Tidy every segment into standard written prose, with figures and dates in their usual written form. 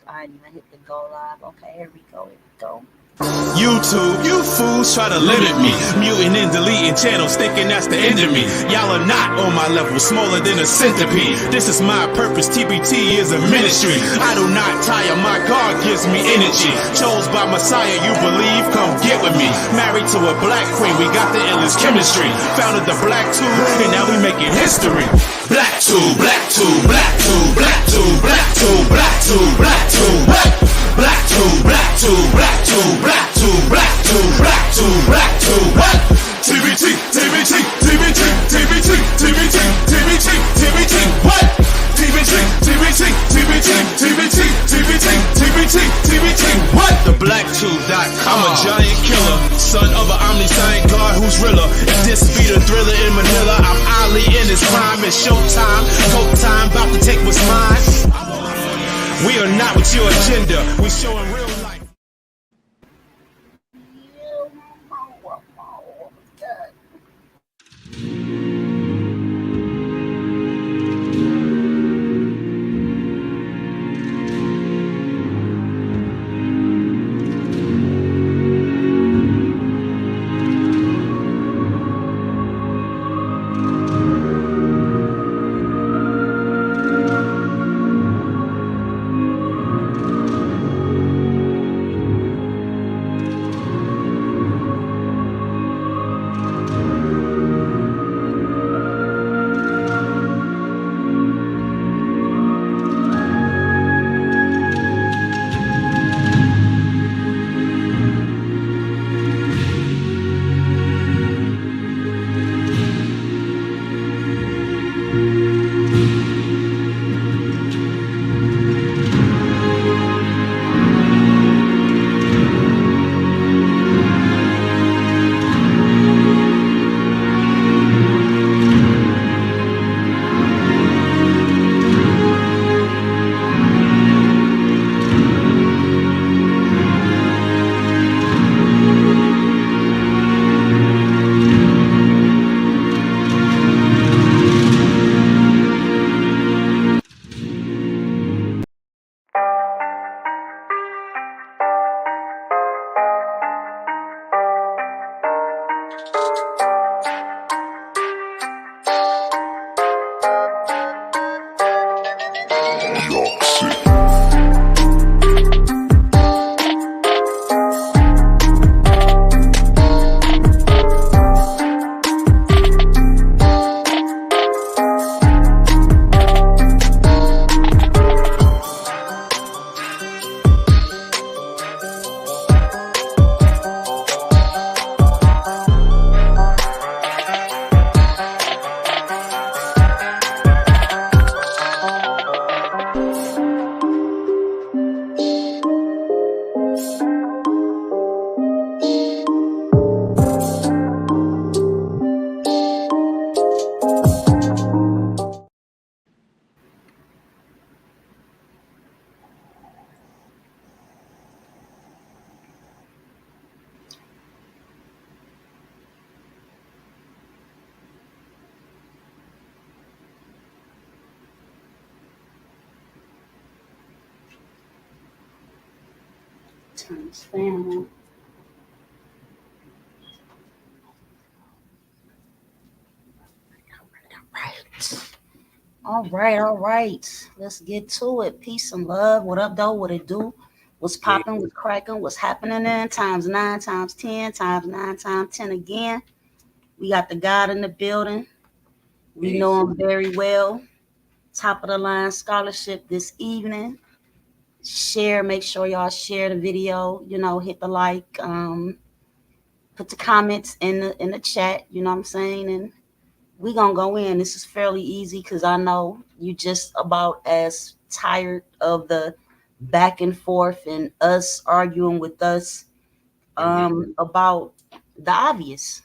I didn't even hit the go live. Okay, here we go. YouTube, you fools try to limit me, muting and deleting channels thinking that's the end of me. Y'all are not on my level, smaller than a centipede. This is my purpose, TBT is a ministry. I do not tire, my God gives me energy. Chose by Messiah, you believe, come get with me. Married to a black queen, we got the illest chemistry. Founded the Black Tube, and now we making history. Black Tube, Black Tube, Black Tube, Black Tube, Black Tube, Black Tube, Black Tube, what? Black Tube, Black Tube, Black Tube, Black Tube, Black Tube, Black Tube, Black Tube, what? TBT, TBT, TBT, TBT, TBT, TBT, TBT, what? TBT, TBT, TBT, TBT, TBT, TBT, TBT, what? TheBlackTube.com. I'm a giant killer, son of an omniscient God who's realer. If this be the thriller in Manila, I'm Ali in his prime. It's showtime, coke time, about to take what's mine. We are not with your agenda. We showing real life. Turn this fan on. All right. Let's get to it. Peace and love. What up, though? What it do? What's popping? What's cracking? What's happening then? Times 9, times 10, times 9, times 10 again. We got the God in the building. We know him very well. Top of the line scholarship this evening. Share. Make sure y'all share the video. Hit the like. Put the comments in the chat. You know what I'm saying? And we gonna go in. This is fairly easy because I know you just about as tired of the back and forth and us arguing with us about the obvious.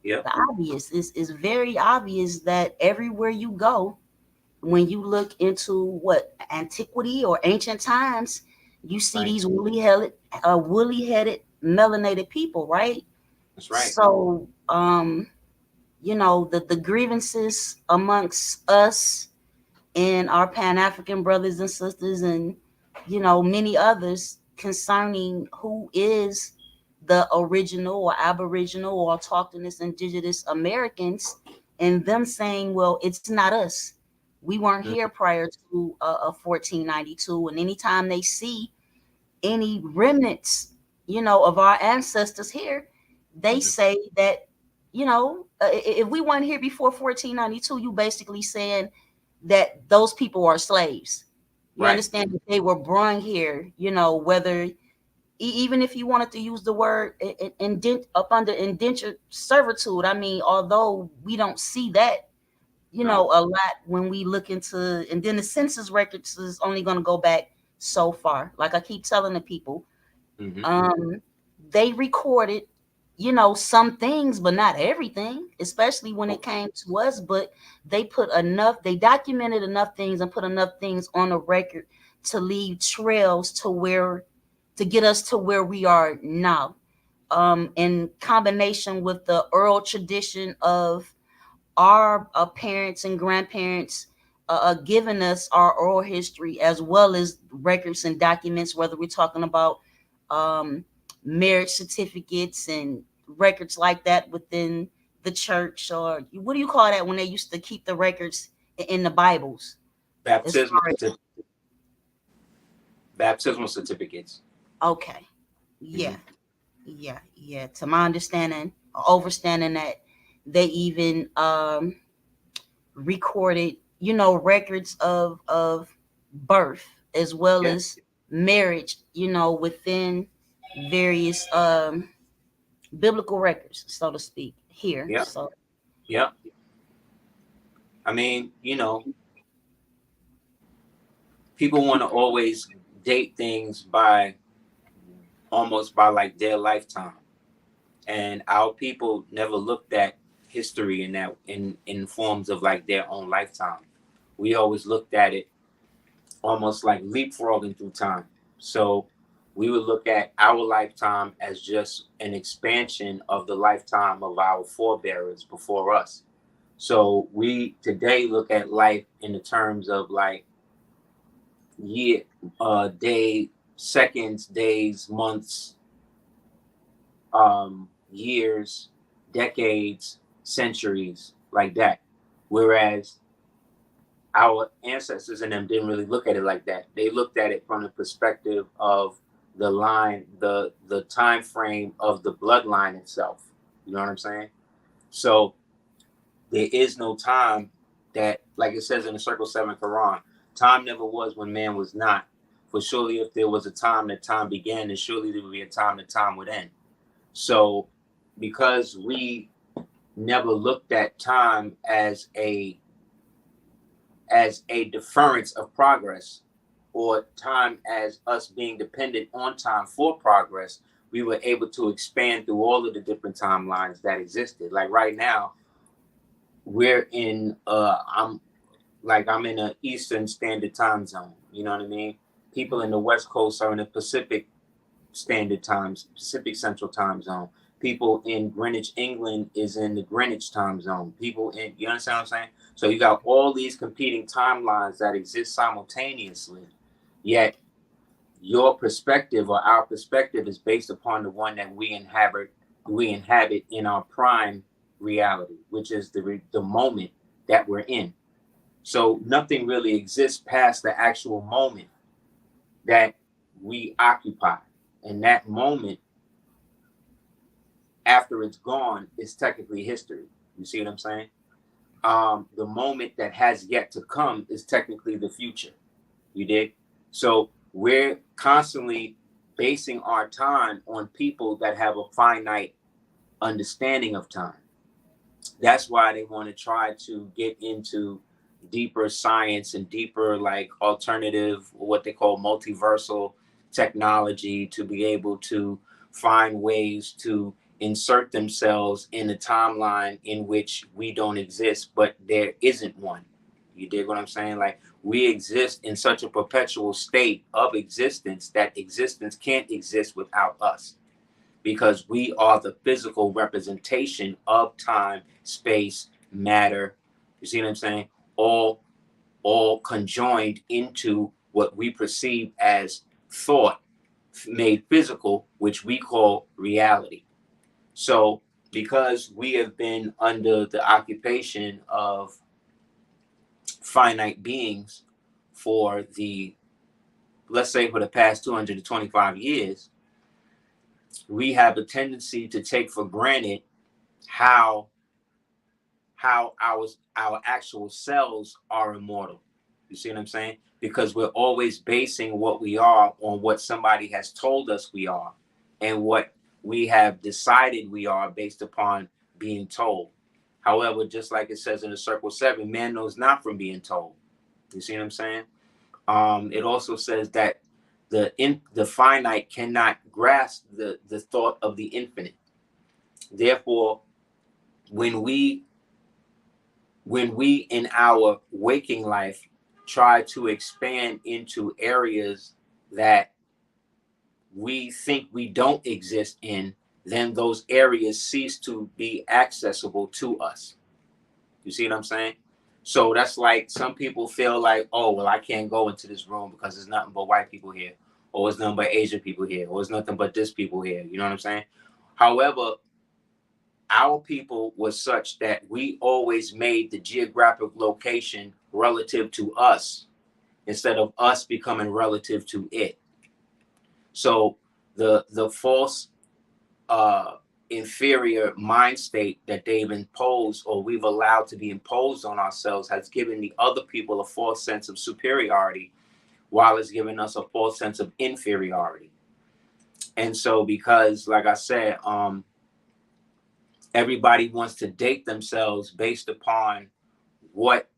Yep. The obvious is very obvious that everywhere you go, when you look into what antiquity or ancient times, you see these woolly-headed, melanated people, right? That's right. So, the grievances amongst us and our Pan-African brothers and sisters and many others concerning who is the original or Aboriginal or Autochthonous Indigenous Americans, and them saying, well, it's not us. We weren't here Mhm. prior to 1492. And anytime they see any remnants, of our ancestors here, they Mhm. say that, if we weren't here before 1492, you basically saying that those people are slaves. You Right. understand that they were born here, whether even if you wanted to use the word indent up under indentured servitude. I mean, although we don't see that, No. a lot when we look into, and then the census records is only going to go back so far. Like I keep telling the people, Hmm. um, they recorded, some things, but not everything, especially when it came to us. But they documented enough things and put enough things on the record to leave trails to get us to where we are now. In combination with the oral tradition of our parents and grandparents giving us our oral history, as well as records and documents, whether we're talking about um, marriage certificates and records like that within the church, or what do you call that when they used to keep the records in the Bibles? As Baptismal, far as, baptismal certificates. okay, yeah, Hmm. yeah. To my understanding, overstanding that they even recorded, records of birth as well Yeah. as marriage, within various biblical records, so to speak, here. Yeah. So Yeah. I mean, people want to always date things by almost by like their lifetime, and our people never looked at history in that in forms of like their own lifetime. We always looked at it almost like leapfrogging through time. So we would look at our lifetime as just an expansion of the lifetime of our forebearers before us. So we today look at life in the terms of like year, day, seconds, days, months, years, decades, centuries, like that. Whereas our ancestors and them didn't really look at it like that. They looked at it from the perspective of the line, the time frame of the bloodline itself. You know what I'm saying? So there is no time that, like it says in the Circle 7 Quran, time never was when man was not. For surely if there was a time that time began, then surely there would be a time that time would end. So because we never looked at time as a deference of progress, or time as us being dependent on time for progress, we were able to expand through all of the different timelines that existed. Like right now, we're in I'm in a Eastern Standard Time Zone. You know what I mean? People in the West Coast are in the Pacific Standard Times, Pacific Central Time Zone. People in Greenwich, England is in the Greenwich Time Zone. People in, you understand what I'm saying? So you got all these competing timelines that exist simultaneously, yet your perspective or our perspective is based upon the one that we inhabit in our prime reality, which is the moment that we're in. So nothing really exists past the actual moment that we occupy. And that moment, after it's gone, is technically history. You see what I'm saying? The moment that has yet to come is technically the future. You dig? So we're constantly basing our time on people that have a finite understanding of time. That's why they want to try to get into deeper science and deeper like alternative, what they call multiversal technology, to be able to find ways to insert themselves in a timeline in which we don't exist, but there isn't one. You dig what I'm saying? Like we exist in such a perpetual state of existence that existence can't exist without us, because we are the physical representation of time, space, matter. You see what I'm saying? All conjoined into what we perceive as thought made physical, which we call reality. So because we have been under the occupation of finite beings for let's say for the past 225 years, we have a tendency to take for granted how our actual selves are immortal. You see what I'm saying? Because we're always basing what we are on what somebody has told us we are and what we have decided we are based upon being told. However, just like it says in the Circle 7, man knows not from being told. You see what I'm saying? It also says that the finite cannot grasp the thought of the infinite. Therefore, when we in our waking life try to expand into areas that we think we don't exist in, then those areas cease to be accessible to us. You see what I'm saying? So that's like some people feel like, oh, well, I can't go into this room because there's nothing but white people here, or it's nothing but Asian people here, or it's nothing but this people here. You know what I'm saying? However, our people was such that we always made the geographic location relative to us instead of us becoming relative to it. So the false inferior mind state that they've imposed or we've allowed to be imposed on ourselves has given the other people a false sense of superiority, while it's giving us a false sense of inferiority. And so because, like I said, everybody wants to date themselves based upon what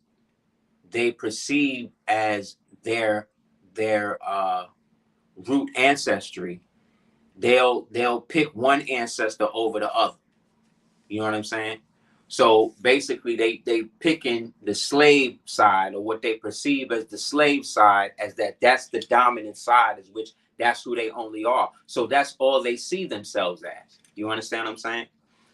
they perceive as their root ancestry. They'll pick one ancestor over the other. You know what I'm saying? So basically they picking the slave side, or what they perceive as the slave side, as that's the dominant side, as which that's who they only are. So that's all they see themselves as. You understand what I'm saying?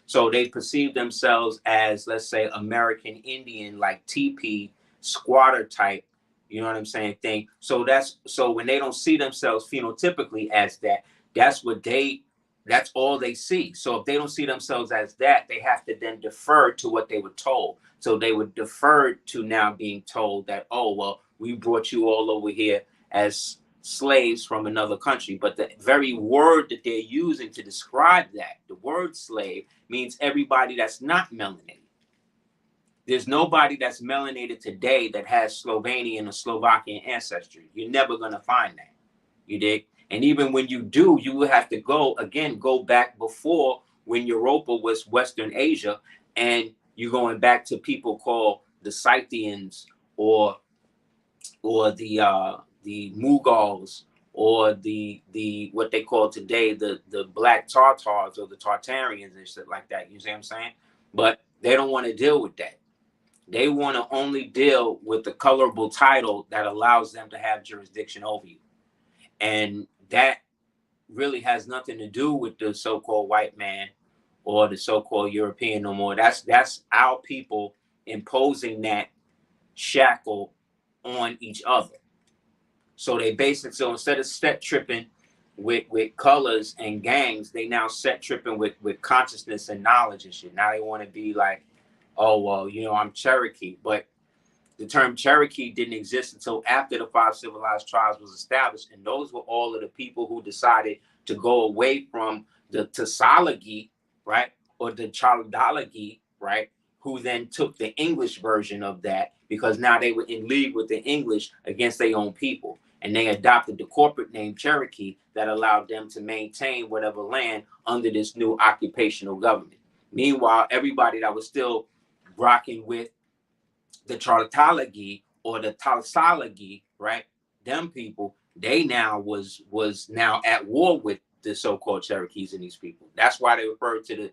So they perceive themselves as, let's say, American Indian, like TP, squatter type, you know what I'm saying, thing. So when they don't see themselves phenotypically as that, that's all they see. So if they don't see themselves as that, they have to then defer to what they were told. So they would defer to now being told that, oh, well, we brought you all over here as slaves from another country. But the very word that they're using to describe that, the word slave, means everybody that's not melanated. There's nobody that's melanated today that has Slovenian or Slovakian ancestry. You're never going to find that. You dig? And even when you do, you will have to go back before, when Europa was Western Asia, and you're going back to people called the Scythians or the Mughals, or the what they call today the Black Tartars or the Tartarians and shit like that. You see what I'm saying? But they don't want to deal with that. They want to only deal with the colorable title that allows them to have jurisdiction over you. And that really has nothing to do with the so-called white man or the so-called European no more. That's our people imposing that shackle on each other. So they so instead of set tripping with colors and gangs, they now set tripping with consciousness and knowledge and shit. Now they want to be like, oh, well, you know, I'm Cherokee. But the term Cherokee didn't exist until after the 5 civilized tribes was established. And those were all of the people who decided to go away from the Tsalagi, right? Or the Chaladalagi, right? Who then took the English version of that, because now they were in league with the English against their own people. And they adopted the corporate name Cherokee that allowed them to maintain whatever land under this new occupational government. Meanwhile, everybody that was still rocking with the Chaladalagi or the Tsalagi, right? Them people, they now was now at war with the so-called Cherokees and these people. That's why they referred to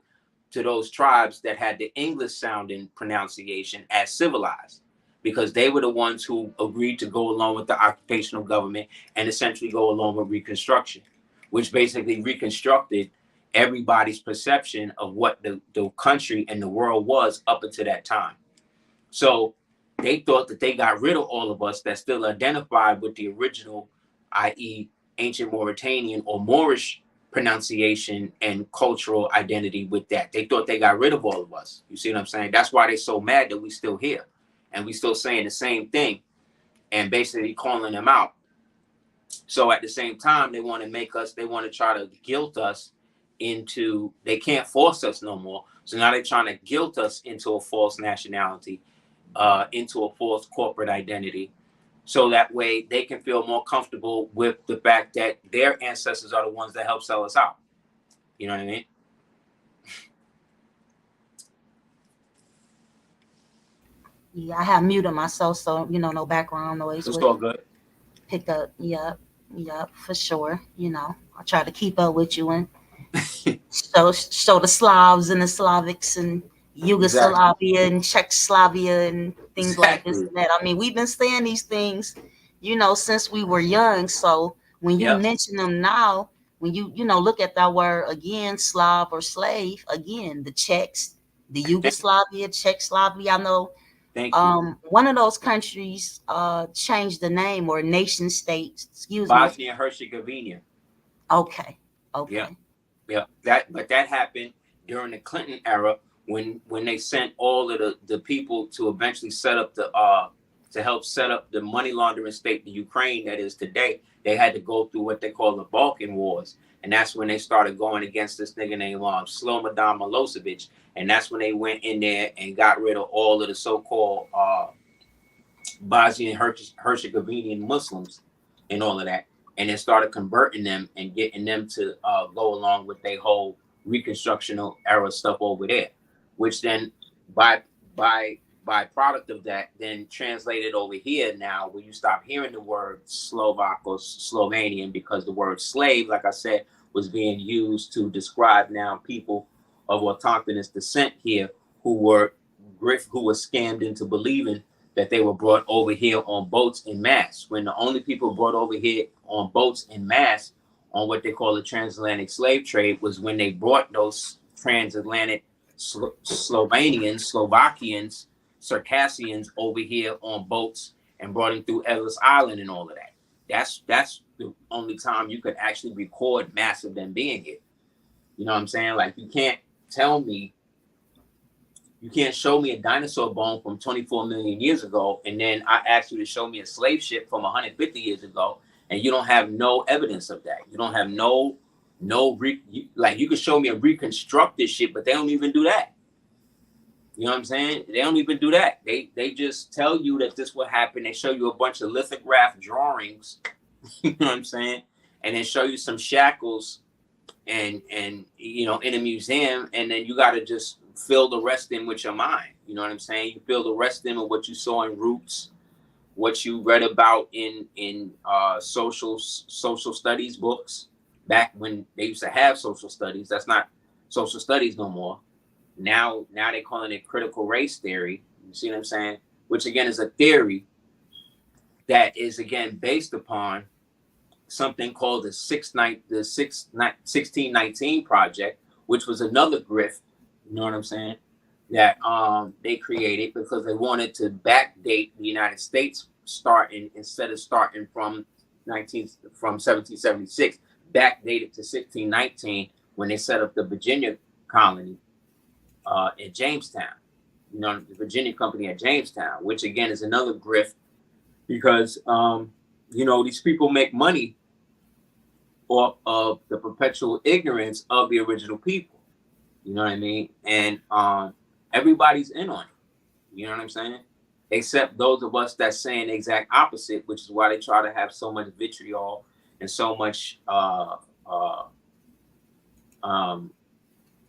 those tribes that had the English sounding pronunciation as civilized, because they were the ones who agreed to go along with the occupational government and essentially go along with Reconstruction, which basically reconstructed everybody's perception of what the country and the world was up until that time. So they thought that they got rid of all of us that still identified with the original, i.e. ancient Mauritanian or Moorish pronunciation and cultural identity with that. They thought they got rid of all of us. You see what I'm saying? That's why they're so mad that we still here and we still saying the same thing and basically calling them out. So at the same time, they want to try to guilt us into, they can't force us no more. So now they're trying to guilt us into a false nationality, into a false corporate identity. So that way they can feel more comfortable with the fact that their ancestors are the ones that help sell us out. You know what I mean? Yeah, I have muted myself, so no background noise It's would all good. pick up. Yep, for sure. I try to keep up with you and show the Slavs and the Slavics and Yugoslavia and Czechoslovakia and things like this Exactly. and that. I mean, we've been saying these things, since we were young. So when you Yep. mention them now, when you look at that word again, Slav or slave, again, the Czechs, the Yugoslavia, Czechoslovakia, I know Thank you. one of those countries changed the name, or nation state, excuse me. Bosnia and Herzegovina. Okay. Yeah, but that happened during the Clinton era when they sent all of the people to eventually set up to help set up the money laundering state, the Ukraine that is today. They had to go through what they call the Balkan Wars, and that's when they started going against this nigga named Slobodan Milosevic, and that's when they went in there and got rid of all of the so-called Bosnian Herzegovinian Muslims and all of that, and then started converting them and getting them to go along with their whole Reconstructional era stuff over there, which then by product of that then translated over here now, where you stop hearing the word Slovak or Slovenian, because the word slave, like I said, was being used to describe now people of autochthonous descent here who were scammed into believing that they were brought over here on boats in mass, when the only people brought over here on boats in mass on what they call the transatlantic slave trade was when they brought those transatlantic Slovenians, Slovakians, Circassians over here on boats and brought them through Ellis Island and all of that. That's the only time you could actually record mass of them being here. You know what I'm saying? Like, you can't show me a dinosaur bone from 24 million years ago, and then I ask you to show me a slave ship from 150 years ago, and you don't have no evidence of that. You don't have you could show me a reconstructed ship, but they don't even do that. You know what I'm saying? They don't even do that. They just tell you that this will happen. They show you a bunch of lithograph drawings, you know what I'm saying? And then show you some shackles and in a museum, and then you got to just fill the rest in with your mind. You know what I'm saying? You fill the rest in with what you saw in Roots, what you read about in social studies books back when they used to have social studies. That's not social studies no more. Now they're calling it critical race theory. You see what I'm saying? Which again is a theory that is again based upon something called the 1619 Project, which was another grift. You know what I'm saying? That they created because they wanted to backdate the United States instead of starting from 1776, backdate it to 1619 when they set up the Virginia colony at Jamestown. The Virginia Company at Jamestown, which again is another grift because these people make money off of the perpetual ignorance of the original people. You know what I mean? And everybody's in on it. You know what I'm saying? Except those of us that's saying the exact opposite, which is why they try to have so much vitriol and so much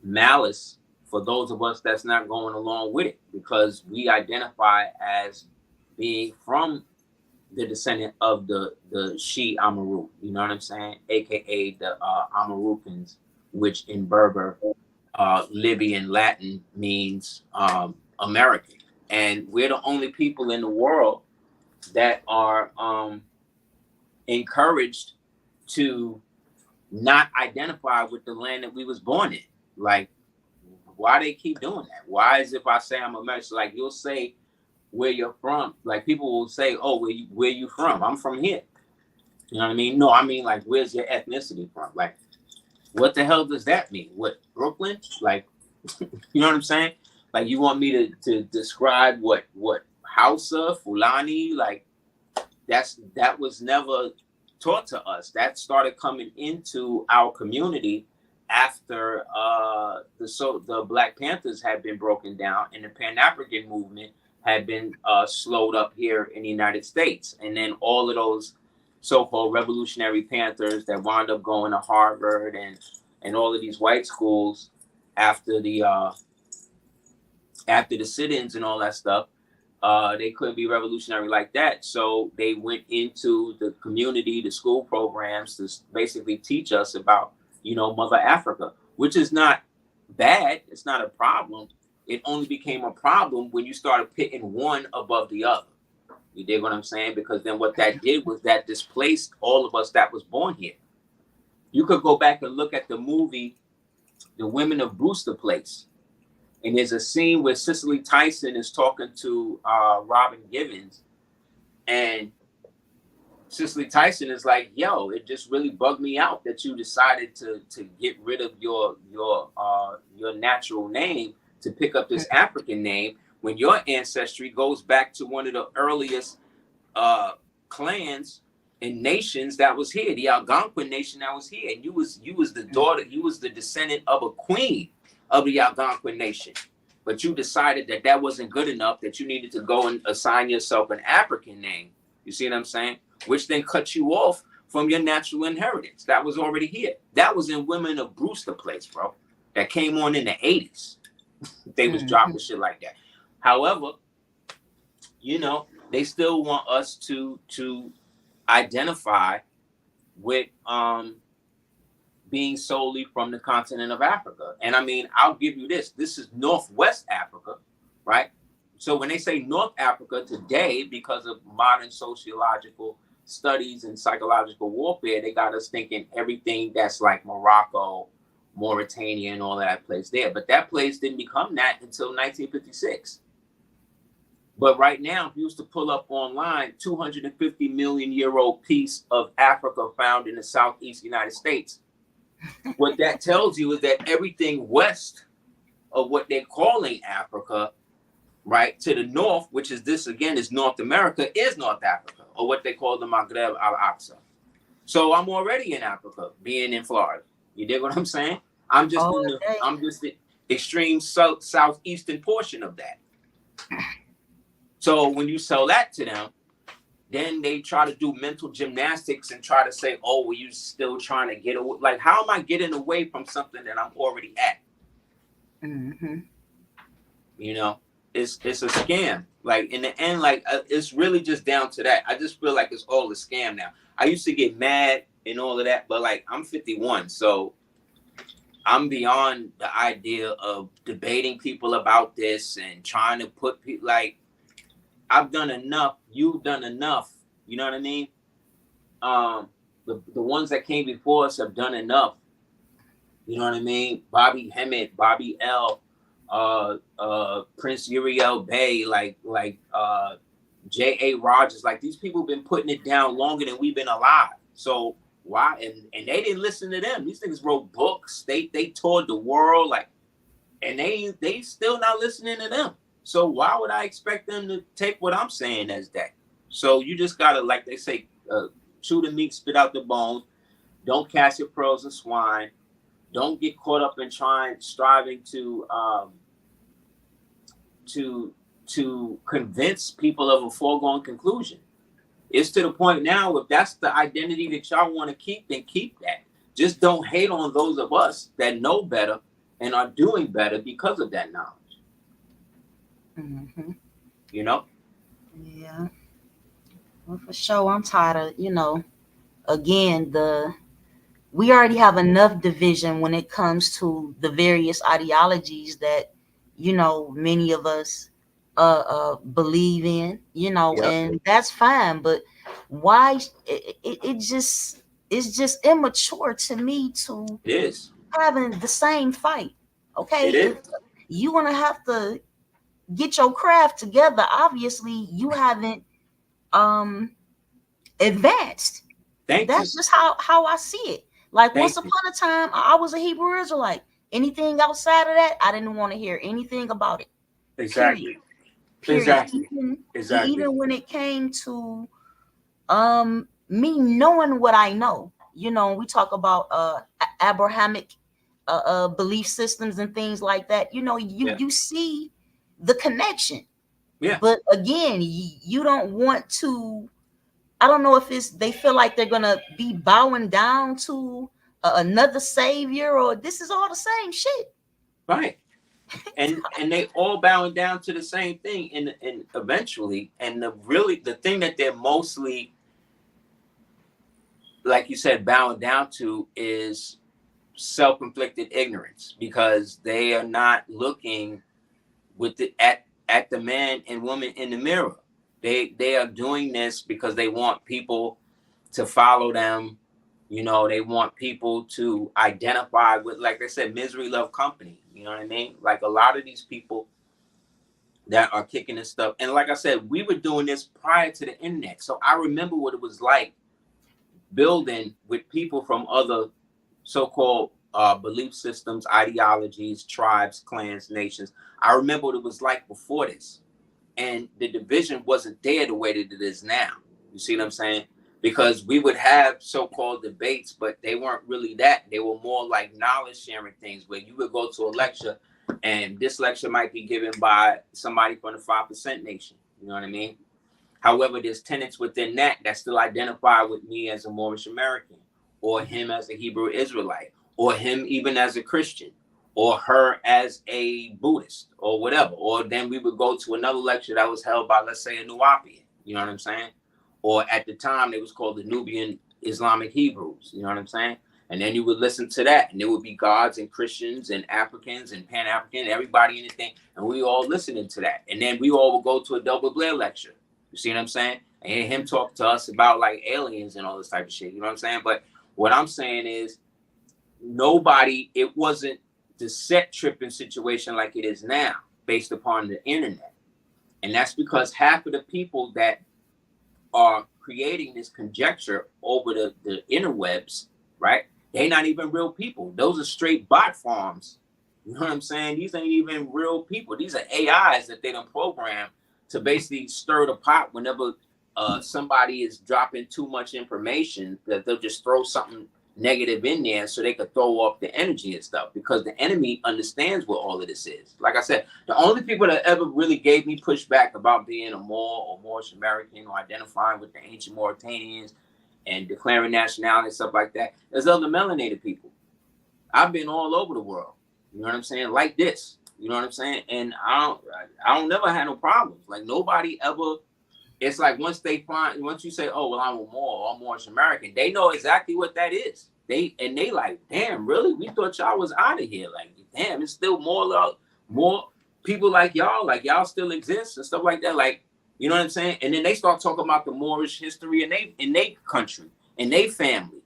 malice for those of us that's not going along with it, because we identify as being from the descendant of the Shi Amaru. You know what I'm saying? AKA the Amarukans, which in Berber, Libyan Latin means American, and we're the only people in the world that are encouraged to not identify with the land that we was born in. Like, why they keep doing that? Why is if I say I'm American, like you'll say where you're from. Like people will say, "Oh, where you from?" I'm from here. You know what I mean? No, I mean like, where's your ethnicity from? Like, what the hell does that mean? What, Brooklyn? Like, you know what I'm saying? Like, you want me to describe what Hausa, Fulani? Like, that was never taught to us. That started coming into our community after the Black Panthers had been broken down and the Pan-African movement had been slowed up here in the United States. And then all of those so-called revolutionary Panthers that wound up going to Harvard and all of these white schools after the sit-ins and all that stuff, they couldn't be revolutionary like that. So they went into the community, the school programs, to basically teach us about, Mother Africa, which is not bad. It's not a problem. It only became a problem when you started pitting one above the other. You dig what I'm saying? Because then what that did was that displaced all of us that was born here. You could go back and look at the movie, The Women of Brewster Place. And there's a scene where Cicely Tyson is talking to Robin Givens, and Cicely Tyson is like, "Yo, it just really bugged me out that you decided to get rid of your natural name to pick up this African name when your ancestry goes back to one of the earliest clans and nations that was here, the Algonquin nation that was here, and you was the daughter, you was the descendant of a queen of the Algonquin nation, but you decided that wasn't good enough, that you needed to go and assign yourself an African name. You see what I'm saying? Which then cut you off from your natural inheritance that was already here. That was in Women of Brewster Place, bro. That came on in the 80s. They was dropping shit like that. However, they still want us to identify with being solely from the continent of Africa. And I mean, I'll give you this. This is Northwest Africa, right? So when they say North Africa today, because of modern sociological studies and psychological warfare, they got us thinking everything that's like Morocco, Mauritania, and all that place there. But that place didn't become that until 1956. But right now, if you was to pull up online, 250 million year old piece of Africa found in the Southeast United States. What that tells you is that everything west of what they're calling Africa, right, to the north, which is this again is North America, is North Africa, or what they call the Maghreb al-Aqsa. So I'm already in Africa, being in Florida. You dig what I'm saying? I'm just the extreme southeastern portion of that. So when you sell that to them, then they try to do mental gymnastics and try to say, "Oh, well, you still trying to get away? Like, how am I getting away from something that I'm already at?" Mm-hmm. It's a scam. Like in the end, like it's really just down to that. I just feel like it's all a scam now. I used to get mad and all of that, but like I'm 51, so I'm beyond the idea of debating people about this and trying to put people like. I've done enough. You've done enough. You know what I mean? The ones that came before us have done enough. You know what I mean? Bobby Hemmett, Bobby L, Prince Uriel Bay, like J.A. Rogers. Like these people have been putting it down longer than we've been alive. So why? And they didn't listen to them. These things wrote books. They toured the world. Like, and they still not listening to them. So why would I expect them to take what I'm saying as that? So you just gotta, like they say, chew the meat, spit out the bones. Don't cast your pearls in swine. Don't get caught up in striving to convince people of a foregone conclusion. It's to the point now, if that's the identity that y'all want to keep, then keep that. Just don't hate on those of us that know better and are doing better because of that knowledge. Mm-hmm. Yeah. Well, for sure, I'm tired of, again, we already have enough division when it comes to the various ideologies that, many of us believe in, Yep. and that's fine. But why it's just immature to me to It is. having the same fight. Okay, It is. if you want to have to get your craft together, obviously you haven't advanced. That's just how I see it. Like once upon a time, I was a Hebrew Israelite. Anything outside of that, I didn't want to hear anything about it. Exactly. Period. Exactly. Even when it came to me knowing what I know, you know, we talk about Abrahamic belief systems and things like that. You know, you see the connection. Yeah. But again, you don't want to. I don't know if it's they feel like they're gonna be bowing down to another savior, or this is all the same shit. Right. And they all bowing down to the same thing, and eventually, and the thing that they're mostly, like you said, bowing down to is self-inflicted ignorance, because they are not looking with at the man and woman in the mirror. They are doing this because they want people to follow them. You know, they want people to identify with, like I said, misery love company. You know what I mean? Like a lot of these people that are kicking this stuff. And like I said, we were doing this prior to the internet. So I remember what it was like building with people from other so-called belief systems, ideologies, tribes, clans, nations. I remember what it was like before this. And the division wasn't there the way that it is now. You see what I'm saying? Because we would have so-called debates, but they weren't really that. They were more like knowledge sharing things, where you would go to a lecture and this lecture might be given by somebody from the 5% nation. You know what I mean? However, there's tenets within that still identify with me as a Moorish American, or him as a Hebrew Israelite, or him even as a Christian, or her as a Buddhist, or whatever. Or then we would go to another lecture that was held by, let's say, a Nuwapian. You know what I'm saying? Or at the time, it was called the Nubian Islamic Hebrews. You know what I'm saying? And then you would listen to that, and there would be gods and Christians and Africans and Pan-African, everybody in the thing, and we all listening to that. And then we all would go to a Double Blair lecture. You see what I'm saying? And hear him talk to us about like aliens and all this type of shit. You know what I'm saying? But what I'm saying is, it wasn't the set tripping situation like it is now based upon the internet. And that's because half of the people that are creating this conjecture over the interwebs, right? They're not even real people. Those are straight bot farms. You know what I'm saying? These ain't even real people. These are AIs that they done program to basically stir the pot whenever somebody is dropping too much information, that they'll just throw something negative in there so they could throw off the energy and stuff, because the enemy understands what all of this is. Like I said, the only people that ever really gave me pushback about being a Moor or Moorish American or identifying with the ancient Mauritanians and declaring nationality and stuff like that is other melanated people. I've been all over the world. You know what I'm saying? Like this. You know what I'm saying? And I don't never have no problems. Like nobody ever. It's like once you say, oh, well, I'm a Moor, I'm Moorish American, they know exactly what that is. They like, damn, really? We thought y'all was out of here. Like, damn, it's still more people like y'all still exist and stuff like that. Like, you know what I'm saying? And then they start talking about the Moorish history in their country, in their family.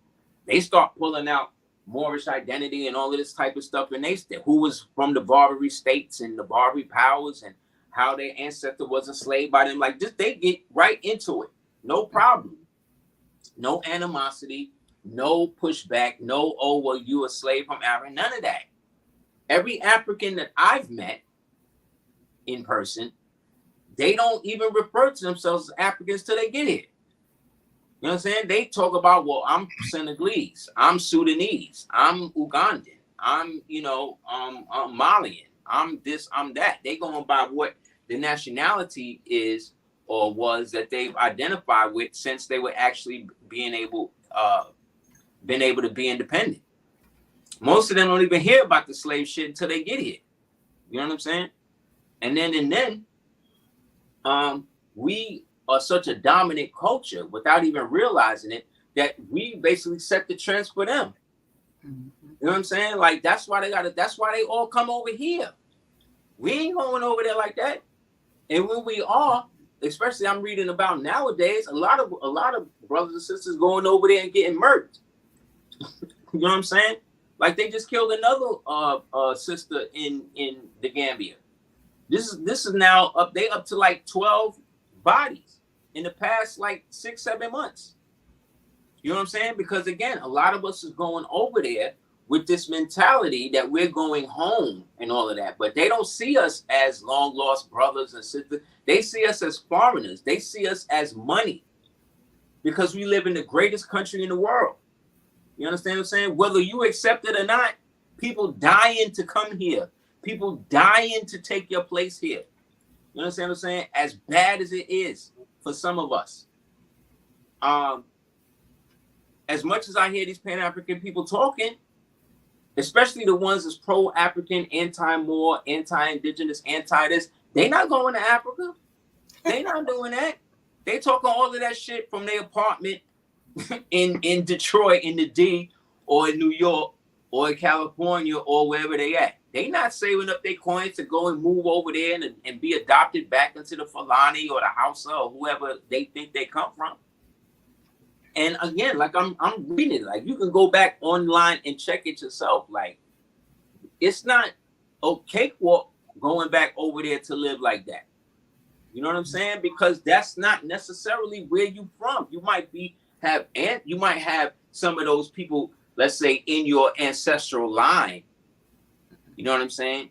They start pulling out Moorish identity and all of this type of stuff, and who was from the Barbary states and the Barbary powers and how their ancestor was enslaved by them. Like, just they get right into it. No problem. No animosity, no pushback, no, oh, well, you a slave from Africa, none of that. Every African that I've met in person, they don't even refer to themselves as Africans till they get here. You know what I'm saying? They talk about, well, I'm Senegalese, I'm Sudanese, I'm Ugandan, I'm Malian, I'm this, I'm that. They going by what the nationality is or was that they've identified with since they were actually been able to be independent. Most of them don't even hear about the slave shit until they get here. You know what I'm saying? And then we are such a dominant culture without even realizing it, that we basically set the trends for them. You know what I'm saying? Like that's why they all come over here. We ain't going over there like that. And when we are, especially I'm reading about nowadays, a lot of brothers and sisters going over there and getting murdered. You know what I'm saying? Like they just killed another sister in the Gambia. This is now up. They up to like 12 bodies in the past like 6-7 months. You know what I'm saying? Because again, a lot of us is going over there with this mentality that we're going home and all of that, but they don't see us as long lost brothers and sisters. They see us as foreigners. They see us as money because we live in the greatest country in the world. You understand what I'm saying? Whether you accept it or not, people dying to come here. People dying to take your place here. You understand what I'm saying? As bad as it is for some of us. As much as I hear these Pan-African people talking, especially the ones that's pro-African, anti-Moor, anti-Indigenous, anti-this, they not going to Africa. They not doing that. They talking all of that shit from their apartment in Detroit, in the D, or in New York, or in California, or wherever they at. They not saving up their coins to go and move over there and be adopted back into the Fulani or the Hausa or whoever they think they come from. And again, like I'm reading it, like you can go back online and check it yourself. Like it's not a cakewalk going back over there to live like that. You know what I'm saying? Because that's not necessarily where you from. You might have some of those people, let's say, in your ancestral line. You know what I'm saying?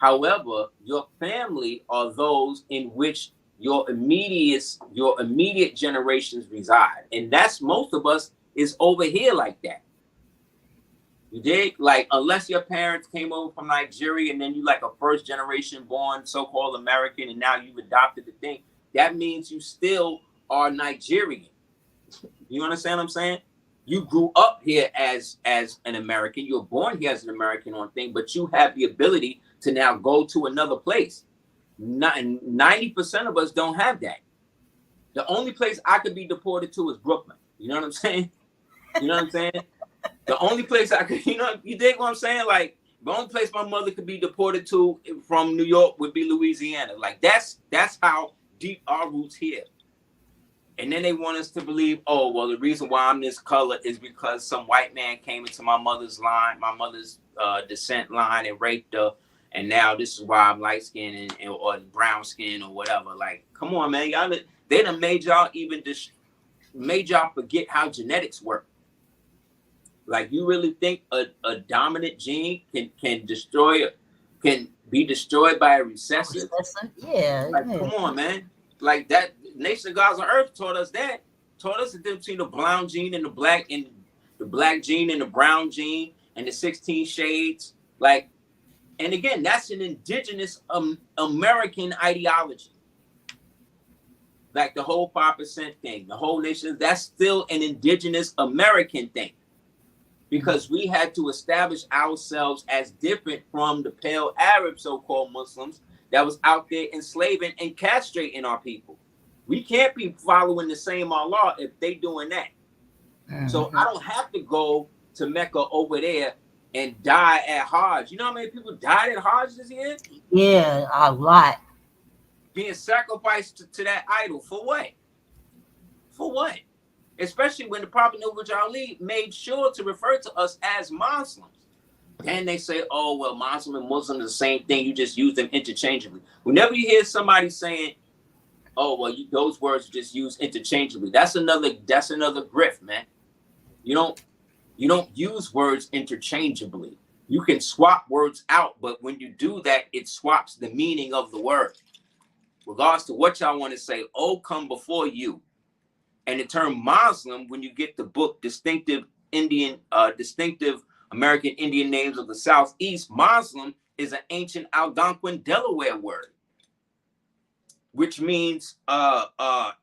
However, your family are those in which your immediate generations reside. And that's most of us is over here like that. You dig? Like, unless your parents came over from Nigeria and then you like a first generation born so-called American and now you've adopted the thing, that means you still are Nigerian. You understand what I'm saying? You grew up here as an American. You were born here as an American on thing, but you have the ability to now go to another place. 90% of us don't have that. The only place I could be deported to is Brooklyn. You know what I'm saying? You know what I'm saying? The only place I could, you dig what I'm saying? Like, the only place my mother could be deported to from New York would be Louisiana. Like, that's how deep our roots here. And then they want us to believe, oh, well, the reason why I'm this color is because some white man came into my mother's line, my mother's descent line, and raped her. And now this is why I'm light skinned or brown skin or whatever. Like, come on, man. They done made y'all forget how genetics work. Like, you really think a dominant gene can be destroyed by a recessive? Yeah. Like, come on, man. Like, that Nation of Gods on Earth taught us that. Taught us the difference between the brown gene and the black gene and the brown gene and the 16 shades. Like, and again, that's an indigenous American ideology. Like the whole 5% thing, the whole nation, that's still an indigenous American thing. Because we had to establish ourselves as different from the pale Arab so-called Muslims that was out there enslaving and castrating our people. We can't be following the same Allah if they doing that. Mm-hmm. So I don't have to go to Mecca over there and die at Hajj. You know how many people died at Hajj this year? Yeah, a lot. Being sacrificed to that idol. For what? For what? Especially when the Prophet Nuh Ali made sure to refer to us as Muslims. And they say, oh, well, Muslim and Muslim is the same thing. You just use them interchangeably. Whenever you hear somebody saying, oh, well, those words are just used interchangeably, that's another grift, man. You don't use words interchangeably. You can swap words out, but when you do that, it swaps the meaning of the word. Regardless to what y'all want to say, oh, come before you. And the term Muslim, when you get the book Distinctive American Indian Names of the Southeast, Muslim is an ancient Algonquin Delaware word, which means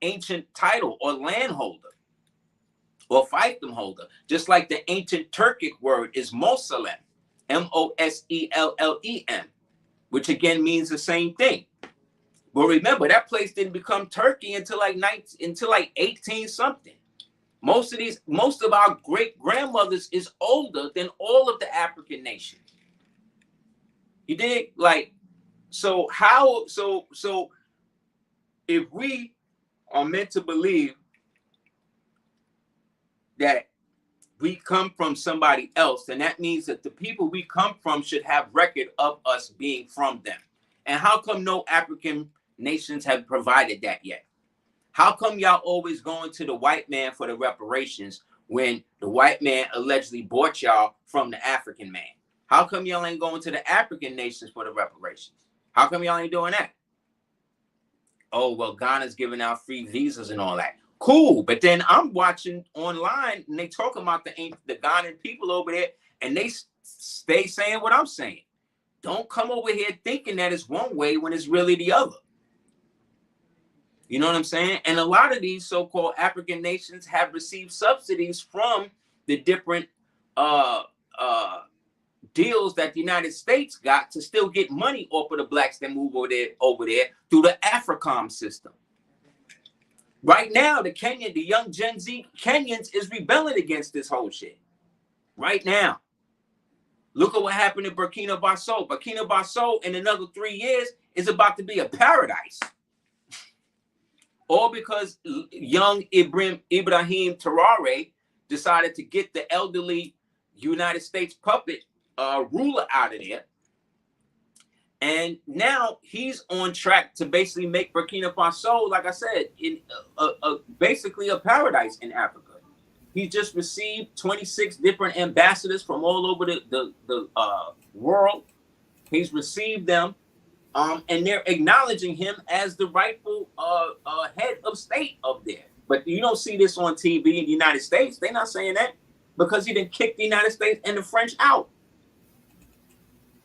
ancient title or landholder or fiefdom holder. Just like the ancient Turkic word is Moselem, Moselem, which again means the same thing. But remember, that place didn't become Turkey until like 18 something. Most of our great grandmothers is older than all of the African nations. You dig? Like, so if we are meant to believe that we come from somebody else, then that means that the people we come from should have record of us being from them. And how come no African nations have provided that yet? How come y'all always going to the white man for the reparations when the white man allegedly bought y'all from the African man? How come y'all ain't going to the African nations for the reparations? How come y'all ain't doing that? Oh, well, Ghana's giving out free visas and all that. Cool, but then I'm watching online and they talk about the Ghanaian people over there, and they stay saying what I'm saying. Don't come over here thinking that it's one way when it's really the other. You know what I'm saying? And a lot of these so-called African nations have received subsidies from the different deals that the United States got to still get money off of the blacks that move over there through the AFRICOM system. Right now, the young Gen Z Kenyans is rebelling against this whole shit. Right now. Look at what happened in Burkina Faso. Burkina Faso in another 3 years is about to be a paradise. All because young Ibrahim Traore decided to get the elderly United States puppet ruler out of there. And now he's on track to basically make Burkina Faso, like I said, in basically a paradise in Africa. He just received 26 different ambassadors from all over the world. He's received them, and they're acknowledging him as the rightful head of state up there. But you don't see this on TV in the United States. They're not saying that because he didn't kick the United States and the French out.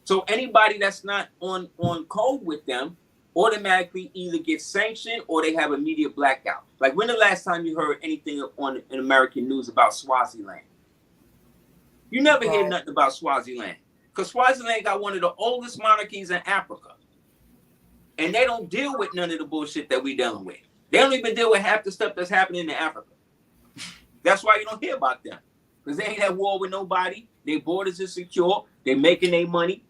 So anybody that's not on code with them automatically either gets sanctioned or they have a media blackout. Like, when the last time you heard anything in American news about Swaziland? You never hear nothing about Swaziland, because Swaziland got one of the oldest monarchies in Africa. And they don't deal with none of the bullshit that we dealing with. They don't even deal with half the stuff that's happening in Africa. That's why you don't hear about them, because they ain't at war with nobody. Their borders are secure. They're making their money.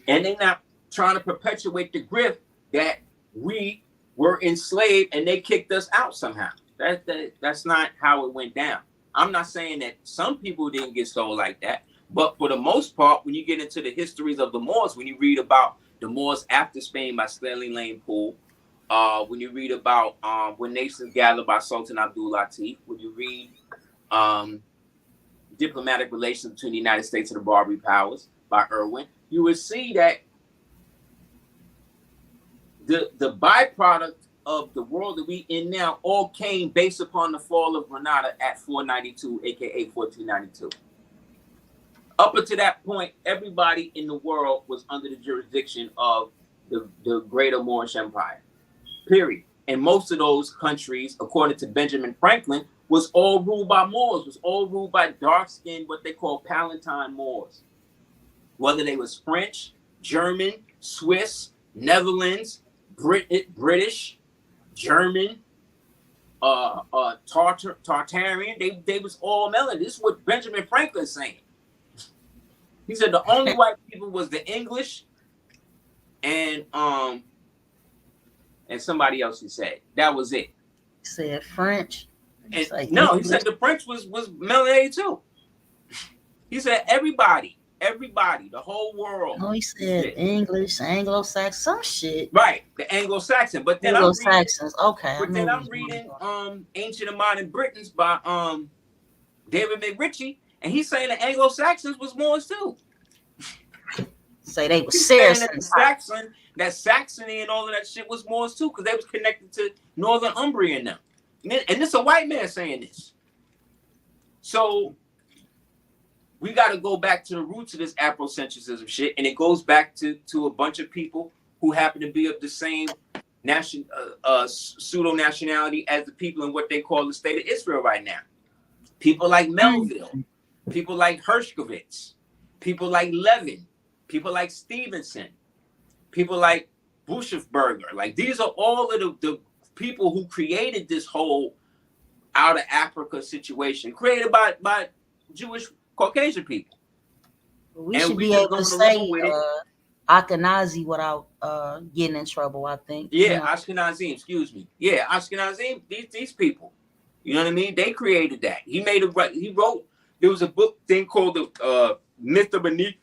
And they're not trying to perpetuate the grift that we were enslaved and they kicked us out somehow. That's not how it went down. I'm not saying that some people didn't get sold like that, but for the most part, when you get into the histories of the Moors, when you read about the Moors after Spain by Stanley Lane Poole, when you read about When Nations Gathered by Sultan Abdul Latif, when you read Diplomatic Relations Between the United States and the Barbary Powers by Irwin, you would see that the byproduct of the world that we in now all came based upon the fall of Granada at 492, aka 1492. Up until that point, everybody in the world was under the jurisdiction of the Greater Moorish Empire, period. And most of those countries, according to Benjamin Franklin, was all ruled by Moors, was all ruled by dark-skinned, what they call Palatine Moors. Whether they was French, German, Swiss, Netherlands, British, German, Tartarian, they was all melanated. This is what Benjamin Franklin is saying. He said the only white people was the English and somebody else. He said that was it. He said French. And no, he said the French was melanated too. He said everybody, the whole world. No, he said English, Anglo-Saxon, some shit. Right, the Anglo-Saxon. But then Anglo-Saxons, okay. But then I'm reading Ancient and Modern Britons by David McRitchie, and he's saying the Anglo-Saxons was Moors too. Say they were Saracens. That Saxony and all of that shit was Moors too, because they was connected to Northern Umbria and them. And this is a white man saying this. So we got to go back to the roots of this Afrocentrism shit, and it goes back to a bunch of people who happen to be of the same pseudo nationality as the people in what they call the state of Israel right now. People like Melville, people like Hershkovitz, people like Levin, people like Stevenson, people like Buschefberger. Like, these are all of the people who created this whole out of Africa situation, created by Jewish Caucasian people. We should be able to say Ashkenazi without getting in trouble, I think. Yeah, Ashkenazim, excuse me. Yeah, Ashkenazim, these people. You know what I mean? They created that. He wrote, there was a book thing called the Myth of Beneath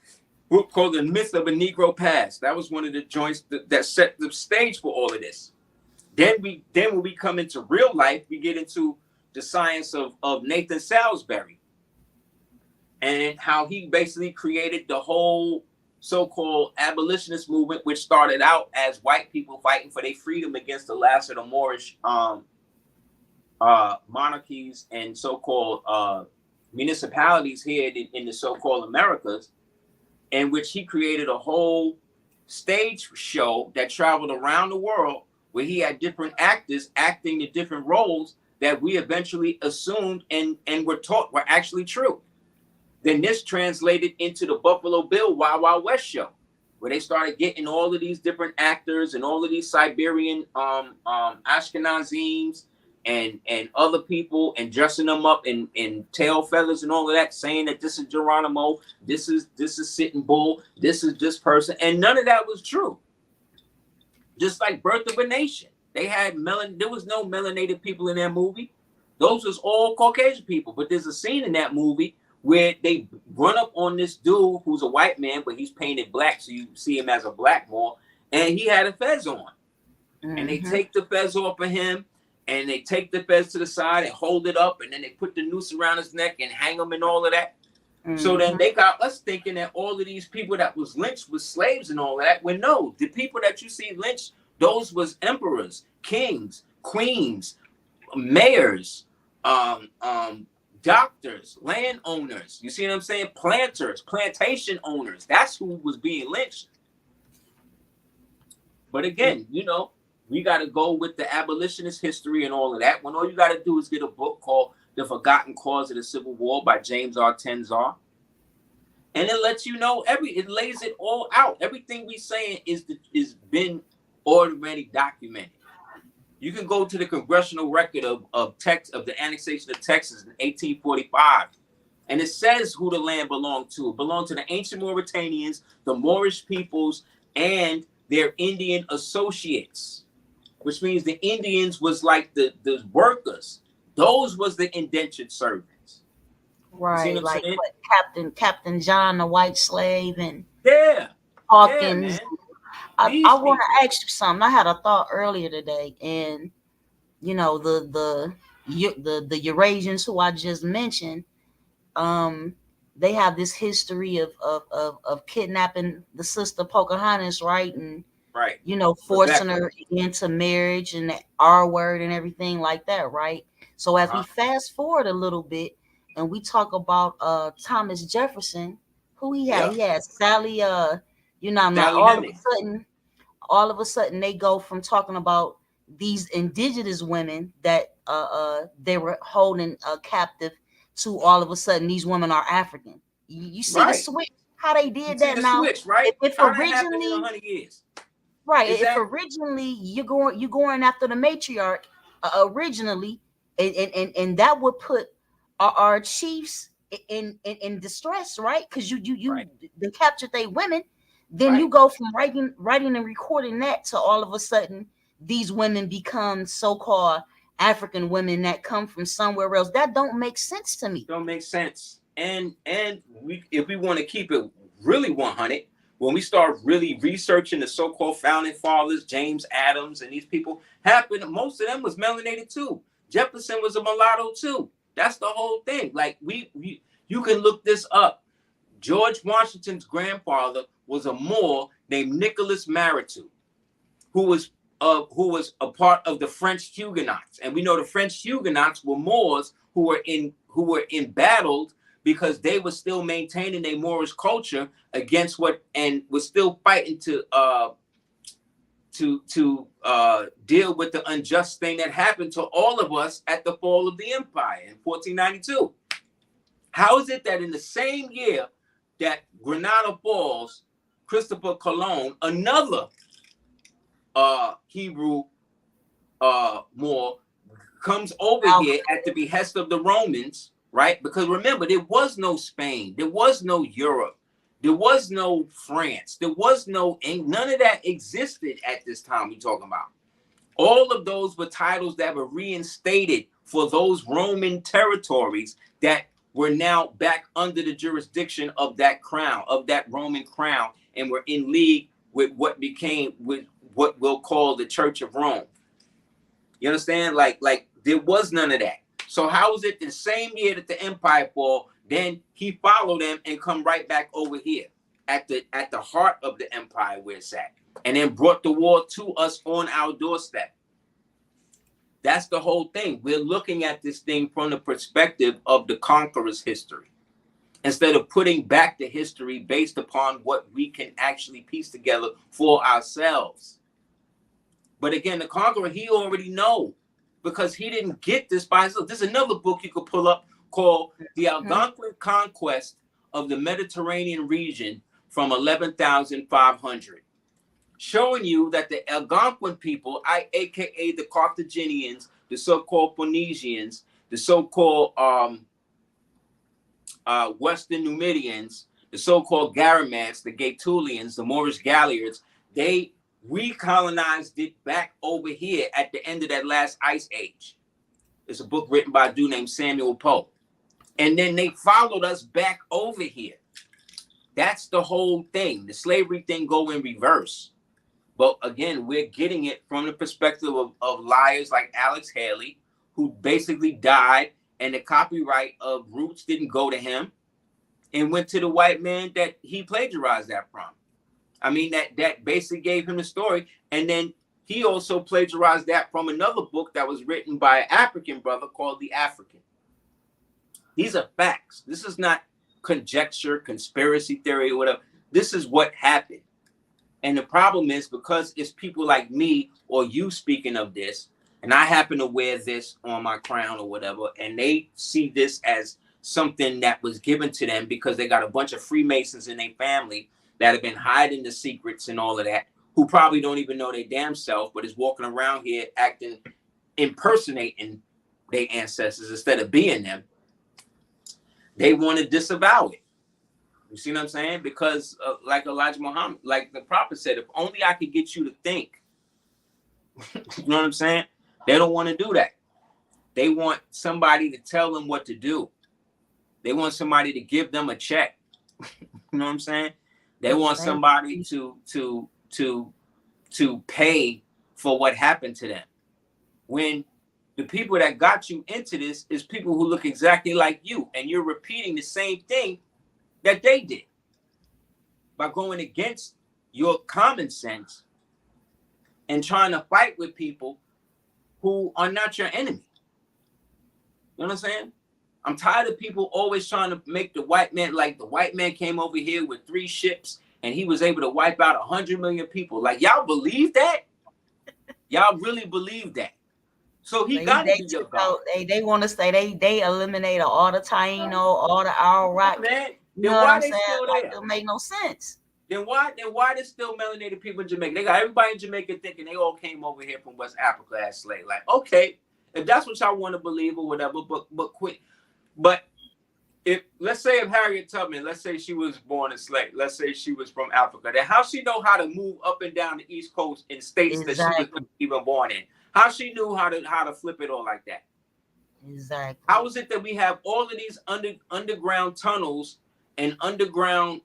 called The Myth of a Negro Past. That was one of the joints that set the stage for all of this. Then when we come into real life, we get into the science of Nathan Salisbury and how he basically created the whole so-called abolitionist movement, which started out as white people fighting for their freedom against the last of the Moorish monarchies and so-called municipalities here in the so-called Americas, in which he created a whole stage show that traveled around the world where he had different actors acting the different roles that we eventually assumed and were taught were actually true. Then this translated into the Buffalo Bill Wild Wild West show, where they started getting all of these different actors and all of these Siberian Ashkenazim and other people and dressing them up in tail feathers and all of that, saying that this is Geronimo, this is Sitting Bull, this is this person, and none of that was true. Just like Birth of a Nation, they had there was no melanated people in that movie. Those was all Caucasian people. But there's a scene in that movie where they run up on this dude who's a white man, but he's painted black, so you see him as a black more, and he had a fez on. Mm-hmm. And they take the fez off of him, and they take the fez to the side and hold it up, and then they put the noose around his neck and hang him and all of that. Mm-hmm. So then they got us thinking that all of these people that was lynched was slaves and all of that. When no, the people that you see lynched, those was emperors, kings, queens, mayors, doctors, landowners. You see what I'm saying? Planters, plantation owners. That's who was being lynched. But again, you know, we got to go with the abolitionist history and all of that. When all you got to do is get a book called The Forgotten Cause of the Civil War by James R. Tenzar. And it lets you know it lays it all out. Everything we saying is been already documented. You can go to the congressional record of the annexation of Texas in 1845. And it says who the land belonged to. It belonged to the ancient Mauritanians, the Moorish peoples, and their Indian associates, which means the Indians was like the workers. Those was the indentured servants. Right, like what, Captain John, the white slave, and Yeah, Hawkins. I want to ask you something. I had a thought earlier today, and you know the Eurasians who I just mentioned, they have this history of kidnapping the sister Pocahontas, right? And you know, forcing her into marriage and the R word and everything like that, right? So as we fast forward a little bit and we talk about Thomas Jefferson, who he had Sally, you know, now all of a sudden they go from talking about these indigenous women that they were holding captive to all of a sudden these women are African. You see the switch, how they did that now. Switch, right? If originally in 100 years. Right. If originally you're going after the matriarch originally, and that would put our chiefs in distress, right? Because you they captured they women, then you go from writing and recording that to all of a sudden these women become so-called African women that come from somewhere else. That don't make sense to me. Don't make sense. And if we want to keep it really 100. When we start really researching the so-called founding fathers, James Adams and these people, most of them was melanated too. Jefferson was a mulatto too. That's the whole thing. Like you can look this up. George Washington's grandfather was a Moor named Nicholas Maritou, who was a part of the French Huguenots. And we know the French Huguenots were Moors who were embattled because they were still maintaining their Moorish culture against and was still fighting to deal with the unjust thing that happened to all of us at the fall of the empire in 1492. How is it that in the same year that Granada falls, Christopher Colon, another Hebrew Moor, comes over here at the behest of the Romans, right? Because remember, there was no Spain, there was no Europe, there was no France, there was no England. None of that existed at this time we're talking about. All of those were titles that were reinstated for those Roman territories that we're now back under the jurisdiction of that crown, of that Roman crown, and we're in league with what we'll call the Church of Rome. You understand? Like there was none of that. So how is it the same year that the empire fall, then he followed them and come right back over here at the heart of the empire where it's at, and then brought the war to us on our doorstep? That's the whole thing. We're looking at this thing from the perspective of the conqueror's history, instead of putting back the history based upon what we can actually piece together for ourselves. But again, the conqueror, he already know, because he didn't get this by himself. There's another book you could pull up called The Algonquin Conquest of the Mediterranean Region from 11,500. Showing you that the Algonquin people, aka the Carthaginians, the so-called Phoenicians, the so-called Western Numidians, the so-called Garamants, the Gaetulians, the Moorish Galliards, they recolonized it back over here at the end of that last ice age. It's a book written by a dude named Samuel Poe. And then they followed us back over here. That's the whole thing. The slavery thing go in reverse. But again, we're getting it from the perspective of liars like Alex Haley, who basically died, and the copyright of Roots didn't go to him and went to the white man that he plagiarized that from. I mean, that basically gave him the story. And then he also plagiarized that from another book that was written by an African brother called The African. These are facts. This is not conjecture, conspiracy theory, or whatever. This is what happened. And the problem is, because it's people like me or you speaking of this, and I happen to wear this on my crown or whatever, and they see this as something that was given to them because they got a bunch of Freemasons in their family that have been hiding the secrets and all of that, who probably don't even know their damn self, but is walking around here acting, impersonating their ancestors instead of being them. They want to disavow it. You see what I'm saying? Because like Elijah Muhammad, like the prophet said, if only I could get you to think. You know what I'm saying? They don't want to do that. They want somebody to tell them what to do. They want somebody to give them a check. You know what I'm saying? They want somebody to pay for what happened to them. When the people that got you into this is people who look exactly like you, and you're repeating the same thing that they did by going against your common sense and trying to fight with people who are not your enemy. You know what I'm saying? I'm tired of people always trying to make the white man, like the white man came over here with 3 ships and he was able to wipe out 100 million people. Like, y'all believe that? Y'all really believe that? So he got to be your God. They want to say they eliminated all the Taino, all the Iraq. Then why they still there? Like, it make no sense. Then why there's still melanated people in Jamaica? They got everybody in Jamaica thinking they all came over here from West Africa as slaves. Like, okay, if that's what y'all want to believe or whatever, but quit. But if, let's say if Harriet Tubman, let's say she was born a slave, let's say she was from Africa, then how she know how to move up and down the East Coast in states that she was even born in? How she knew how to flip it all like that? Exactly. How is it that we have all of these underground tunnels and underground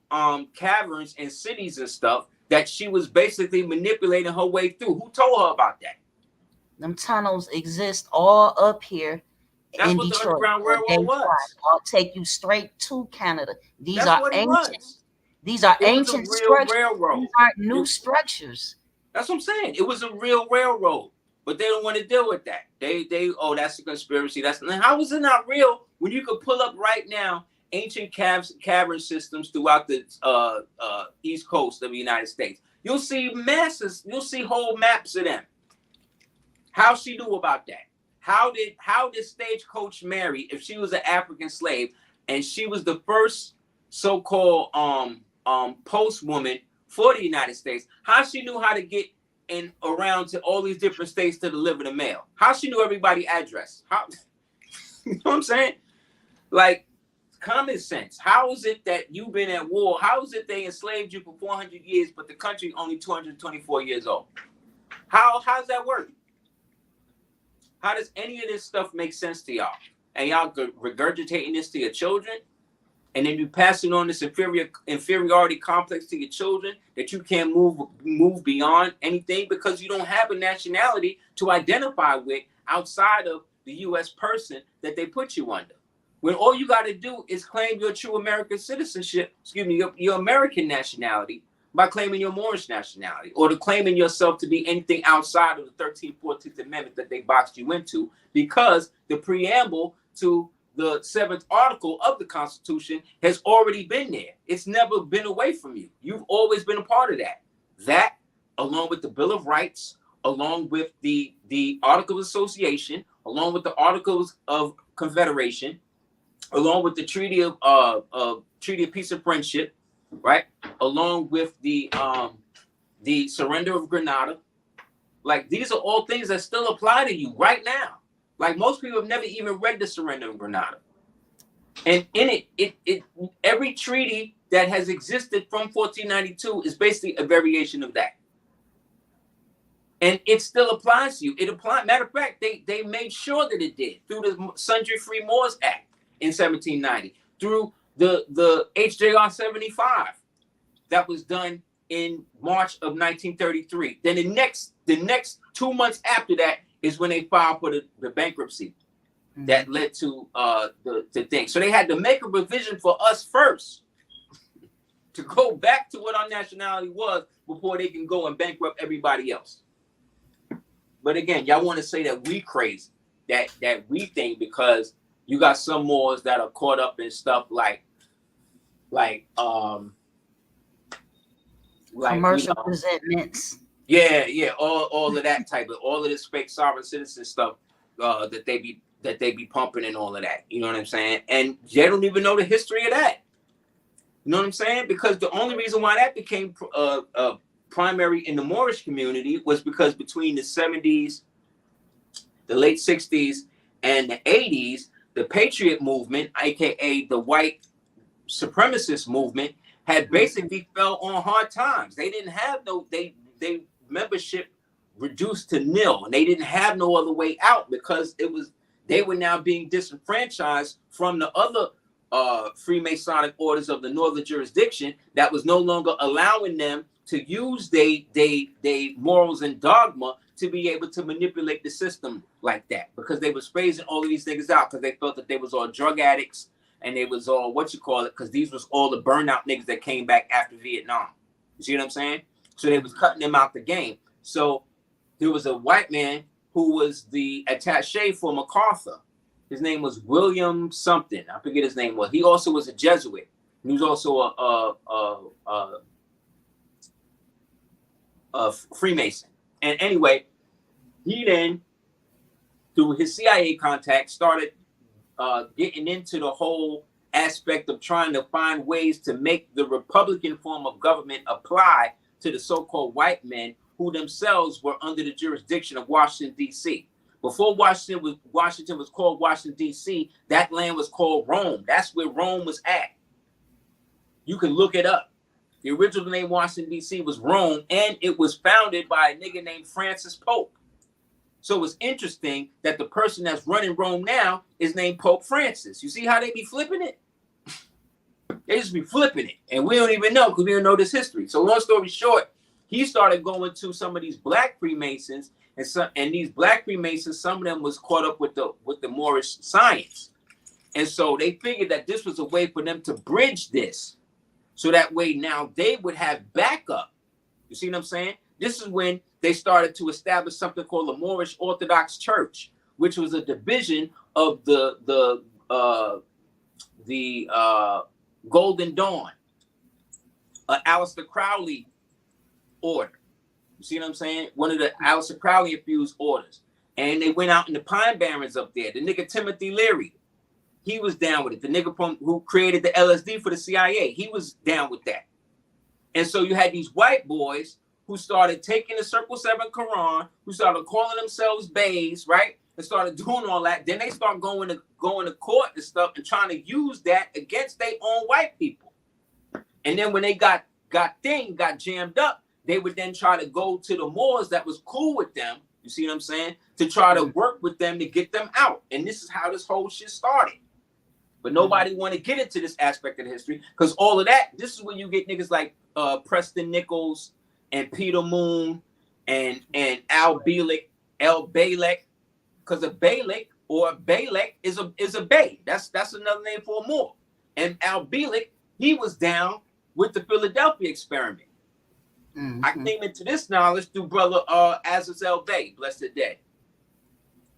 caverns and cities and stuff that she was basically manipulating her way through? Who told her about that? Them tunnels exist all up here. That's in what Detroit. The Underground Railroad was. I'll take you straight to Canada. These That's are what it ancient. was. These are It ancient was a real structures. railroad. These aren't new structures. That's what I'm saying. It was a real railroad, but they don't want to deal with that. They that's a conspiracy. How is it not real when you could pull up right now ancient cavern systems throughout the East Coast of the United States? You'll see masses. You'll see whole maps of them. How she knew about that? How did Stagecoach Mary, if she was an African slave and she was the first so-called postwoman for the United States, how she knew how to get in around to all these different states to deliver the mail? How she knew everybody's address? How, you know what I'm saying? Like, common sense. How is it that you've been at war? How is it they enslaved you for 400 years, but the country only 224 years old? How's that work? How does any of this stuff make sense to y'all? and y'all regurgitating this to your children, and then you passing on this inferiority complex to your children that you can't move beyond anything because you don't have a nationality to identify with outside of the U.S. person that they put you under. When all you got to do is claim your true American citizenship, your American nationality, by claiming your Moorish nationality, or to claiming yourself to be anything outside of the 13th, 14th Amendment that they boxed you into, because the preamble to the 7th article of the Constitution has already been there. It's never been away from you. You've always been a part of that. That, along with the Bill of Rights, along with the Articles of Association, along with the Articles of Confederation, along with the Treaty of Peace and Friendship, right? Along with the surrender of Grenada. Like, these are all things that still apply to you right now. Like, most people have never even read the surrender of Grenada. And in it every treaty that has existed from 1492 is basically a variation of that. And it still applies to you. It applies. Matter of fact, they made sure that it did through the Sundry Free Moors Act in 1790, through the HJR 75 that was done in March of 1933. Then the next 2 months after that is when they filed for the bankruptcy that led to the thing. So they had to make a revision for us first to go back to what our nationality was before they can go and bankrupt everybody else. But again, y'all want to say that we crazy, that we think because you got some Moors that are caught up in stuff like commercial resentments. Yeah, all of that type of, all of this fake sovereign citizen stuff that they be pumping and all of that. You know what I'm saying? And they don't even know the history of that. You know what I'm saying? Because the only reason why that became primary in the Moorish community was because between the 70s, the late 60s, and the 80s, the Patriot movement, aka the white supremacist movement, had basically fell on hard times. They didn't have they membership reduced to nil, and they didn't have no other way out because they were now being disenfranchised from the other Freemasonic orders of the northern jurisdiction that was no longer allowing them to use they morals and dogma to be able to manipulate the system like that, because they was phasing all of these niggas out because they felt that they was all drug addicts and they was all because these was all the burnout niggas that came back after Vietnam. You see what I'm saying? So they was cutting them out the game. So there was a white man who was the attaché for MacArthur. His name was William something. I forget his name was. He also was a Jesuit. He was also a Freemason. And anyway, he then, through his CIA contact, started getting into the whole aspect of trying to find ways to make the Republican form of government apply to the so-called white men who themselves were under the jurisdiction of Washington, D.C. Before Washington was called Washington, D.C., that land was called Rome. That's where Rome was at. You can look it up. The original name Washington, D.C. was Rome, and it was founded by a nigga named Francis Pope. So it's interesting that the person that's running Rome now is named Pope Francis. You see how they be flipping it? They just be flipping it, and we don't even know because we don't know this history. So long story short, he started going to some of these black Freemasons, and these black Freemasons, some of them was caught up with the Moorish science, and so they figured that this was a way for them to bridge this, so that way now they would have backup. You see what I'm saying? This is when they started to establish something called the Moorish Orthodox Church, which was a division of the Golden Dawn, Aleister Crowley order. You see what I'm saying? One of the Aleister Crowley infused orders. And they went out in the Pine Barrens up there. The nigga Timothy Leary, he was down with it. The nigga who created the LSD for the CIA, he was down with that. And so you had these white boys who started taking the Circle 7 Quran, who started calling themselves Bays, right? And started doing all that. Then they start going to court and stuff and trying to use that against their own white people. And then when they got jammed up, they would then try to go to the Moors that was cool with them You see what I'm saying? To try to work with them to get them out. And this is how this whole shit started. But nobody want to get into this aspect of the history because all of that, this is when you get niggas like Preston Nichols and Peter Moon and Al Bielek, because a Bielek or a Balek is a bay. That's another name for a Moor. And Al Bielek, he was down with the Philadelphia experiment. I came into this knowledge through brother Azazel Bay, blessed day.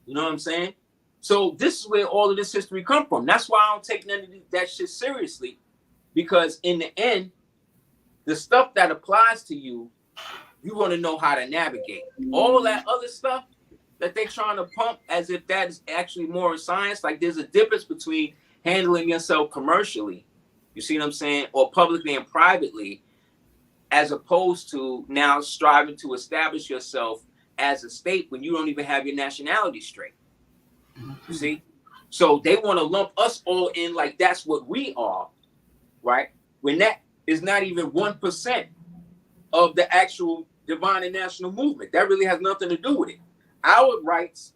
You know what I'm saying? So this is where all of this history come from. That's why I don't take none of that shit seriously, because in the end, the stuff that applies to you, you want to know how to navigate. All that other stuff that they're trying to pump as if that is actually more science. Like there's a difference between handling yourself commercially, you see what I'm saying, or publicly and privately, as opposed to now striving to establish yourself as a state when you don't even have your nationality straight. You see? So they want to lump us all in like that's what we are, right? When that is not even 1% of the actual divine and national movement. That really has nothing to do with it. Our rights,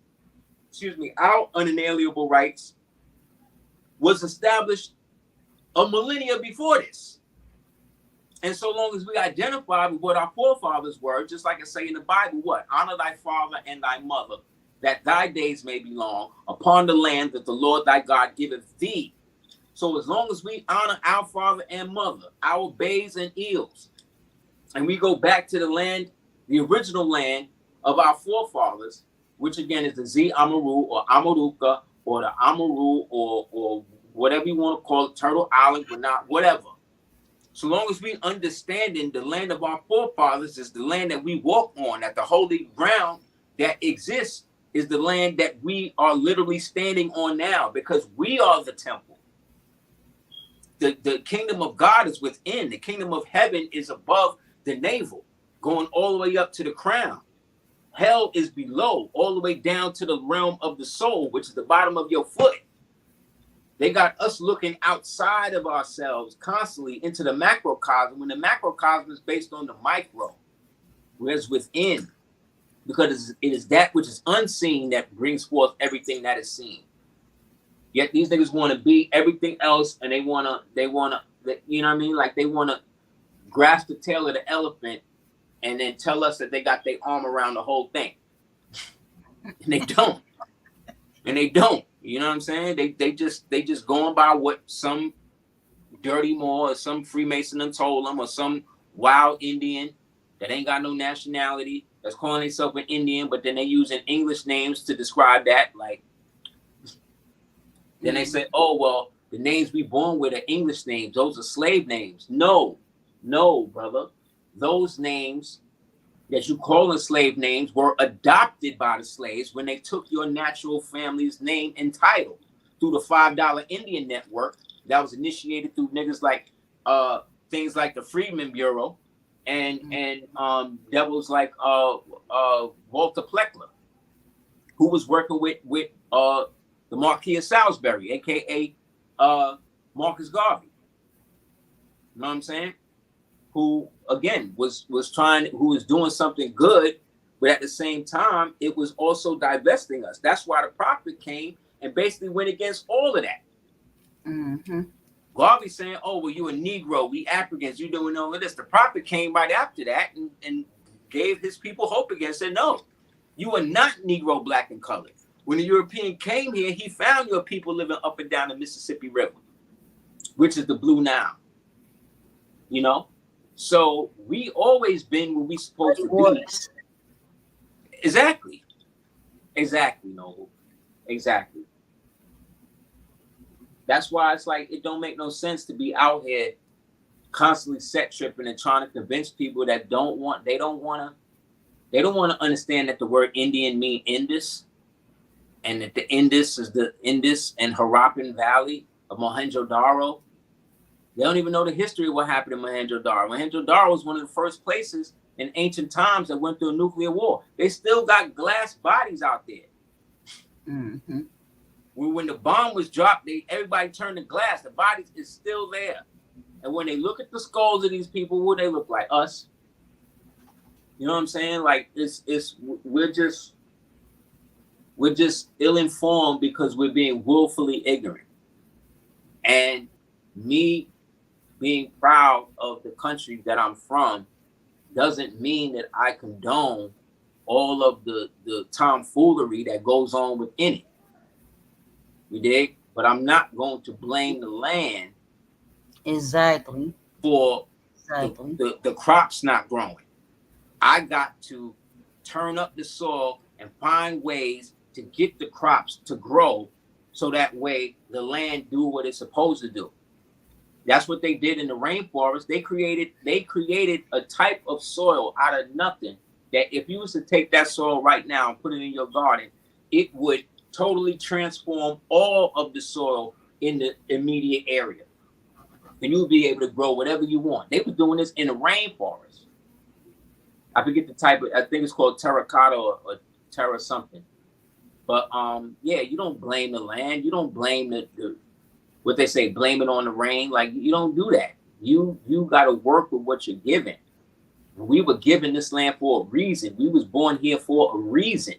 our unalienable rights was established a millennia before this. And so long as we identify with what our forefathers were, just like I say in the Bible, what? Honor thy father and thy mother, that thy days may be long upon the land that the Lord thy God giveth thee. So as long as we honor our father and mother, our bays and eels, and we go back to the land, the original land of our forefathers, which again is the Z Amaru or Amaruka or the Amaru or whatever you want to call it, Turtle Island, but not whatever. So long as we understanding the land of our forefathers is the land that we walk on, that the holy ground that exists is the land that we are literally standing on now, because we are the temple. The kingdom of God is within. The kingdom of heaven is above the navel, going all the way up to the crown. Hell is below, all the way down to the realm of the soul, which is the bottom of your foot. They got us looking outside of ourselves constantly into the macrocosm, when the macrocosm is based on the micro, whereas within, because it is that which is unseen that brings forth everything that is seen. Yet these niggas want to be everything else, and they wanna, you know what I mean? Like they wanna grasp the tail of the elephant and then tell us that they got their arm around the whole thing. And they don't. And they don't. You know what I'm saying? They just going by what some dirty Moor or some Freemason done told them, or some wild Indian that ain't got no nationality that's calling themselves an Indian, but then they using English names to describe that. Like, then they say, oh, well, the names we born with are English names. Those are slave names. No, brother. Those names that you call them slave names were adopted by the slaves when they took your natural family's name and title through the $5 Indian network that was initiated through niggas like things like the Freedmen Bureau and devils like Walter Pleckler, who was working with the Marquis of Salisbury, aka Marcus Garvey. You know what I'm saying? Who again was doing something good, but at the same time it was also divesting us. That's why the prophet came and basically went against all of that. Garvey saying, oh, well, you a Negro, we Africans, you doing all of this. The prophet came right after that and gave his people hope again, said, no, you are not Negro, black, and colored. When the European came here, he found your people living up and down the Mississippi River, which is the Blue Nile. You know? So we always been where we supposed to be. Exactly, Noble. Exactly. That's why it's like it don't make no sense to be out here constantly set tripping and trying to convince people that they don't want to understand that the word Indian mean Indus, and that the Indus is the Indus and Harappan Valley of Mohenjo-Daro. They don't even know the history of what happened in Mohenjo-Daro. Mohenjo-Daro was one of the first places in ancient times that went through a nuclear war. They still got glass bodies out there. When the bomb was dropped, everybody turned to glass. The bodies is still there. And when they look at the skulls of these people, what they look like? Us. You know what I'm saying? Like we're just We're just ill-informed because we're being willfully ignorant. And me being proud of the country that I'm from doesn't mean that I condone all of the tomfoolery that goes on within it. You dig? But I'm not going to blame the land Exactly. for Exactly. the crops not growing. I got to turn up the soil and find ways to get the crops to grow so that way the land do what it's supposed to do. That's what they did in the rainforest. They created a type of soil out of nothing that if you was to take that soil right now and put it in your garden, it would totally transform all of the soil in the immediate area. And you'll be able to grow whatever you want. They were doing this in the rainforest. I forget the type of, I think it's called terracotta or terra something. But yeah, you don't blame the land. You don't blame the what they say, blame it on the rain. Like, you don't do that. You got to work with what you're given. We were given this land for a reason. We was born here for a reason.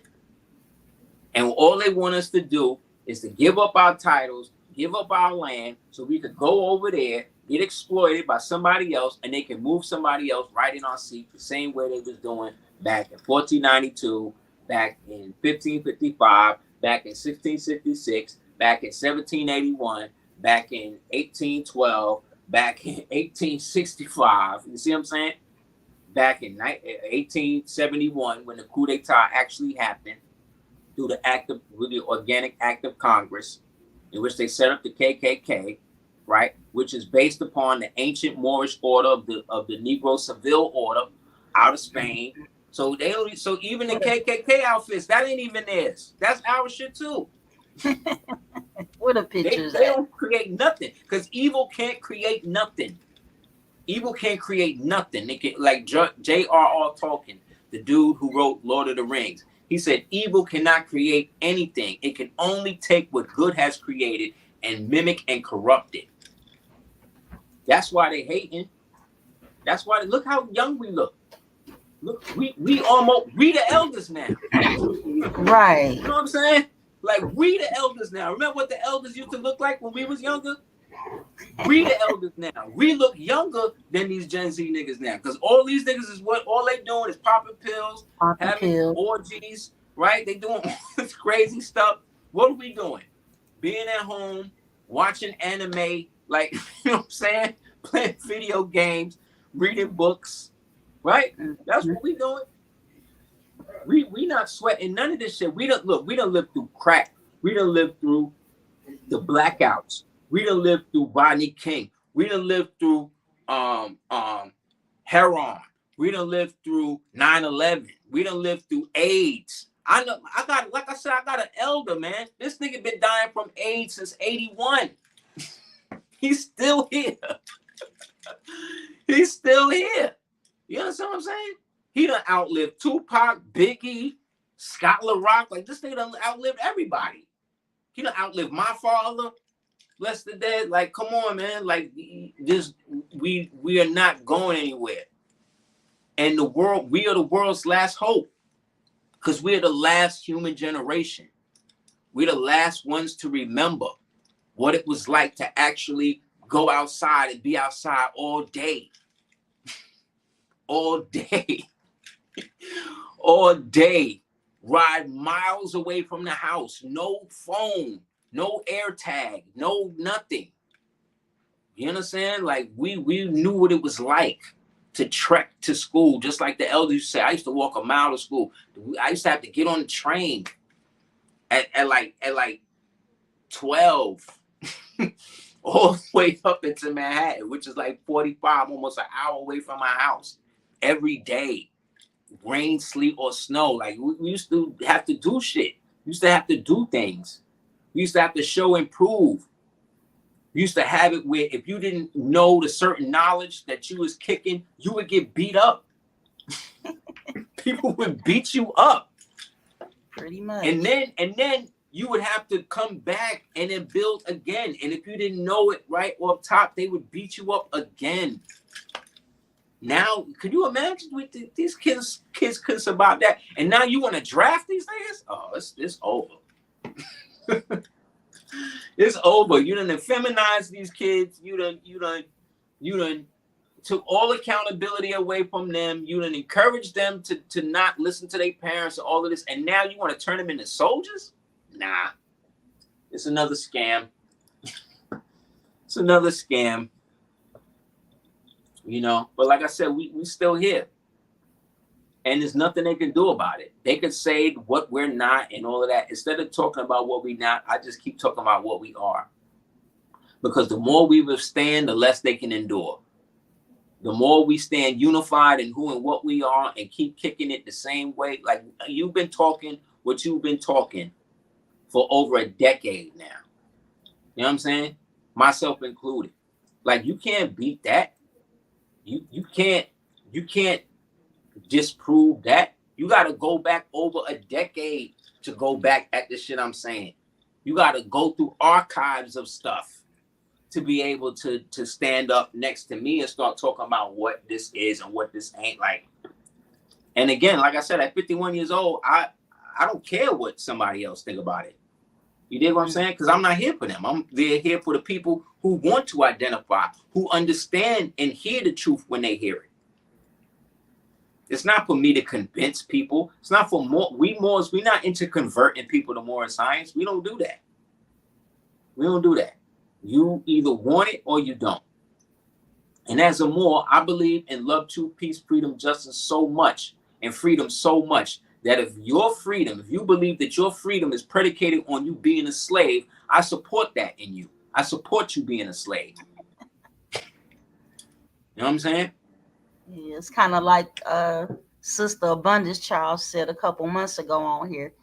And all they want us to do is to give up our titles, give up our land, so we could go over there, get exploited by somebody else, and they can move somebody else right in our seat the same way they was doing back in 1492, back in 1555, back in 1666, back in 1781, back in 1812, back in 1865. You see what I'm saying? Back in 1871, when the coup d'etat actually happened, through the organic act of Congress, in which they set up the KKK, right, which is based upon the ancient Moorish order of the Negro Seville order out of Spain. So even the KKK outfits, that ain't even theirs. That's our shit too. What a pictures. They don't create nothing because evil can't create nothing. Evil can't create nothing. They can, like J.R.R. Tolkien, the dude who wrote Lord of the Rings. He said, evil cannot create anything. It can only take what good has created and mimic and corrupt it. That's why they hating. That's why look how young we look. Look, we the elders now. Right. You know what I'm saying? Like, we the elders now. Remember what the elders used to look like when we was younger? We the elders now. We look younger than these Gen Z niggas now. Because all these niggas is what all they doing is popping pills, having orgies, right? They doing all this crazy stuff. What are we doing? Being at home, watching anime, like, you know what I'm saying? Playing video games, reading books, right? That's what we doing. We not sweating none of this shit. We done lived through crack. We done lived through the blackouts. We done lived through Rodney King. We done lived through heroin. We done lived through 9/11. We done lived through AIDS. I got an elder, man. This nigga been dying from AIDS since 81. He's still here. He's still here. You understand what I'm saying? He done outlived Tupac, Biggie, Scott LaRock. Like, this nigga done outlived everybody. He done outlived my father. Bless the dead. Like, come on, man. Like, this, we are not going anywhere. And the world, we are the world's last hope. Because we're the last human generation. We're the last ones to remember what it was like to actually go outside and be outside all day. All day. All day. Ride miles away from the house. No phone. No air tag, no nothing. You understand? Like, we knew what it was like to trek to school, just like the elders used to say. I used to walk a mile to school. I used to have to get on the train at like 12, all the way up into Manhattan, which is like 45, almost an hour away from my house every day. Rain, sleet, or snow. Like, we used to have to do shit. We used to have to do things. We used to have to show and prove. We used to have it where if you didn't know the certain knowledge that you was kicking, you would get beat up. People would beat you up. Pretty much. And then you would have to come back and then build again. And if you didn't know it right up top, they would beat you up again. Now, could you imagine with these kids couldn't survive that? And now you want to draft these niggas? Oh, it's over. It's over. You done feminized these kids. You done took all accountability away from them. You done encouraged them to not listen to their parents and all of this. And now you want to turn them into soldiers? Nah. It's another scam. It's another scam. You know, but like I said, we still here. And there's nothing they can do about it. They could say what we're not and all of that. Instead of talking about what we're not, I just keep talking about what we are. Because the more we withstand, the less they can endure. The more we stand unified in who and what we are and keep kicking it the same way. Like you've been talking what you've been talking for over a decade now. You know what I'm saying? Myself included. Like you can't beat that. You can't disprove that. You got to go back over a decade to go back at the shit I'm saying. You got to go through archives of stuff to be able to stand up next to me and start talking about what this is and what this ain't like. And again, like I said, at 51 years old, I don't care what somebody else think about it. You dig what I'm saying? Because I'm not here for them. They're here for the people who want to identify, who understand and hear the truth when they hear it. It's not for me to convince people. It's not for more. We're not into converting people to more science. We don't do that. We don't do that. You either want it or you don't. And as a Moor, I believe in love, truth, peace, freedom, justice so much, and freedom so much, that if you believe that your freedom is predicated on you being a slave, I support that in you. I support you being a slave. You know what I'm saying? Yeah, it's kind of like Sister Abundance Child said a couple months ago on here.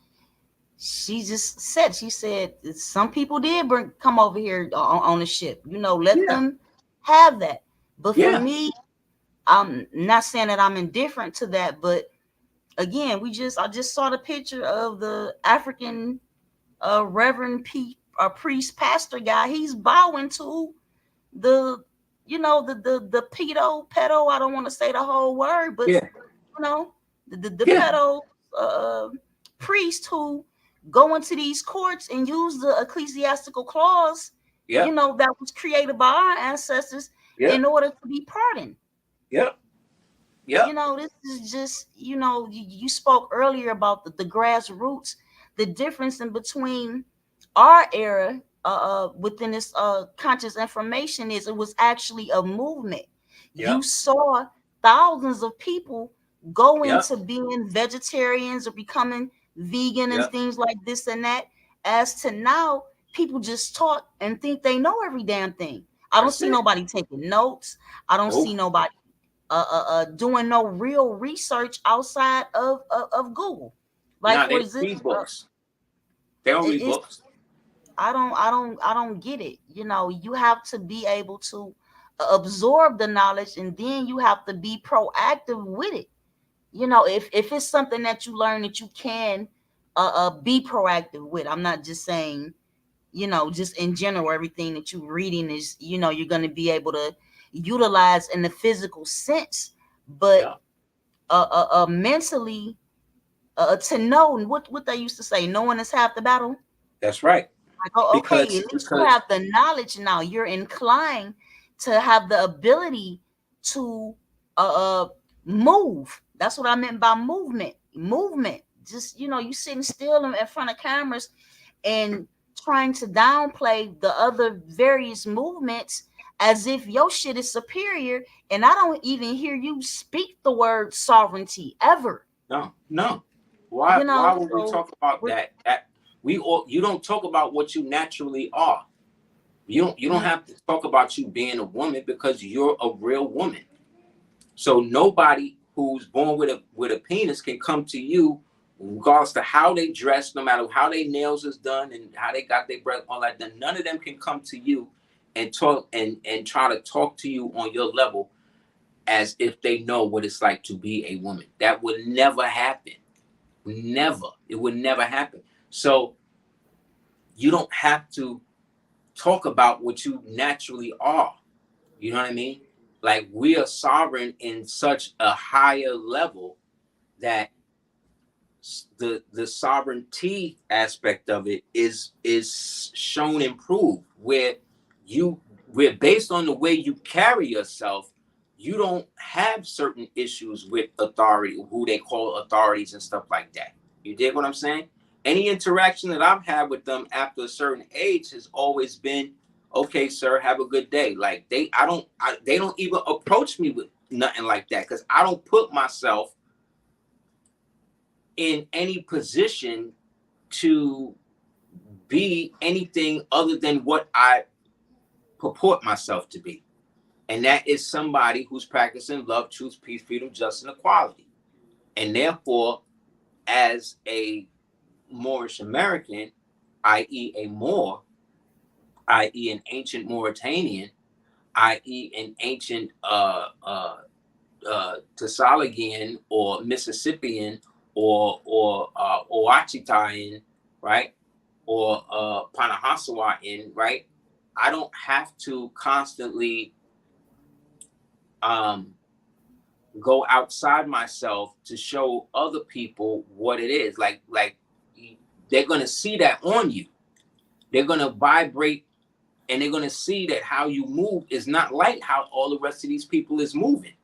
She said some people did come over here on the ship. You know, let them have that. But for me, I'm not saying that I'm indifferent to that, but again, I just saw the picture of the African Reverend priest pastor guy. He's bowing to the pedo. I don't want to say the whole word, but you know, the pedo priest who go into these courts and use the ecclesiastical clause, you know, that was created by our ancestors in order to be pardoned. You know, this is just, you know, you spoke earlier about the grassroots, the difference in between our era within this conscious information is it was actually a movement. You saw thousands of people go into being vegetarians or becoming vegan and things like this and that. As to now, people just talk and think they know every damn thing. I don't see nobody taking notes. I don't see nobody doing no real research outside of Google. Like they read books. They don't read books. I don't get it. You know, you have to be able to absorb the knowledge, and then you have to be proactive with it. You know, if it's something that you learn that you can be proactive with. I'm not just saying, you know, just in general, everything that you're reading is, you know, you're going to be able to utilize in the physical sense, but mentally, to know what they used to say, knowing is half the battle. That's right. Like, oh, okay, at least you have the knowledge now. You're inclined to have the ability to move. That's what I meant by movement. Movement. Just, you know, you sitting still in front of cameras and trying to downplay the other various movements as if your shit is superior, and I don't even hear you speak the word sovereignty ever. No. Why would we talk about that? You don't talk about what you naturally are. You don't have to talk about you being a woman, because you're a real woman. So nobody who's born with a penis can come to you regardless to how they dress, no matter how their nails is done and how they got their breath, all that. None of them can come to you and talk and try to talk to you on your level as if they know what it's like to be a woman. That would never happen. Never. It would never happen. So you don't have to talk about what you naturally are. You know what I mean? Like, we are sovereign in such a higher level that the sovereignty aspect of it is shown and proved, where based on the way you carry yourself, you don't have certain issues with authority, who they call authorities and stuff like that. You dig what I'm saying? Any interaction that I've had with them after a certain age has always been, okay, sir, have a good day. Like, they don't even approach me with nothing like that, because I don't put myself in any position to be anything other than what I purport myself to be. And that is somebody who's practicing love, truth, peace, freedom, justice, and equality. And therefore, as a Moorish American, i.e. a Moor, i.e. an ancient Mauritanian, i.e. an ancient Tsalagian or Mississippian or Ouachitayan, right? Or Panahasawayan, right? I don't have to constantly go outside myself to show other people what it is. Like they're gonna see that on you. They're gonna vibrate, and they're gonna see that how you move is not like how all the rest of these people is moving.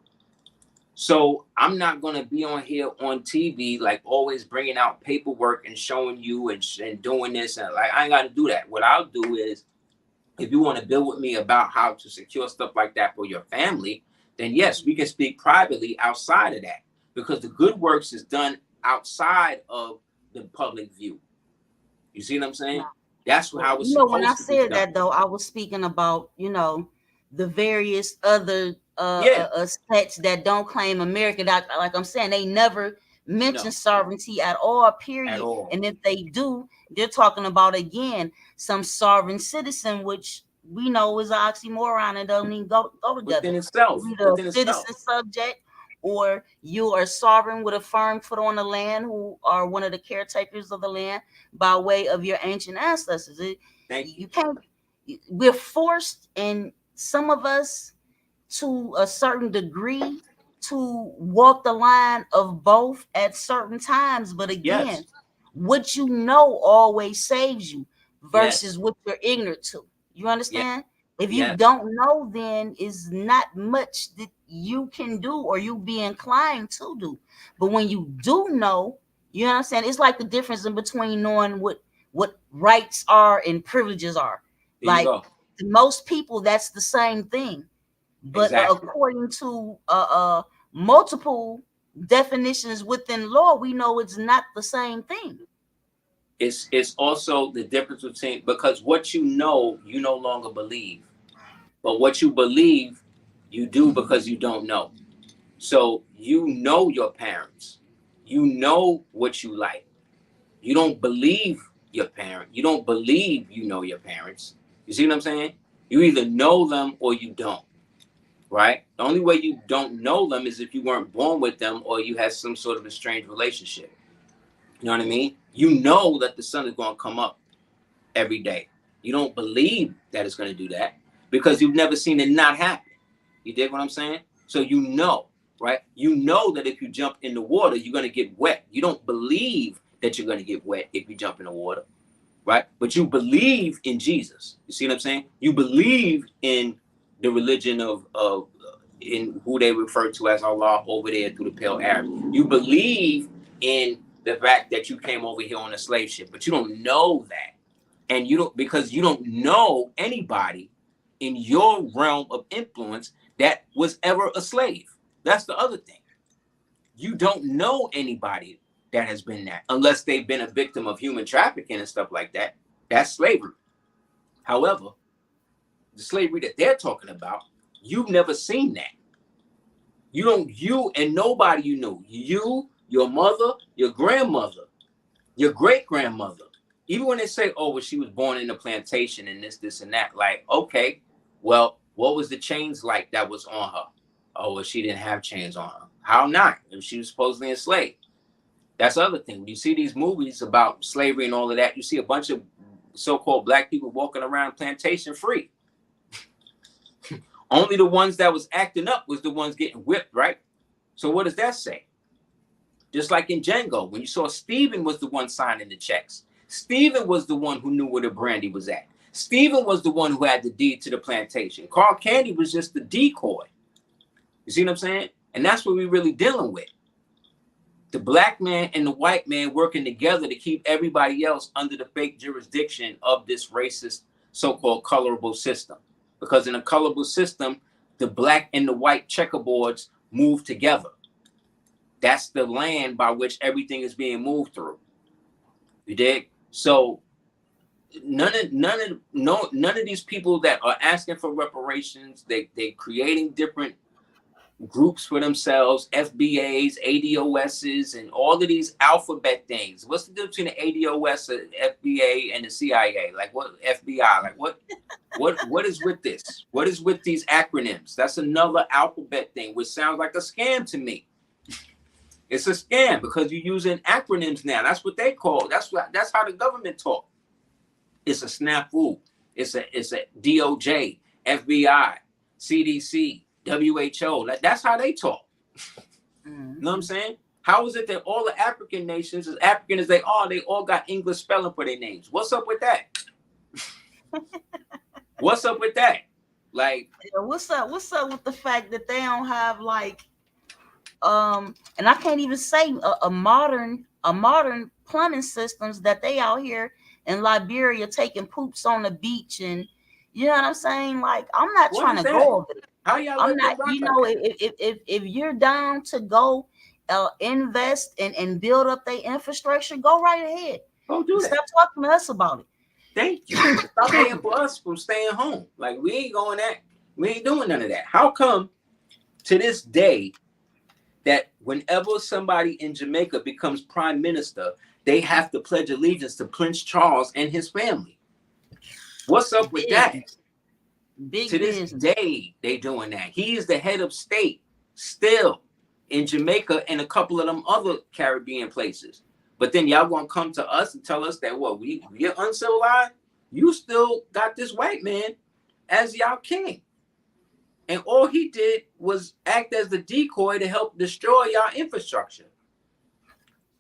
So I'm not going to be on here on TV, like always bringing out paperwork and showing you and doing this. And like, I ain't got to do that. What I'll do is, if you want to build with me about how to secure stuff like that for your family, then yes, we can speak privately outside of that, because the good works is done outside of the public view. You see what I'm saying? That's how it's supposed when I to be said done. that, though, I was speaking about, the various other states that don't claim America. That, like I'm saying, they never mention sovereignty at all, period. At all. And if they do, they're talking about, again, some sovereign citizen, which we know is an oxymoron and doesn't even go together. Within itself. Either a citizen subject, or you are sovereign with a firm foot on the land, who are one of the caretakers of the land by way of your ancient ancestors. You can't. We're forced, and some of us, to a certain degree, to walk the line of both at certain times. But again, what you know always saves you versus what you're ignorant to. You understand? If you don't know, then is not much that you can do or you be inclined to do. But when you do know, you understand, it's like the difference in between knowing what rights are and privileges are. Like, to most people, that's the same thing. But according to multiple definitions within law, we know it's not the same thing. It's also the difference between, because what you know, you no longer believe. But what you believe, you do because you don't know. So you know your parents. You know what you like. You don't believe your parent. You don't believe you know your parents. You see what I'm saying? You either know them or you don't. Right? The only way you don't know them is if you weren't born with them or you had some sort of a strange relationship. You know what I mean? You know that the sun is going to come up every day. You don't believe that it's going to do that because you've never seen it not happen. You dig what I'm saying? So you know, right? You know that if you jump in the water, you're going to get wet. You don't believe that you're going to get wet if you jump in the water, right? But you believe in Jesus. You see what I'm saying? You believe in the religion of in who they refer to as Allah over there through the Pale Arab. You believe in the fact that you came over here on a slave ship, but you don't know that. And you don't, because you don't know anybody in your realm of influence that was ever a slave. That's the other thing. You don't know anybody that has been that, unless they've been a victim of human trafficking and stuff like that. That's slavery. However, the slavery that they're talking about, you've never seen that. You and nobody you know. You, your mother, your grandmother, your great-grandmother. Even when they say, oh, well, she was born in a plantation and this, and that. Like, okay, well, what was the chains like that was on her? Oh, well, she didn't have chains on her. How not? If she was supposedly enslaved. That's the other thing. When you see these movies about slavery and all of that, you see a bunch of so-called black people walking around plantation free. Only the ones that was acting up was the ones getting whipped, right? So what does that say? Just like in Django, when you saw Stephen was the one signing the checks. Stephen was the one who knew where the brandy was at. Stephen was the one who had the deed to the plantation. Carl Candy was just the decoy. You see what I'm saying? And that's what we're really dealing with. The black man and the white man working together to keep everybody else under the fake jurisdiction of this racist so-called colorable system. Because in a colorable system, the black and the white checkerboards move together. That's the land by which everything is being moved through. You dig? So none of these people that are asking for reparations, they creating different groups for themselves, FBAs, ADOSs, and all of these alphabet things. What's the difference between the ADOS, the FBA, and the CIA? Like what FBI? Like what is with this? What is with these acronyms? That's another alphabet thing, which sounds like a scam to me. It's a scam because you're using acronyms now. That's what they call. That's how the government talk. It's a snafu. It's a DOJ, FBI, CDC, WHO. That's how they talk. You know what I'm saying? How is it that all the African nations, as African as they all got English spelling for their names? What's up with that? What's up with that? Like, what's up with the fact that they don't have like and I can't even say a modern plumbing systems, that they out here in Liberia taking poops on the beach, and you know what I'm saying? Like, I'm not trying to go over it. How y'all I'm not, you know, if you're down to go invest and build up their infrastructure, go right ahead. Don't do that. Stop talking to us about it. Thank you. Stop paying for us from staying home. Like, we ain't doing none of that. How come to this day that whenever somebody in Jamaica becomes prime minister, they have to pledge allegiance to Prince Charles and his family? What's up with that? Big to this day, they doing that. He is the head of state still in Jamaica and a couple of them other Caribbean places. But then y'all gonna come to us and tell us that what we're uncivilized? You still got this white man as y'all king. And all he did was act as the decoy to help destroy y'all infrastructure.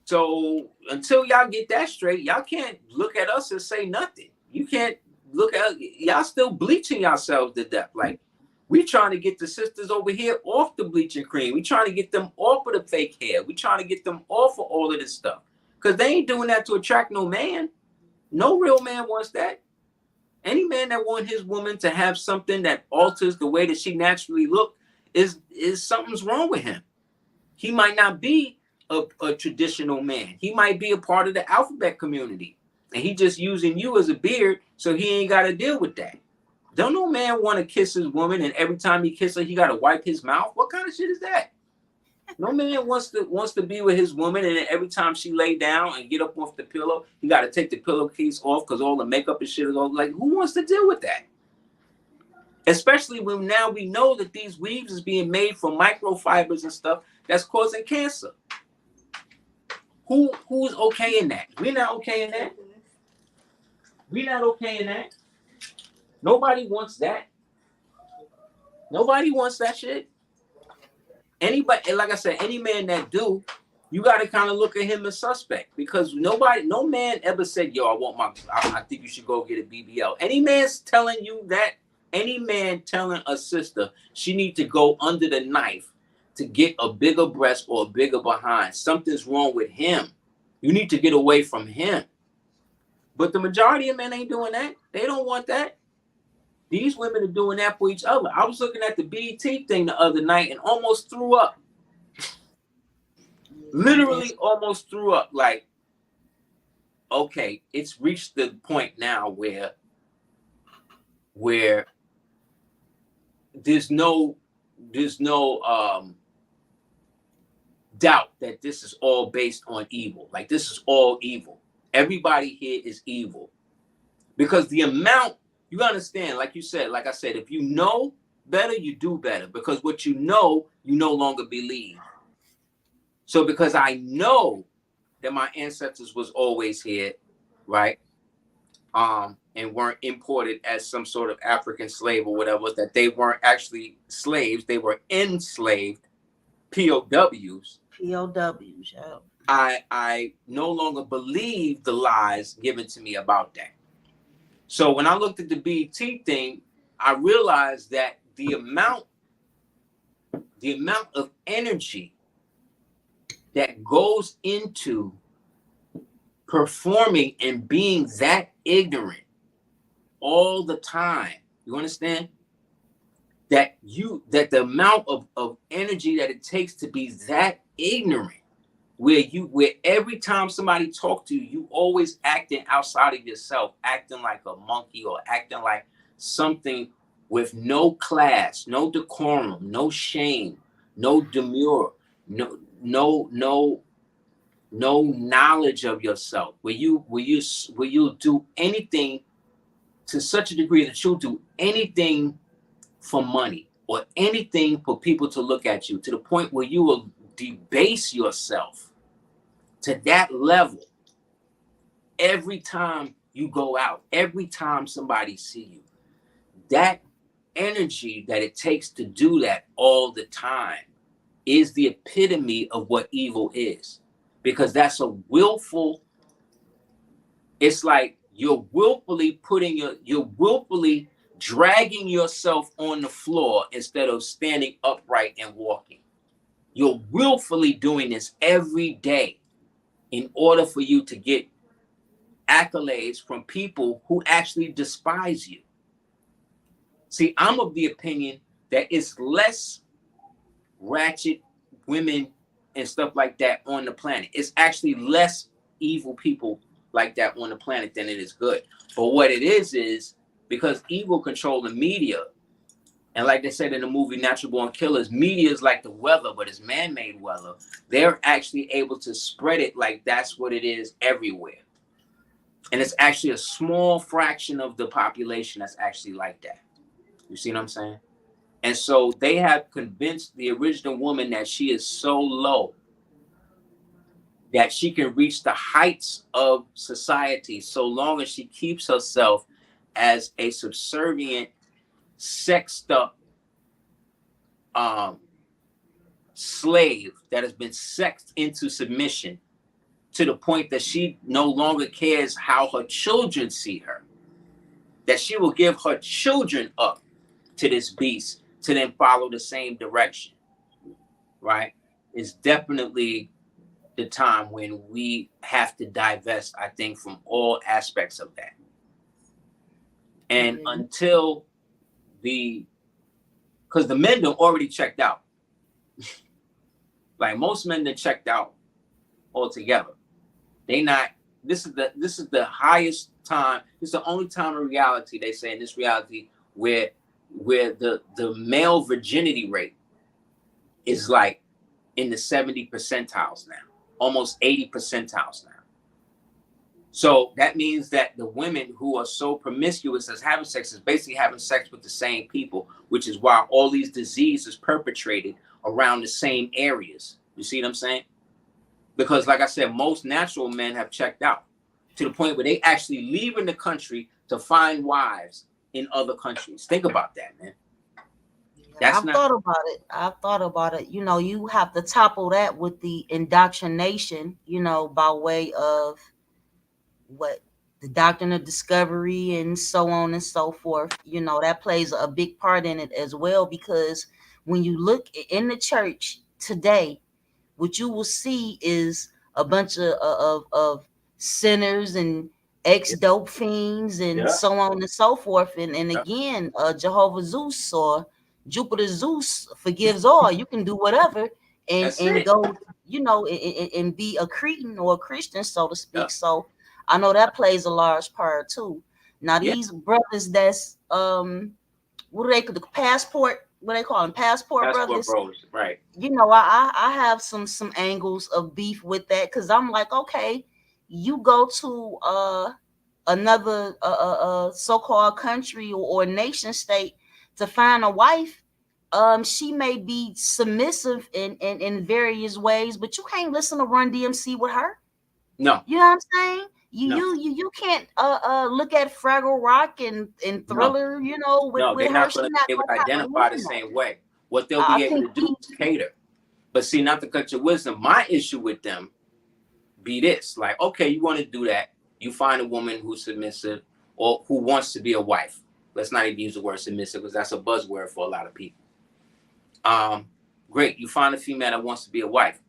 So until y'all get that straight, y'all can't look at us and say nothing. You can't look at y'all still bleaching yourselves to death. Like, we trying to get the sisters over here off the bleaching cream. We trying to get them off of the fake hair. We trying to get them off of all of this stuff. Because they ain't doing that to attract no man. No real man wants that. Any man that wants his woman to have something that alters the way that she naturally look is something's wrong with him. He might not be a traditional man. He might be a part of the alphabet community. And he just using you as a beard, so he ain't got to deal with that. Don't no man want to kiss his woman, and every time he kisses her, he got to wipe his mouth? What kind of shit is that? No man wants to be with his woman, and then every time she lay down and get up off the pillow, he got to take the pillowcase off because all the makeup and shit is all like, who wants to deal with that? Especially when now we know that these weaves is being made from microfibers and stuff that's causing cancer. Who's okay in that? We're not okay in that. We're not okay in that. Nobody wants that. Nobody wants that shit. Anybody, like I said, any man that do, you got to kind of look at him as suspect, because no man ever said, yo, I think you should go get a BBL. Any man's telling you that, any man telling a sister she need to go under the knife to get a bigger breast or a bigger behind, something's wrong with him. You need to get away from him. But the majority of men ain't doing that. They don't want that. These women are doing that for each other. I was looking at the BET thing the other night and almost threw up. Literally almost threw up. Like, okay, it's reached the point now where there's no doubt that this is all based on evil. Like, this is all evil. Everybody here is evil. Because the amount, you understand, like I said, if you know better, you do better. Because what you know, you no longer believe. So because I know that my ancestors was always here, right? and weren't imported as some sort of African slave or whatever, that they weren't actually slaves, they were enslaved POWs. POWs, yeah. I no longer believe the lies given to me about that. So when I looked at the BET thing, I realized that the amount of energy that goes into performing and being that ignorant all the time, you understand? That the amount of energy that it takes to be that ignorant, where every time somebody talks to you, you always acting outside of yourself, acting like a monkey or acting like something with no class, no decorum, no shame, no demure, no knowledge of yourself, where you do anything to such a degree that you'll do anything for money or anything for people to look at you, to the point where you will debase yourself to that level every time you go out, every time somebody see you. That energy that it takes to do that all the time is the epitome of what evil is, because that's a willful, it's like you're willfully dragging yourself on the floor instead of standing upright and walking. You're willfully doing this every day in order for you to get accolades from people who actually despise you. See, I'm of the opinion that it's less ratchet women and stuff like that on the planet. It's actually less evil people like that on the planet than it is good. But what it is because evil control the media. And like they said in the movie Natural Born Killers, media is like the weather, but it's man-made weather. They're actually able to spread it like that's what it is everywhere. And it's actually a small fraction of the population that's actually like that. You see what I'm saying? And so they have convinced the original woman that she is so low that she can reach the heights of society so long as she keeps herself as a subservient, sexed up slave that has been sexed into submission, to the point that she no longer cares how her children see her, that she will give her children up to this beast to then follow the same direction, right? It's definitely the time when we have to divest, I think, from all aspects of that. And until because the men don't already checked out. Like most men that checked out altogether. This is the highest time. This is the only time in reality, they say in this reality, where the male virginity rate is like in the 70 percentiles now, almost 80 percentiles now. So that means that the women who are so promiscuous as having sex is basically having sex with the same people, which is why all these diseases perpetrated around the same areas. You see what I'm saying? Because like I said, most natural men have checked out to the point where they actually leave in the country to find wives in other countries. Think about that, man. I've thought about it. You know, you have to topple that with the indoctrination, you know, by way of what the doctrine of discovery and so on and so forth. You know, that plays a big part in it as well, because when you look in the church today, what you will see is a bunch of sinners and ex-dope fiends and so on and so forth. And again, Jehovah Zeus or Jupiter Zeus forgives all. You can do whatever and go, you know, and be a Cretan or a Christian, so to speak. So I know that plays a large part too. Now these brothers that's what do they call the passport? What they call them? Passport brothers, bros, right? You know, I have some angles of beef with that, because I'm like, okay, you go to another so-called country or nation state to find a wife. She may be submissive in various ways, but you can't listen to Run DMC with her. No, you know what I'm saying? No, You can't look at Fraggle Rock and no, Thriller, you know, no. with They're her. not She going to not be able to gonna identify the comprehend that. same way. What they'll be I able think to do is cater. But see, not to cut your wisdom, my issue with them be this: like, okay, you want to do that. You find a woman who's submissive or who wants to be a wife. Let's not even use the word submissive because that's a buzzword for a lot of people. Great. You find a female that wants to be a wife.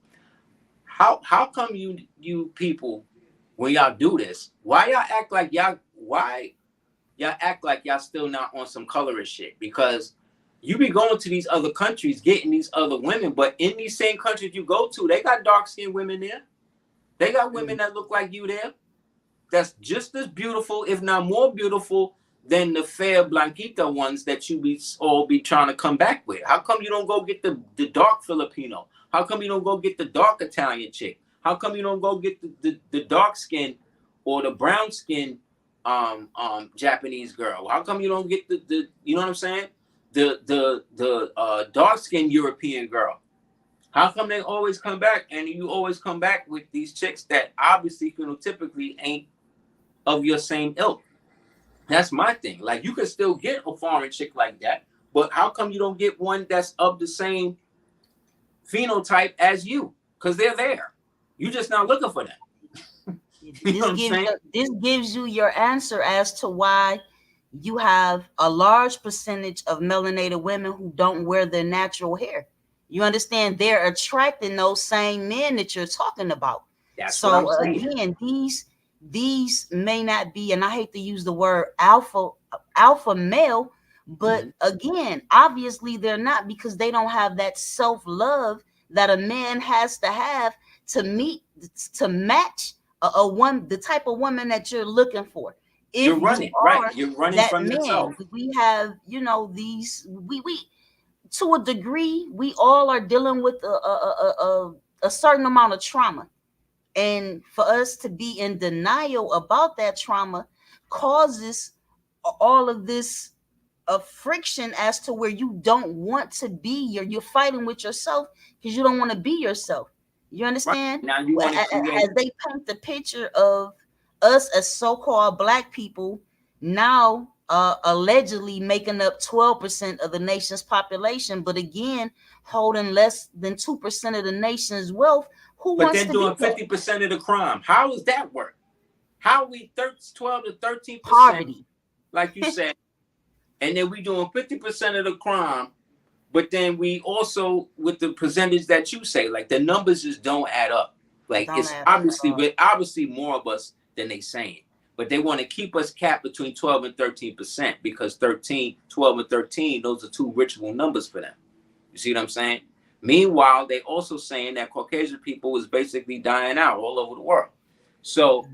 How come you people, when y'all do this, why y'all act like y'all still not on some colorist shit? Because you be going to these other countries getting these other women, but in these same countries you go to, they got dark-skinned women there. They got women that look like you there. That's just as beautiful, if not more beautiful, than the fair Blanquita ones that you be trying to come back with. How come you don't go get the dark Filipino? How come you don't go get the dark Italian chick? How come you don't go get the dark skin or the brown skin Japanese girl? How come you don't get the you know what I'm saying? The dark skin European girl? How come they always come back and you always come back with these chicks that obviously phenotypically ain't of your same ilk? That's my thing. Like, you can still get a foreign chick like that, but how come you don't get one that's of the same phenotype as you? Because they're there. You just not looking for them. This gives you your answer as to why you have a large percentage of melanated women who don't wear their natural hair. You understand? They're attracting those same men that you're talking about. That's so what I'm saying. Again, these may not be, and I hate to use the word alpha male, but again, obviously they're not, because they don't have that self-love that a man has to have to match a one, the type of woman that you're looking for. If you're running, right? You're running that from man, yourself. we have, these we to a degree, we all are dealing with a certain amount of trauma. And for us to be in denial about that trauma causes all of this friction as to where you don't want to be. You're fighting with yourself because you don't want to be yourself. You understand? Right. Now you want to create, as they paint the picture of us as so-called Black people now allegedly making up 12% of the nation's population, but again holding less than 2% of the nation's wealth. Who but wants then to doing be 50% of the crime. How does that work? How are we 12 to 13%, poverty, like you said, and then we doing 50% of the crime, but then we also, with the percentage that you say, like the numbers just don't add up. Like, it's obviously more of us than they saying, but they want to keep us capped between 12 and 13% because 12 and 13, those are two ritual numbers for them. You see what I'm saying? Meanwhile, they also saying that Caucasian people is basically dying out all over the world. So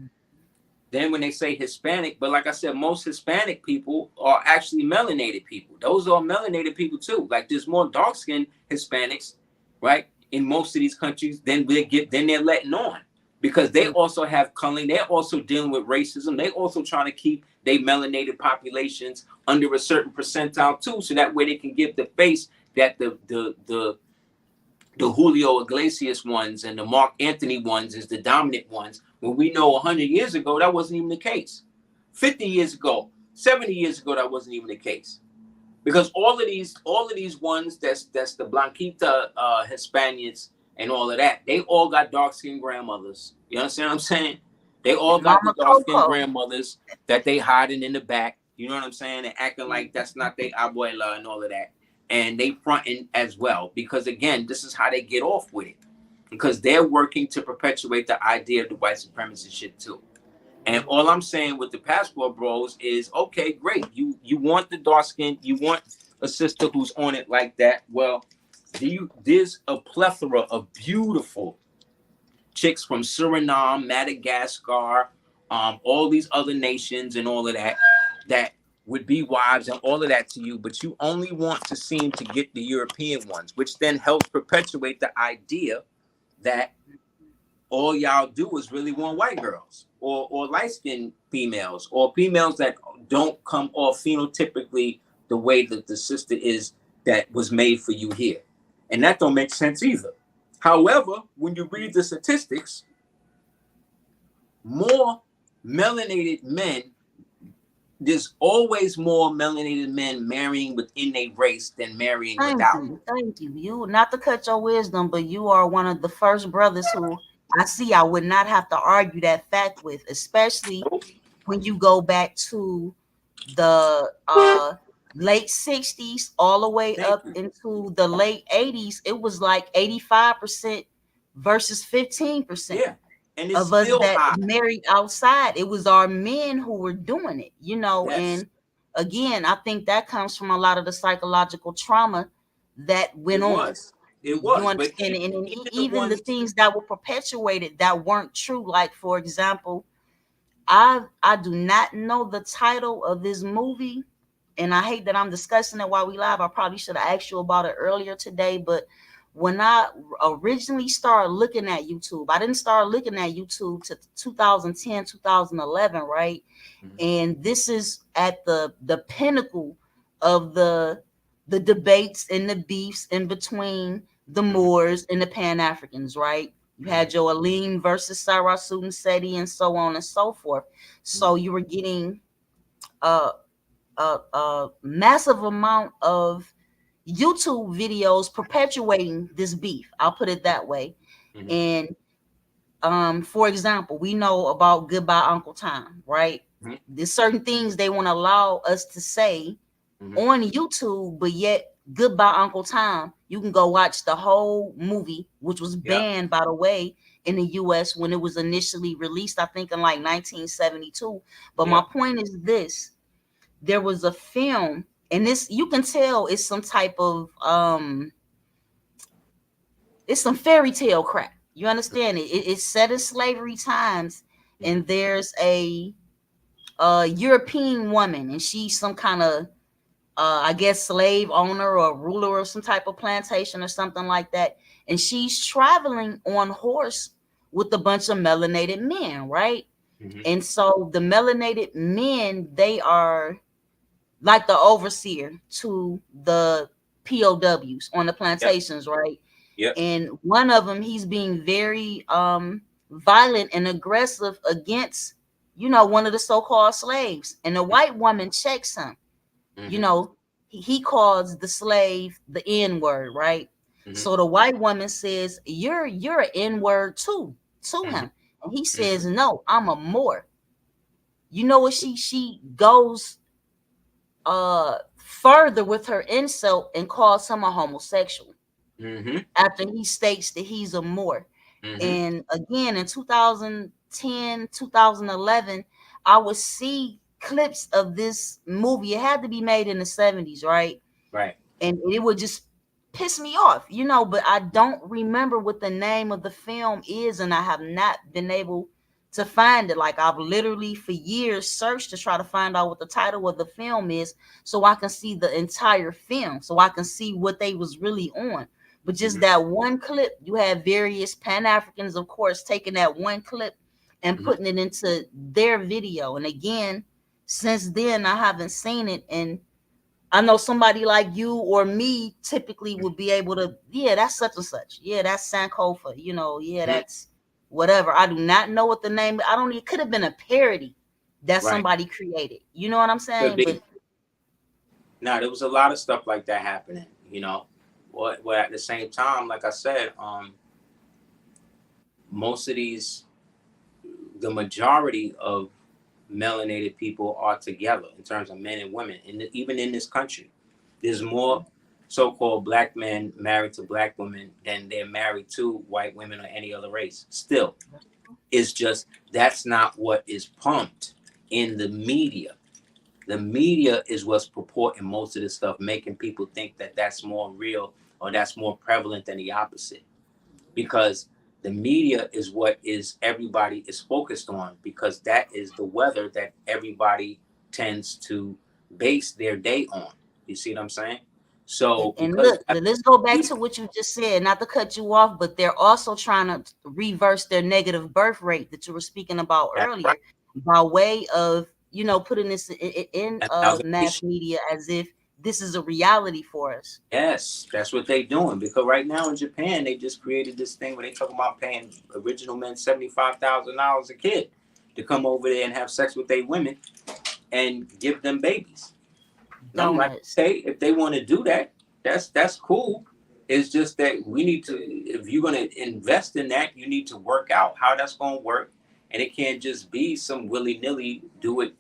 then when they say Hispanic, but like I said, most Hispanic people are actually melanated people. Those are melanated people too. Like, there's more dark-skinned Hispanics, right, in most of these countries than they're letting on, because they also have coloring. They're also dealing with racism. They also trying to keep their melanated populations under a certain percentile too, so that way they can give the face that the Julio Iglesias ones and the Mark Anthony ones is the dominant ones, when we know 100 years ago that wasn't even the case. 50 years ago, 70 years ago, that wasn't even the case. Because all of these ones that's the Blanquita Hispanians and all of that, they all got dark-skinned grandmothers. You understand what I'm saying? They all got the dark-skinned grandmothers that they hiding in the back. You know what I'm saying? And acting like that's not their abuela and all of that. And they fronting as well, because again, this is how they get off with it, because they're working to perpetuate the idea of the white supremacy shit too. And all I'm saying with the passport bros is, okay, great. You want the dark skin, you want a sister who's on it like that. Well, there's a plethora of beautiful chicks from Suriname, Madagascar, all these other nations and all of that would be wives and all of that to you, but you only want to seem to get the European ones, which then helps perpetuate the idea that all y'all do is really want white girls or light-skinned females or females that don't come off phenotypically the way that the sister is that was made for you here. And that don't make sense either. However, when you read the statistics, more melanated men, there's always more melanated men marrying within a race than marrying without. Thank you. You, not to cut your wisdom, but you are one of the first brothers who I would not have to argue that fact with, especially when you go back to the late 60s all the way Thank up you. into the late 80s. It was like 85% versus 15% Yeah, and it's of us still that high. married outside. It was our men who were doing it, Yes, and again, I think that comes from a lot of the psychological trauma that went it on. was. It You was. But understand? And even the even the ones. things that were perpetuated that weren't true, like for example, I do not know the title of this movie, and I hate that I'm discussing it while we live. I probably should have asked you about it earlier today, but when I originally started looking at YouTube, I didn't start looking at YouTube to 2010, 2011, right? Mhm. And this is at the pinnacle of the debates and the beefs in between the Moors and the Pan-Africans, right? You had your Alim versus Sarah Seti and so on and so forth. So you were getting a massive amount of YouTube videos perpetuating this beef. I'll put it that way. Mhm. And for example, we know about Goodbye Uncle Tom, right? Mhm. There's certain things they won't allow us to say on YouTube, but yet Goodbye Uncle Tom, you can go watch the whole movie, which was Yep. banned, by the way, in the US when it was initially released, I think in like 1972. But my Yep. point is this: there was a film, and this you can tell it's some type of it's some fairy tale crap. You understand it? It's set in slavery times, and there's a European woman, and she's some kind of I guess slave owner or ruler of some type of plantation or something like that, and she's traveling on horse with a bunch of melanated men, right? Mhm. And so the melanated men, they are like the overseer to the POWs on the Yep. plantations, right? Yep. And one of them, he's being very violent and aggressive against, one of the so-called slaves, and the white woman checks him. Mhm. He calls the slave the N-word, right? Mhm. So the white woman says, you're an N-word too to Mhm. him, and he Mhm. says, no, I'm a Moor. You know what? She goes further with her insult and calls him a homosexual Mhm. after he states that he's a Moor. Mhm. And again, in 2010, 2011, I would see clips of this movie. It had to be made in the 70s, right? Right. And it would just piss me off, but I don't remember what the name of the film is, and I have not been able to find it. Like, I've literally for years searched to try to find out what the title of the film is so I can see the entire film, so I can see what they was really on. But just Mhm. that one clip, you have various Pan-Africans, of course, taking that one clip and Mhm. putting it into their video. And again, since then I haven't seen it. And I know somebody like you or me typically would be able to, yeah, that's such and such. Yeah, that's Sankofa. Yeah, Mhm. that's whatever. I do not know what the name. I don't. It could have been a parody that Right. somebody created. You know what I'm Could saying? be. But Now there was a lot of stuff like that happening. But at the same time, like I said, most of these, the majority of melanated people are together in terms of men and women, and even in this country, there's more so-called black men married to black women than they're married to white women or any other race. Still, it's just that's not what is pumped in the media. The media is what's purporting most of this stuff, making people think that that's more real or that's more prevalent than the opposite. Because the media is what is everybody is focused on, because that is the weather that everybody tends to base their day on. You see what I'm saying? So and because look, let's go back to people, what you just said. Not to cut you off, but they're also trying to reverse their negative birth rate that you were speaking about that's right. earlier, by way of putting this in mass Amalgamation. media as if this is a reality for us. Yes, that's what they're doing. Because right now in Japan, they just created this thing where they talk about paying original men $75,000 a kid. to come over there and have sex with their women and give them babies. And I'm like, Donuts. okay, if they want to do that, that's cool. It's just that we need to, if you're going to invest in that, you need to work out how that's going to work. And it can't just be some willy-nilly do it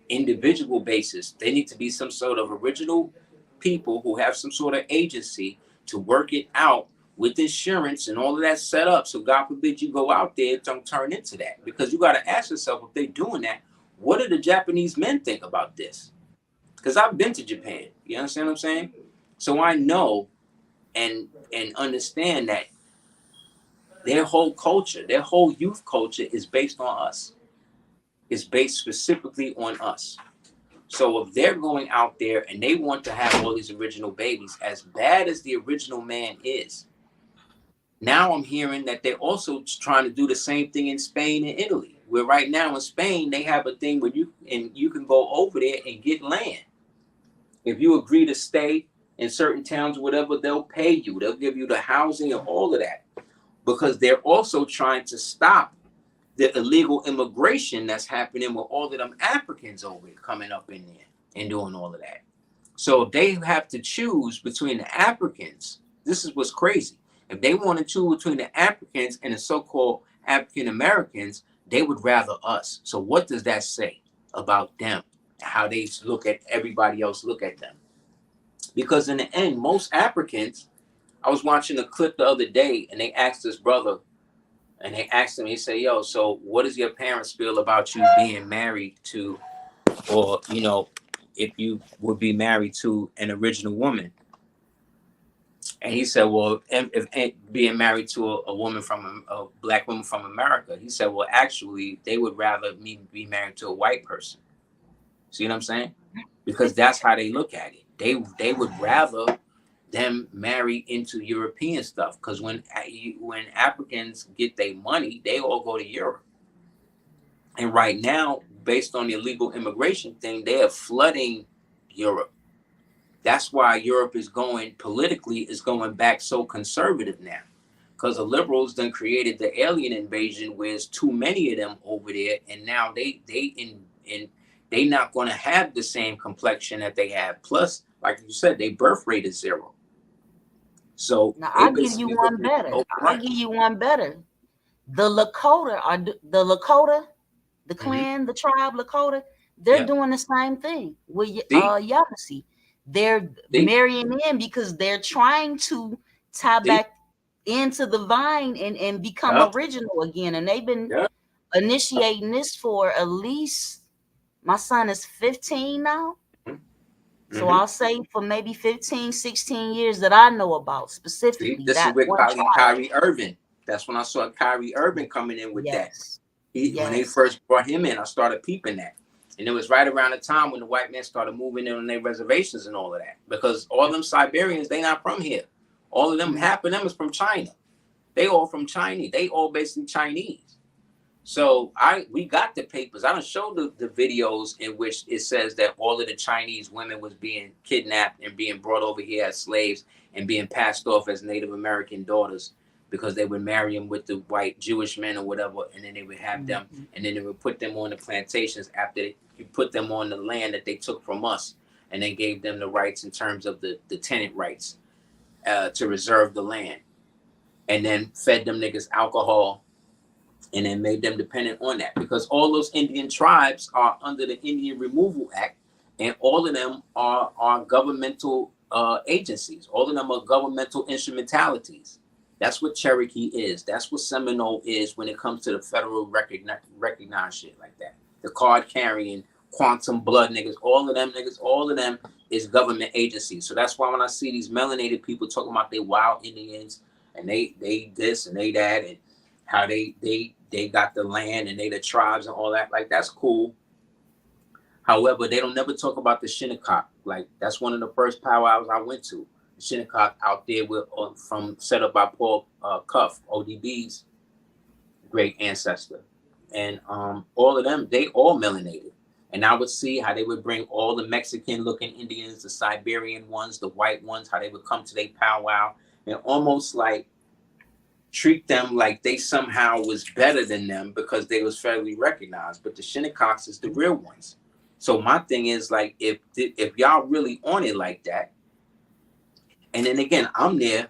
individual basis. They need to be some sort of original people who have some sort of agency to work it out with insurance and all of that set up. So God forbid you go out there, don't turn into that. Because you got to ask yourself, if they're doing that, what do the Japanese men think about this? Because I've been to Japan. You understand what I'm saying? So I know and understand that their whole culture, their whole youth culture is based on us. It's based specifically on us. So if they're going out there and they want to have all these original babies, as bad as the original man is, now I'm hearing that they're also trying to do the same thing in Spain and Italy, where right now in Spain, they have a thing where you can go over there and get land. If you agree to stay in certain towns or whatever, they'll pay you. They'll give you the housing and all of that, because they're also trying to stop the illegal immigration that's happening with all of them Africans over coming up in there and doing all of that. So if they have to choose between the Africans, this is what's crazy. If they want to choose between the Africans and the so-called African Americans, they would rather us. So what does that say about them? How they look at everybody else, look at them? Because in the end, most Africans, I was watching a clip the other day and they asked this brother, and they asked him, he said, yo, so what does your parents feel about you being married to, or, you know, if you would be married to an original woman? And he said, well, if being married to a woman from a black woman from America, he said, well, actually, they would rather me be married to a white person. See what I'm saying? Because that's how they look at it. They would rather them marry into European stuff, because when Africans get their money, they all go to Europe. And right now, based on the illegal immigration thing, they are flooding Europe. That's why Europe is going back so conservative now, because the liberals then created the alien invasion, where there's too many of them over there, and now they not going to have the same complexion that they have. Plus, like you said, their birth rate is 0. So Now I'll give you one better. I'll give you one better. The Lakota are the Lakota, the clan, the tribe Lakota. They're doing the same thing with Yamasee. They're marrying in because they're trying to tie back into the vine and become original again. And they've been initiating this for at least, my son is 15 now. So I'll say for maybe 15, 16 years that I know about specifically. See, this is with Kyrie Irving. That's when I saw Kyrie Irving coming in with that. When they first brought him in, I started peeping that. And it was right around the time when the white men started moving in on their reservations and all of that. Because all them Siberians, they not from here. All of them, half of them is from China. They all from China. They all basically Chinese. So we got the papers. I done showed the videos in which it says that all of the Chinese women was being kidnapped and being brought over here as slaves and being passed off as Native American daughters, because they would marry them with the white Jewish men or whatever, and then they would have them, and then they would put them on the plantations after you put them on the land that they took from us, and they gave them the rights in terms of the tenant rights to reserve the land, and then fed them niggas alcohol, and then made them dependent on that, because all those Indian tribes are under the Indian Removal Act, and all of them are governmental agencies. All of them are governmental instrumentalities. That's what Cherokee is. That's what Seminole is when it comes to the federal recognized shit like that. The card carrying quantum blood niggas, all of them is government agencies. So that's why when I see these melanated people talking about they wild Indians and they this and they that, and how they got the land and they the tribes and all that, like that's cool. However, they don't never talk about the Shinnecock. Like that's one of the first powwows I went to. The Shinnecock out there with from set up by Paul Cuff, ODB's great ancestor. And all of them, they all melanated. And I would see how they would bring all the Mexican looking Indians, the Siberian ones, the white ones, how they would come to their powwow, and almost like treat them like they somehow was better than them because they was federally recognized. But the Shinnecox is the real ones. So my thing is like, if y'all really on it like that, and then again, I'm there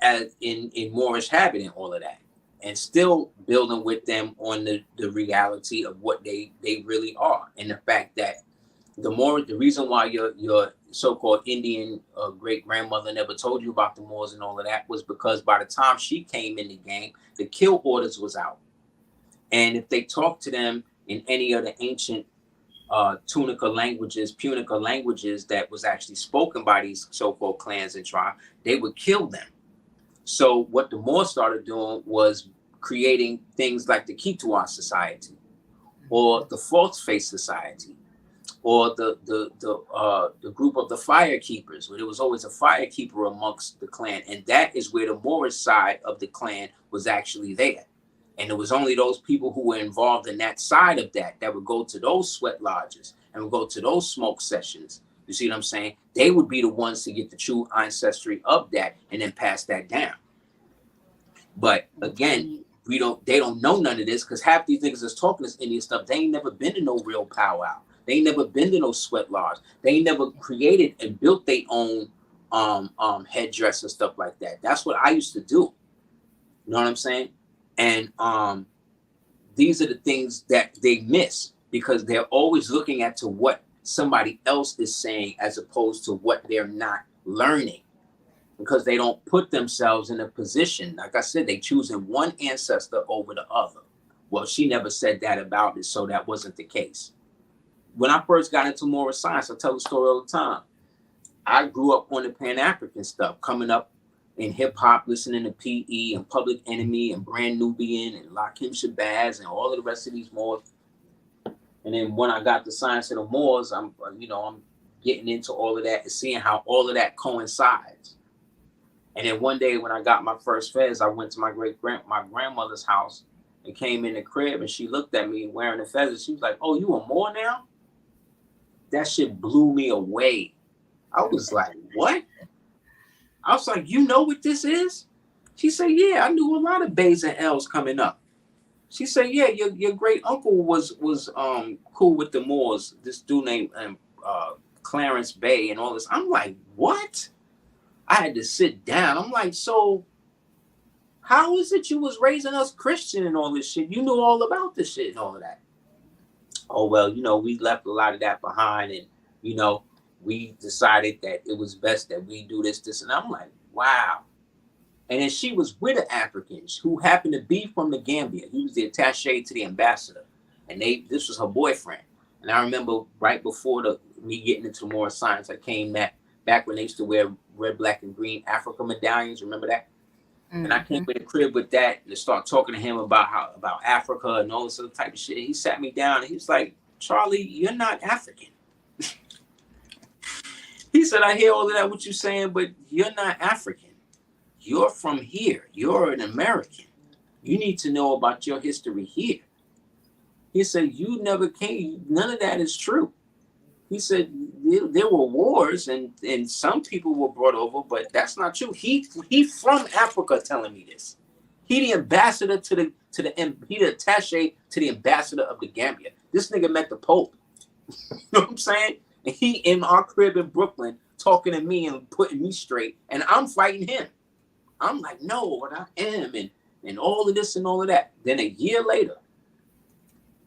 as in Moorish habit and all of that, and still building with them on the reality of what they really are, and the fact that the reason why your so-called Indian great grandmother never told you about the Moors and all of that was because by the time she came in the game, the kill orders was out, and if they talked to them in any of the ancient Punica languages that was actually spoken by these so-called clans and tribes, they would kill them. So what the Moors started doing was creating things like the Dey-Twah society, or the false face society, or the group of the firekeepers, where there was always a firekeeper amongst the clan, and that is where the Moorish side of the clan was actually there. And it was only those people who were involved in that side of that would go to those sweat lodges and would go to those smoke sessions. You see what I'm saying? They would be the ones to get the true ancestry of that and then pass that down. But again, they don't know none of this, because half these niggas that's talking this Indian stuff, they ain't never been to no real powwow. They ain't never been to no sweat lodge. They ain't never created and built their own headdress and stuff like that. That's what I used to do. You know what I'm saying? And these are the things that they miss, because they're always looking at to what somebody else is saying as opposed to what they're not learning, because they don't put themselves in a position. Like I said, they choosing one ancestor over the other. Well, she never said that about it, so that wasn't the case. When I first got into Moorish science, I tell the story all the time. I grew up on the Pan-African stuff, coming up in hip hop, listening to PE and Public Enemy and Brand Nubian and Lakim Shabazz and all of the rest of these Moors. And then when I got the science of the Moors, I'm getting into all of that and seeing how all of that coincides. And then one day when I got my first fez, I went to my grandmother's house and came in the crib, and she looked at me wearing the feathers. She was like, "Oh, you a Moor now?" That shit blew me away. I was like, "What?" I was like, "You know what this is?" She said, "Yeah, I knew a lot of Bays and L's coming up." She said, "Yeah, your great uncle was cool with the Moors. This dude named Clarence Bay and all this." I'm like, "What?" I had to sit down. I'm like, "So how is it you was raising us Christian and all this shit? You knew all about this shit and all of that." "Oh, well, we left a lot of that behind, and we decided that it was best that we do this." And I'm like, wow. And then she was with an African who happened to be from the Gambia. He was the attaché to the ambassador, and this was her boyfriend. And I remember right before me getting into more science, I came back when they used to wear red, black, and green Africa medallions. Remember that? Mm-hmm. And I came in the crib with that and start talking to him about Africa and all this other type of shit. He sat me down and he was like, "Charlie, you're not African." He said, "I hear all of that, what you're saying, but you're not African. You're from here. You're an American. You need to know about your history here." He said, "You never came. None of that is true." He said, "There were wars and some people were brought over, but that's not true." He from Africa telling me this. He the ambassador he the attaché to the ambassador of the Gambia. This nigga met the Pope. You know what I'm saying? And he in our crib in Brooklyn talking to me and putting me straight, and I'm fighting him. I'm like, "No, what I am," and all of this and all of that. Then a year later,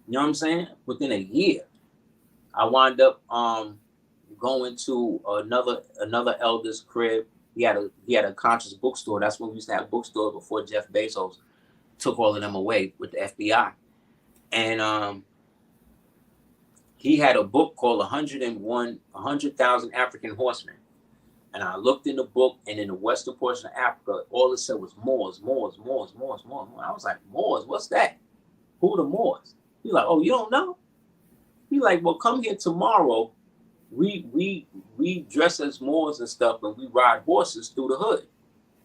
you know what I'm saying? Within a year, I wound up going to another elder's crib. He had a conscious bookstore. That's when we used to have bookstores before Jeff Bezos took all of them away with the FBI. And he had a book called 100,000 African Horsemen. And I looked in the book, and in the western portion of Africa, all it said was Moors, Moors, Moors, Moors, Moors. I was like, "Moors? What's that? Who the Moors?" He's like, "Oh, you don't know?" He's like, "Well, come here tomorrow. We dress as Moors and stuff, and we ride horses through the hood.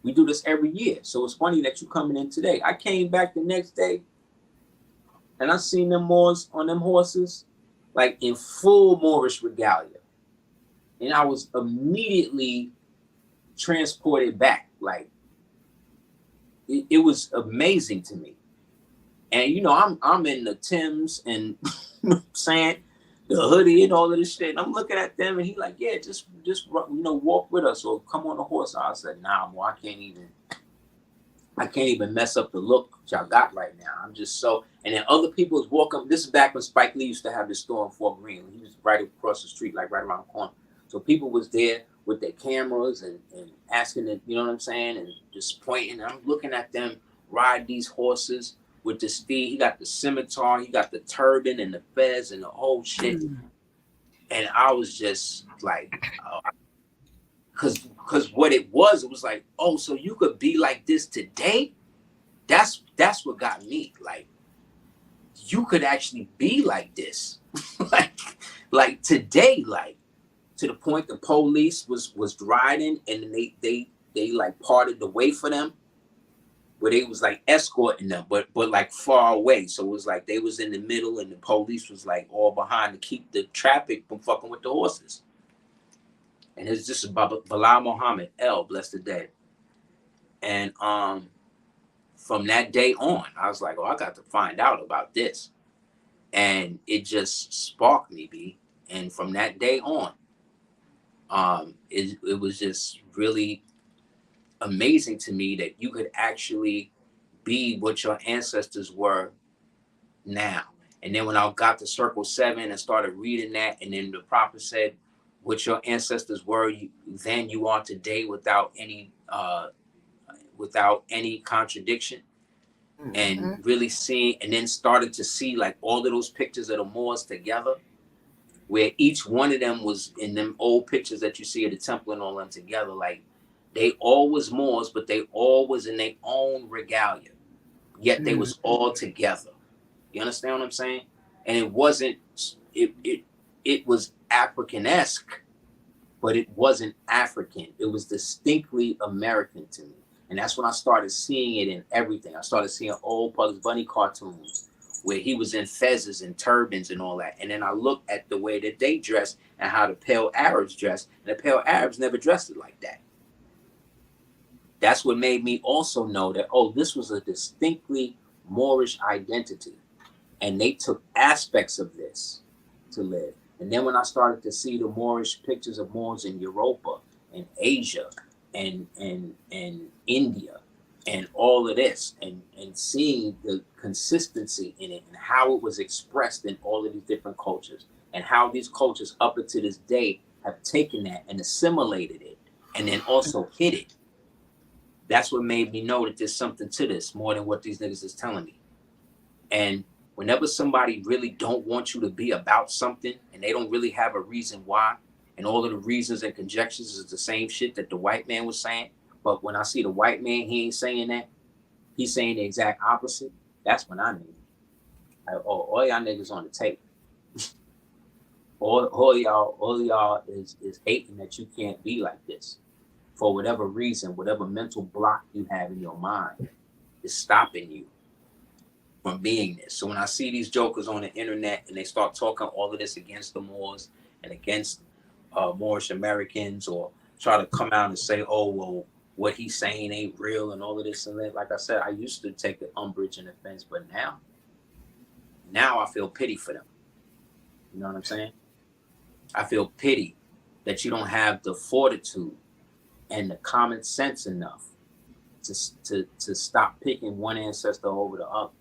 We do this every year. So it's funny that you coming in today." I came back the next day, and I seen them Moors on them horses, like in full Moorish regalia. And I was immediately transported back. Like, it was amazing to me. And you know, I'm in the Timbs and saying the hoodie and all of this shit. And I'm looking at them, and he like, yeah, just walk with us or come on the horse. I said, nah, well, I can't even mess up the look y'all got right now. I'm just so. And then other people was walking. This is back when Spike Lee used to have this store in Fort Greene. He was right across the street, like right around the corner. So people was there with their cameras and asking it, you know what I'm saying, and just pointing. I'm looking at them ride these horses with the steed. He got the scimitar, he got the turban and the fez and the whole shit. And I was just like, because what it was like, oh, so you could be like this today? That's what got me. Like, you could actually be like this. like today, like, to the point the police was riding and they like parted the way for them, where they was like escorting them, but like far away. So it was like they was in the middle and the police was like all behind to keep the traffic from fucking with the horses. And it's just about Bilal Muhammad, bless the day. And from that day on, I was like, oh, I got to find out about this. And it just sparked me, B. And from that day on, it was just really amazing to me that you could actually be what your ancestors were now. And then when I got to Circle 7 and started reading that, and then the prophet said, what your ancestors were then you are today, without any contradiction. And really seeing, and then started to see like all of those pictures of the Moors together, where each one of them was in them old pictures that you see of the temple and all them together. Like, they all was Moors, but they all was in their own regalia, yet they was all together. You understand what I'm saying? And it wasn't, it was African-esque, but it wasn't African. It was distinctly American to me. And that's when I started seeing it in everything. I started seeing old Bugs Bunny cartoons where he was in fezzes and turbans and all that. And then I looked at the way that they dressed and how the pale Arabs dressed. And the pale Arabs never dressed it like that. That's what made me also know that, oh, this was a distinctly Moorish identity. And they took aspects of this to live. And then when I started to see the Moorish pictures of Moors in Europa and Asia and India and all of this, and seeing the consistency in it and how it was expressed in all of these different cultures, and how these cultures up until this day have taken that and assimilated it and then also hid it. That's what made me know that there's something to this more than what these niggas is telling me. And whenever somebody really don't want you to be about something and they don't really have a reason why, and all of the reasons and conjectures is the same shit that the white man was saying, but when I see the white man, he ain't saying that. He's saying the exact opposite. That's when I knew. All y'all niggas on the tape. all y'all is hating that you can't be like this. For whatever reason, whatever mental block you have in your mind is stopping you from being this. So when I see these jokers on the internet and they start talking all of this against the Moors and against Moorish Americans, or try to come out and say, oh, well, what he's saying ain't real and all of this and that. Like I said, I used to take the umbrage and offense, but now I feel pity for them. You know what I'm saying? I feel pity that you don't have the fortitude and the common sense enough to stop picking one ancestor over the other.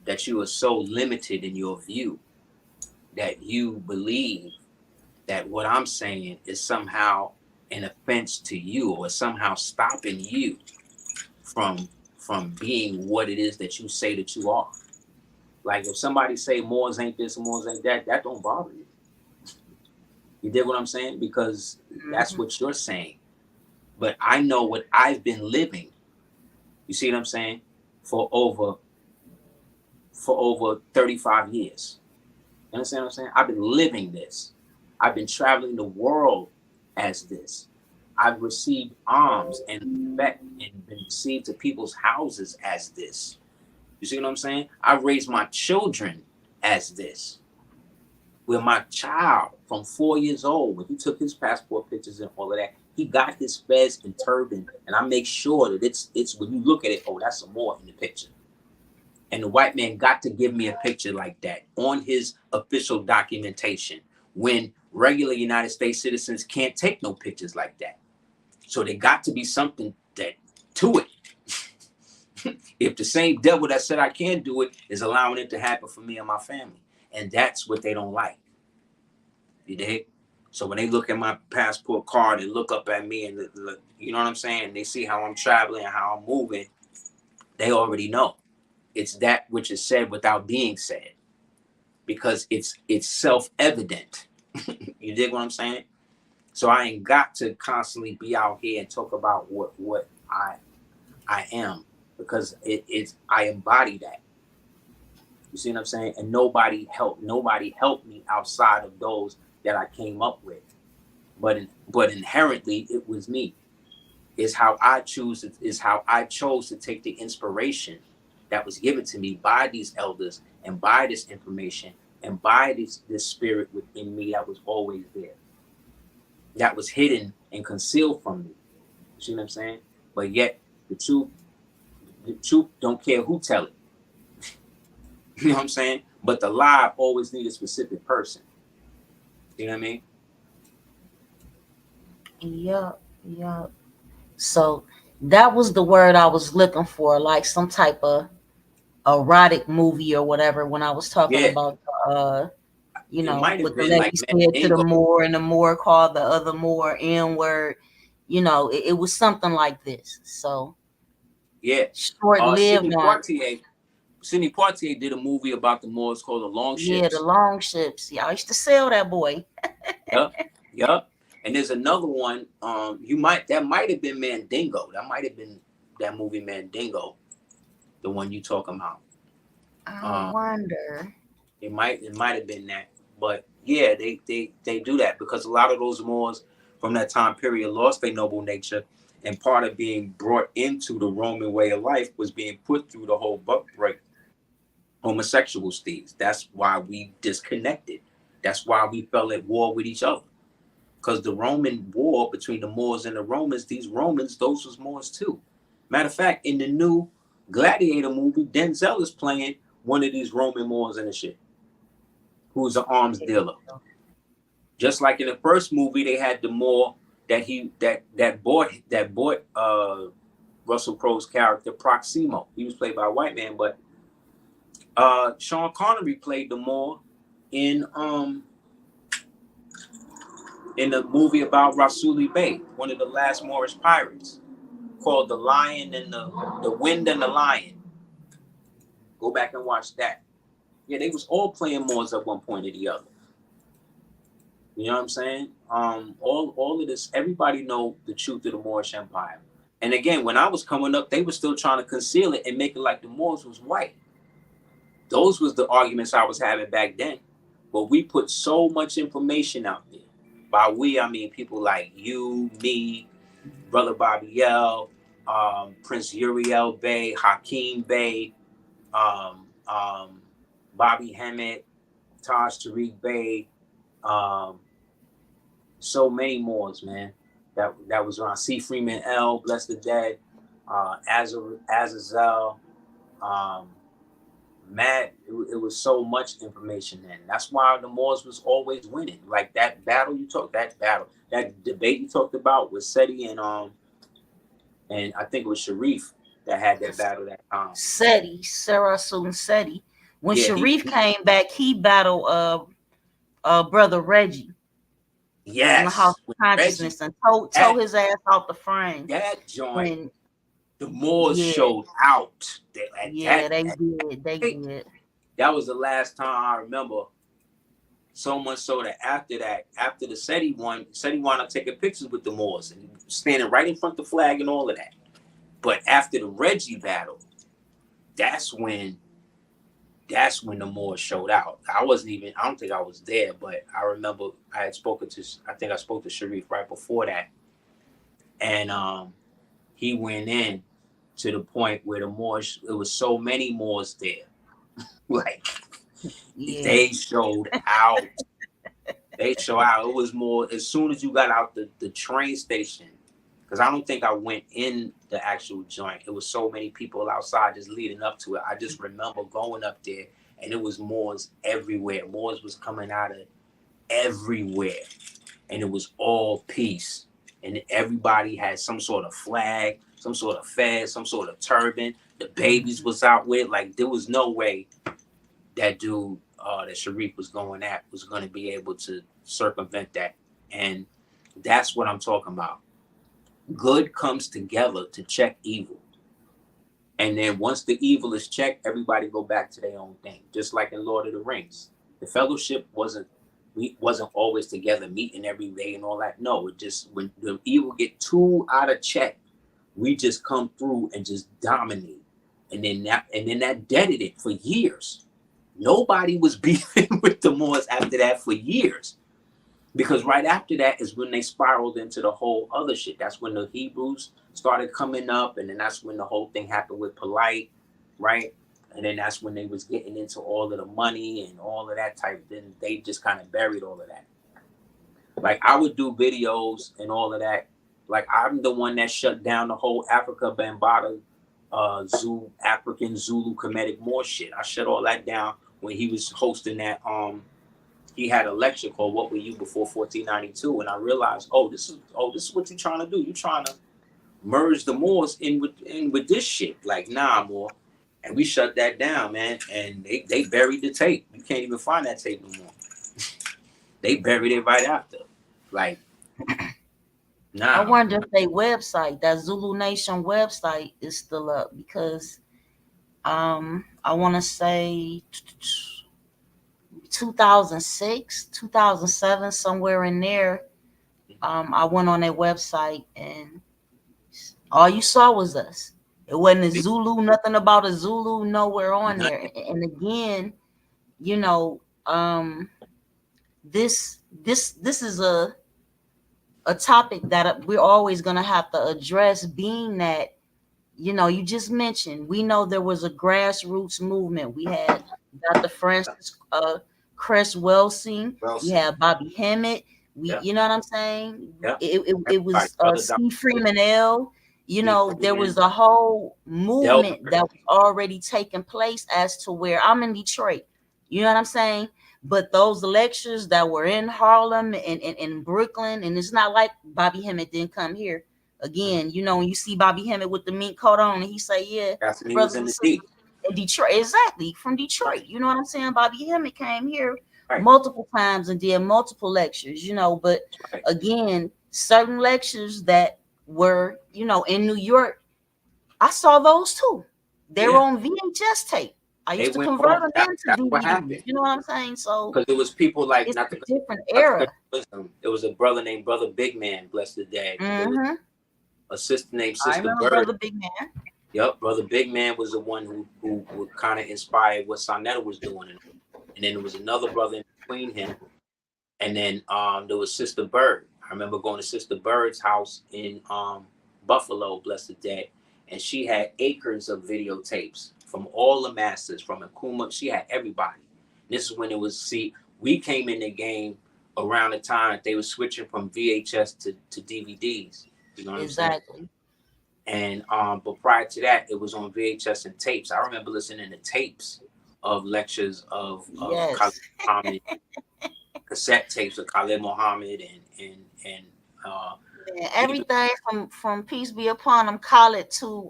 That you are so limited in your view that you believe that what I'm saying is somehow an offense to you, or somehow stopping you from being what it is that you say that you are. Like if somebody say Moors ain't this and Moors ain't that, that don't bother you. You dig what I'm saying? Because that's what you're saying. But I know what I've been living. You see what I'm saying? For over 35 years. You understand what I'm saying? I've been living this. I've been traveling the world as this. I've received alms and respect and been received to people's houses as this. You see what I'm saying? I raised my children as this. Where my child from 4 years old, when he took his passport pictures and all of that, He got his fez and turban, and I make sure that it's when you look at it, oh, that's some more in the picture. And the white man got to give me a picture like that on his official documentation when regular United States citizens can't take no pictures like that. So there got to be something that to it. If the same devil that said I can't do it is allowing it to happen for me and my family. And that's what they don't like. You dig? So when they look at my passport card and look up at me and look, you know what I'm saying? They see how I'm traveling, how I'm moving. They already know. It's that which is said without being said, because it's self-evident. You dig what I'm saying? So I ain't got to constantly be out here and talk about what I am, because it's I embody that. You see what I'm saying? And nobody helped me outside of those that I came up with. But inherently it was me. Is how I chose to take the inspiration that was given to me by these elders and by this information and by this spirit within me that was always there, that was hidden and concealed from me. You see what I'm saying? But yet the truth don't care who tell it. You know what I'm saying? But the lie always needs a specific person. You know what I mean? Yup. So that was the word I was looking for, like some type of erotic movie or whatever, when I was talking Yeah. about It might have what the been like lady said to the Moor, and the Moor called the other Moor N-word. It was something like this. So yeah. short-lived on. Sidney Poitier did a movie about the Moors called The Long Yeah, the Ships. long ships. Yeah, I used to sell that boy. Yep. And there's another one. That might have been Mandingo. That might have been that movie Mandingo, the one you talking about. I wonder. It might have been that. But yeah, they do that because a lot of those Moors from that time period lost their noble nature, and part of being brought into the Roman way of life was being put through the whole buck break homosexual stage. That's why we disconnected. That's why we fell at war with each other. Because the Roman war between the Moors and the Romans, those was Moors too. Matter of fact, in the new Gladiator movie, Denzel is playing one of these Roman Moors in the shit, who's an arms dealer. Just like in the first movie, they had the Moor that bought Russell Crowe's character Proximo. He was played by a white man, but Sean Connery played the Moor in the movie about Rasuli Bey, one of the last Moorish pirates, called The Lion and the Wind and the Lion. Go back and watch that. Yeah, they was all playing Moors at one point or the other. You know what I'm saying? All of this, everybody know the truth of the Moorish Empire. And again, when I was coming up, they were still trying to conceal it and make it like the Moors was white. Those was the arguments I was having back then. But we put so much information out there. By we, I mean people like you, me, Brother Bobby Yell, Prince Uriel Bey, Hakeem Bey, Bobby Hammett, Taj Tariq Bey, so many Moors, man. That was around. C. Freeman L, Bless the Dead, Azazel, Matt. It was so much information then. That's why the Moors was always winning. Like that debate you talked about with Seti and I think it was Sharif that had that battle that time. Sarasun Seti. When Sharif came back, he battled brother Reggie. Yes. In the House of Consciousness, and tore his ass off the frame. That joint. The Moors showed out. They did. That was the last time I remember. So much so that after the Seti wound up taking pictures with the Moors and standing right in front of the flag and all of that. But after the Reggie battle, that's when the Moors showed out. I don't think I was there, but I remember I spoke to Sharif right before that. And he went in to the point where the Moors, it was so many Moors there. Like, they showed out. They show out. It was more as soon as you got out the train station, because I don't think I went in the actual joint. It was so many people outside just leading up to it. I just remember going up there, and it was Moors everywhere. Moors was coming out of everywhere, and it was all peace. And everybody had some sort of flag, some sort of fez, some sort of turban. The babies was out with, like, there was no way that dude that Sharif was going to be able to circumvent that. And that's what I'm talking about. Good comes together to check evil. And then once the evil is checked, everybody go back to their own thing. Just like in Lord of the Rings. The fellowship wasn't always together meeting every day and all that. No, it just, when the evil get too out of check, we just come through and just dominate. And then that deaded it for years. Nobody was beefing with the Moors after that for years. Because right after that is when they spiraled into the whole other shit. That's when the Hebrews started coming up, and then that's when the whole thing happened with Polite, right? And then that's when they was getting into all of the money and all of that type. Then they just kind of buried all of that. Like, I would do videos and all of that. Like, I'm the one that shut down the whole Africa Bambaataa African Zulu Kemetic Moor shit. I shut all that down when he was hosting that. He had a lecture called "What Were You Before 1492," and I realized, this is what you're trying to do. You're trying to merge the Moors in with this shit. Like, nah, Moor. And we shut that down, man. And they buried the tape. You can't even find that tape no more. They buried it right after. Like, nah. I wonder if their website, that Zulu Nation website, is still up, because I want to say 2006, 2007, somewhere in there. I went on their website and all you saw was us. It wasn't a Zulu, nothing about a Zulu nowhere on there. And again, you know, this is a topic that we're always going to have to address, being that, you know, you just mentioned, we know there was a grassroots movement. We had Dr. Francis Cress Welsing. We had Bobby Hemmett. You know what I'm saying? Yeah. It was C. Freeman L. You know, there was a whole movement that was already taking place as to where I'm in Detroit. You know what I'm saying? But those lectures that were in Harlem and in Brooklyn, and it's not like Bobby Hemmett didn't come here. Again, you know, when you see Bobby Hemmett with the mink coat on, and he say, "Yeah, brothers in the in Detroit, exactly, from Detroit." You know what I'm saying? Bobby Hemmett came here right. multiple times and did multiple lectures. You know, but again, certain lectures that were, you know, in New York, I saw those too. They were on VHS tape. I used to convert them into DVD. You know what I'm saying? So because it was people like, it's a different era. There was a brother named Brother Big Man, bless the dad. Mm-hmm. A sister named Sister I remember Bird. Brother Big Man. Yep, Brother Big Man was the one who kind of inspired what Sonetta was doing. And then there was another brother in between him. And then there was Sister Bird. I remember going to Sister Bird's house in Buffalo, bless the dead. And she had acres of videotapes from all the masters, from Akuma. She had everybody. This is when it was, we came in the game around the time that they were switching from VHS to DVDs. You know what I'm saying? And but prior to that, it was on VHS and tapes. I remember listening to tapes of lectures of Khalid Muhammad, cassette tapes of Khalid Muhammad and everything from Peace Be Upon him, Khalid, to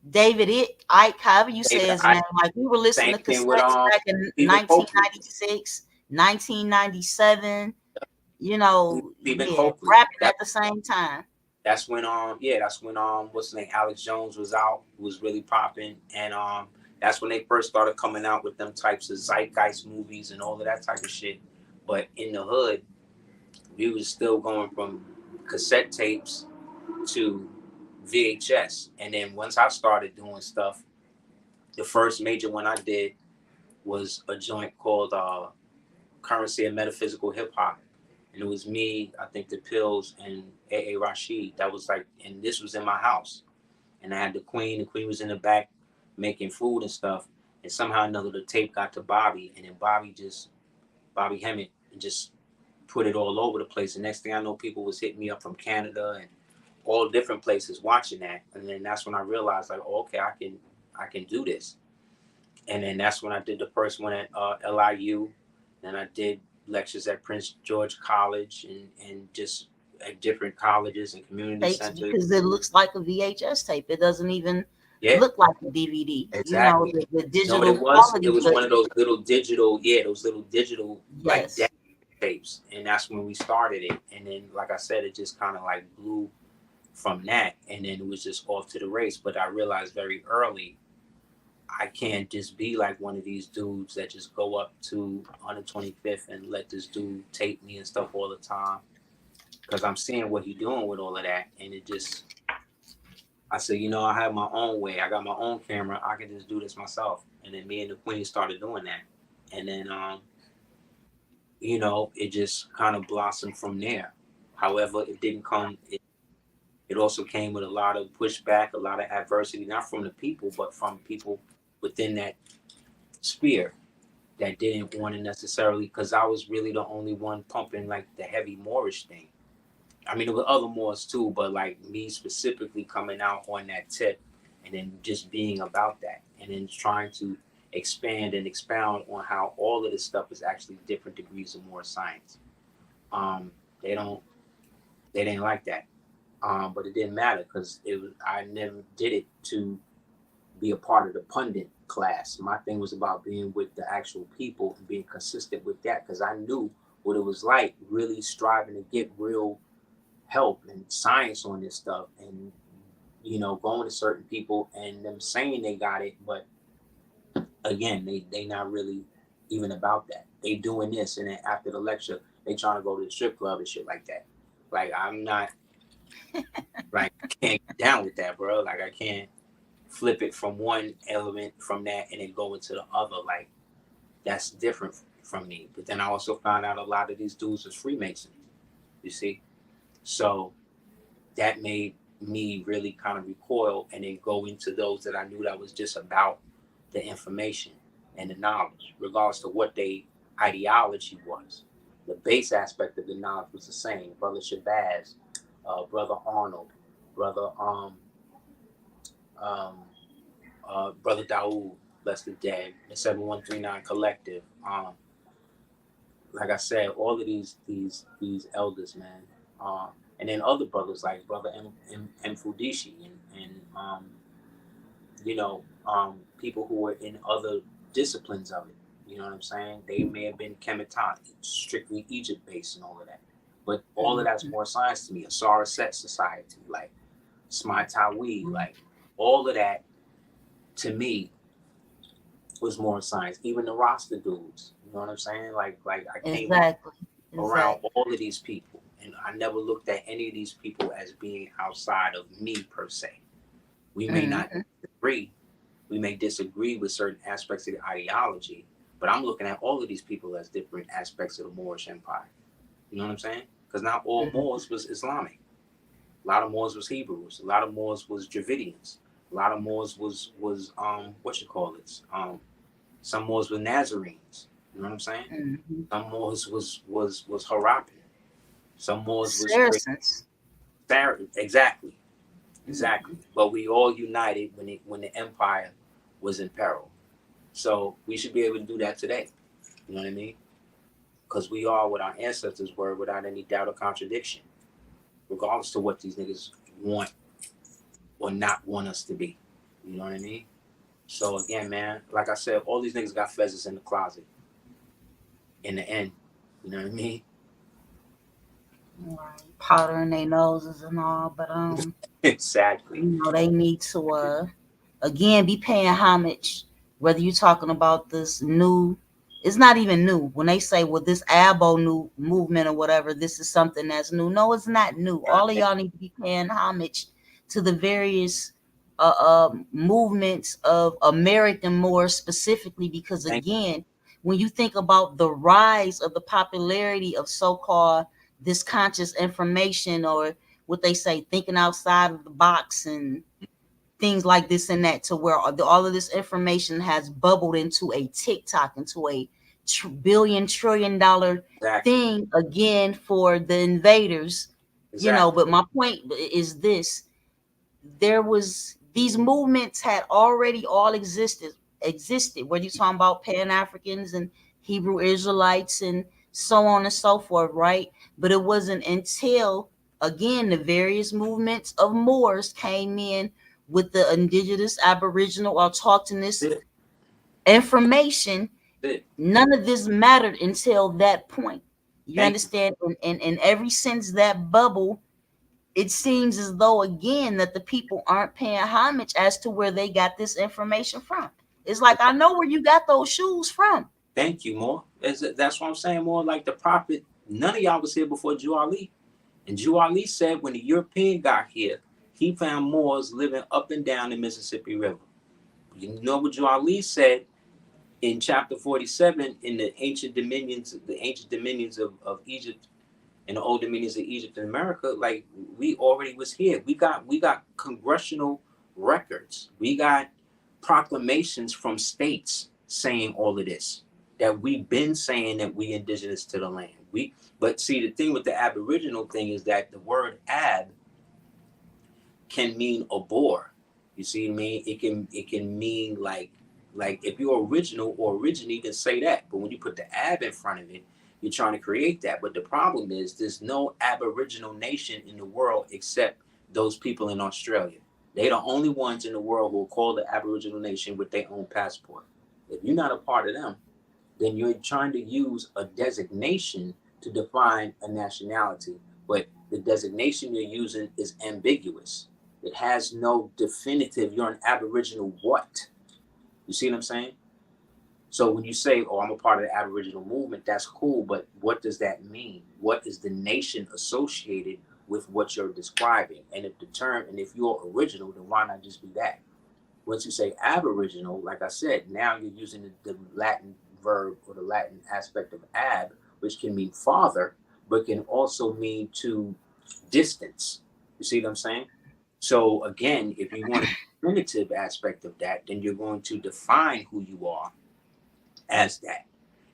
David Icke, however you say his name. Like, we were listening to cassettes back in 1996, 1997. You know, rapping at the same time. That's when what's the name, Alex Jones was out, was really popping, and that's when they first started coming out with them types of zeitgeist movies and all of that type of shit. But in the hood, we was still going from cassette tapes to VHS. And then once I started doing stuff, the first major one I did was a joint called Currency and Metaphysical Hip Hop. And it was me, I think the Pills, and A.A. Rashid. That was like, and this was in my house. And I had the Queen was in the back making food and stuff. And somehow or another, the tape got to Bobby. And then Bobby Hemmett and just put it all over the place. The next thing I know, people was hitting me up from Canada and all different places watching that. And then that's when I realized, like, oh, okay, I can do this. And then that's when I did the first one at LIU. Then I did lectures at Prince George College and just at different colleges and community Tapes, centers. because it looks like a VHS tape. It doesn't even Yeah, look like a DVD. exactly. You know, the You know digital what it was? quality. It was But one of those little digital, like yes, tapes. And that's when we started it. And then, like I said, it just kind of like blew from that. And then it was just off to the race. But I realized very early, I can't just be like one of these dudes that just go up to 125th and let this dude tape me and stuff all the time. Because I'm seeing what he's doing with all of that. And it just, I said, you know, I have my own way. I got my own camera. I can just do this myself. And then me and the Queen started doing that. And then, you know, it just kind of blossomed from there. However, it didn't come, it also came with a lot of pushback, a lot of adversity, not from the people, but from people within that sphere that didn't want to necessarily, because I was really the only one pumping like the heavy Moorish thing. I mean, there were other Moors too, but like me specifically coming out on that tip and then just being about that and then trying to expand and expound on how all of this stuff is actually different degrees of Moor science. They didn't like that. But it didn't matter because I never did it to be a part of the pundit class. My thing was about being with the actual people and being consistent with that because I knew what it was like really striving to get real help and science on this stuff and, you know, going to certain people and them saying they got it, but again, they not really even about that. They doing this and then after the lecture, they trying to go to the strip club and shit like that. Like, I'm not, like, I can't get down with that, bro. Like, I can't flip it from one element from that and then go into the other. Like, that's different from me. But then I also found out a lot of these dudes was Freemasons, you see? So that made me really kind of recoil and then go into those that I knew that was just about the information and the knowledge, regardless to what their ideology was. The base aspect of the knowledge was the same. Brother Shabazz, Brother Arnold, Brother Brother Daoud, bless the dead, the 7139 Collective. Like I said, all of these elders, man. And then other brothers like Brother M. Fudishi and you know, people who were in other disciplines of it. You know what I'm saying? They may have been Kemetani, strictly Egypt based and all of that. But all of that's more science to me. Asara Set Society, like Smai Tawi, like all of that to me was more science. Even the Rasta dudes, you know what I'm saying? Like I came around all of these people, and I never looked at any of these people as being outside of me per se. We may not agree, we may disagree with certain aspects of the ideology, but I'm looking at all of these people as different aspects of the Moorish Empire. You know what I'm saying? Because not all Moors was Islamic. A lot of Moors was Hebrews. A lot of Moors was Dravidians. A lot of Moors was some Moors were Nazarenes. You know what I'm saying? Some Moors was Harappan. Some Moors was Saracens. Exactly. But we all united when the empire was in peril. So we should be able to do that today. You know what I mean? Because we are what our ancestors were without any doubt or contradiction, regardless to what these niggas want or not want us to be. You know what I mean? So again, man, like I said, all these niggas got feathers in the closet. In the end, you know what I mean? Right. Powder in their noses and all, but Exactly. you know, they need to again be paying homage, whether you're talking about this new, it's not even new. When they say, well, this Abo new movement or whatever, this is something that's new. No, it's not new. All of y'all need to be paying homage to the various movements of American Moors specifically, because again, when you think about the rise of the popularity of so-called this conscious information, or what they say, thinking outside of the box and things like this and that, to where all of this information has bubbled into a TikTok, into a billion trillion dollar thing again for the invaders. But my point is this: these movements had already all existed, whether you're talking about Pan-Africans and Hebrew Israelites and so on and so forth, right? But it wasn't until, again, the various movements of Moors came in with the indigenous, Aboriginal, autochthonous information. None of this mattered until that point. You understand? And ever since that bubble, it seems as though, again, that the people aren't paying homage as to where they got this information from. It's like, I know where you got those shoes from. Thank you, more. That's what I'm saying, more like the prophet. None of y'all was here before Jew Ali. And Jew Ali said when the European got here, he found Moors living up and down the Mississippi River. You know what Jew Ali said in chapter 47 in the ancient dominions of Egypt and the old dominions of Egypt and America, like we already was here. We got congressional records. We got proclamations from states saying all of this, that we've been saying that we indigenous to the land. But see, the thing with the Aboriginal thing is that the word ab can mean a boar. You see what I mean? It can mean like if you're original or originally, you can say that. But when you put the ab in front of it, you're trying to create that. But the problem is there's no Aboriginal nation in the world except those people in Australia. They're the only ones in the world who will call the Aboriginal nation with their own passport. If you're not a part of them, then you're trying to use a designation to define a nationality. But the designation you're using is ambiguous. It has no definitive, you're an Aboriginal what? You see what I'm saying? So when you say, oh, I'm a part of the Aboriginal movement, that's cool, but what does that mean? What is the nation associated with what you're describing? And if you're original, then why not just be that? Once you say Aboriginal, like I said, now you're using the Latin verb or the Latin aspect of ab, which can mean father, but can also mean to distance. You see what I'm saying? So again, if you want a definitive aspect of that, then you're going to define who you are as that.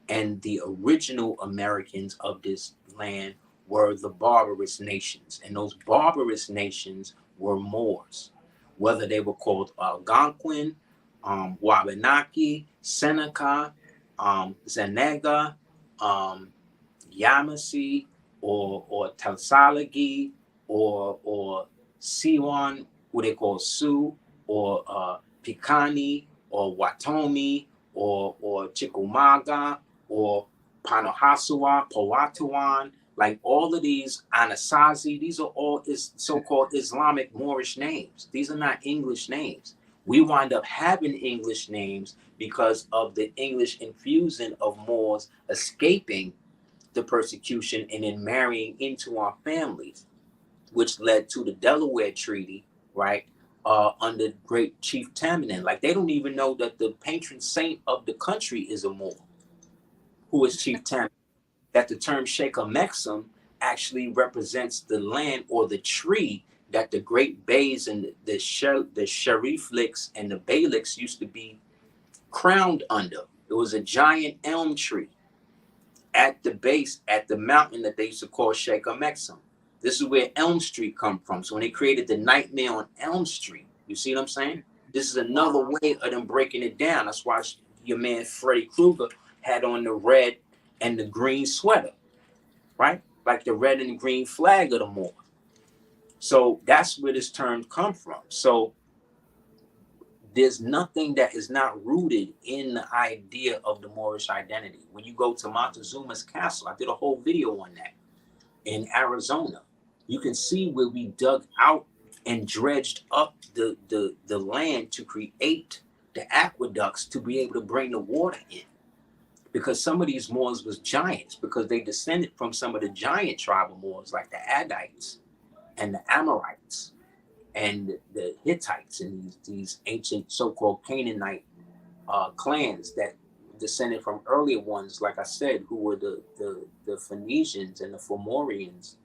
And the original Americans of this land were the barbarous nations. And those barbarous nations were Moors, whether they were called Algonquin, Wabanaki, Seneca, Zenega, Yamasee, or Talsalagi, or Siwan, what they call Sioux, or Picani, or Watomi, or Chickamauga, or Panahasua, Powhatan, like all of these, Anasazi, these are all so-called Islamic Moorish names. These are not English names. We wind up having English names because of the English infusion of Moors escaping the persecution and then marrying into our families, which led to the Delaware Treaty, right? Under great Chief Tammany. Like they don't even know that the patron saint of the country is a Moor, who is Chief Tammany. That the term Sheikh Mexum actually represents the land or the tree that the great bays and the Sharifliks and the Bailiks used to be crowned under. It was a giant elm tree at the base, at the mountain that they used to call Sheikh Mexum. This is where Elm Street come from. So when they created the Nightmare on Elm Street, you see what I'm saying? This is another way of them breaking it down. That's why your man Freddy Krueger had on the red and the green sweater, right? Like the red and the green flag of the Moor. So that's where this term come from. So there's nothing that is not rooted in the idea of the Moorish identity. When you go to Montezuma's castle, I did a whole video on that in Arizona. You can see where we dug out and dredged up the land to create the aqueducts to be able to bring the water in. Because some of these Moors was giants, because they descended from some of the giant tribal Moors like the Adites and the Amorites and the Hittites and these ancient so-called Canaanite clans that descended from earlier ones, like I said, who were the Phoenicians and the Fomorians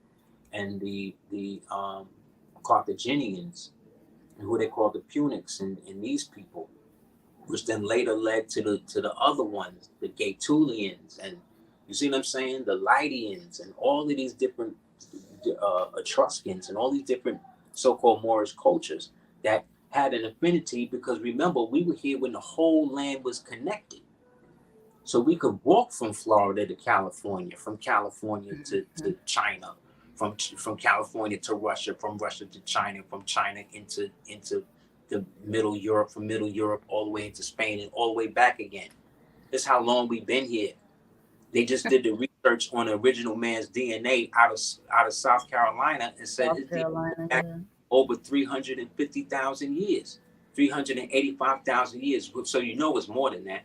and the Carthaginians, and who they called the Punics and these people which then later led to the other ones, the Gaetulians, and you see what I'm saying, the Lydians, and all of these different Etruscans, and all these different so-called Moorish cultures that had an affinity, because remember, we were here when the whole land was connected. So we could walk from Florida to California, from California to China, from California to Russia, from Russia to China, from China into the Middle Europe, from Middle Europe all the way into Spain, and all the way back again. That's how long we've been here. They just did the research on the original man's DNA out of South Carolina, and said his DNA back over 350,000 years, 385,000 years. So you know it's more than that.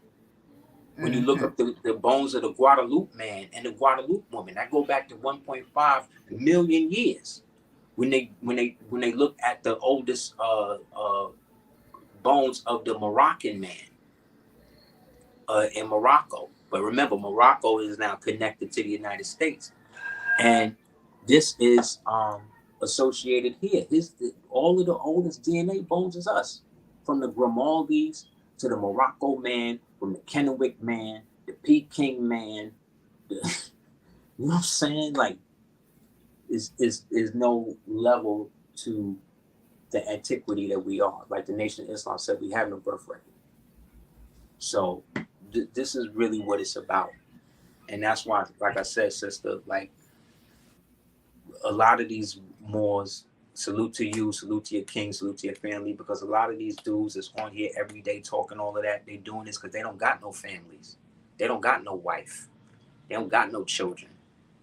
When you look up the bones of the Guadalupe man and the Guadalupe woman, that go back to 1.5 million years. When they look at the oldest bones of the Moroccan man in Morocco. But remember, Morocco is now connected to the United States, and this is associated here. All of the oldest DNA bones is us, from the Grimaldis to the Morocco man, from the Kennewick man, the Peking man. You know what I'm saying? Like, is no level to the antiquity that we are. Like the Nation of Islam said, we have no birthright. So this is really what it's about. And that's why, like I said, sister, like a lot of these Moors, salute to you, salute to your king, salute to your family, because a lot of these dudes that's on here every day talking all of that, they doing this because they don't got no families. They don't got no wife. They don't got no children.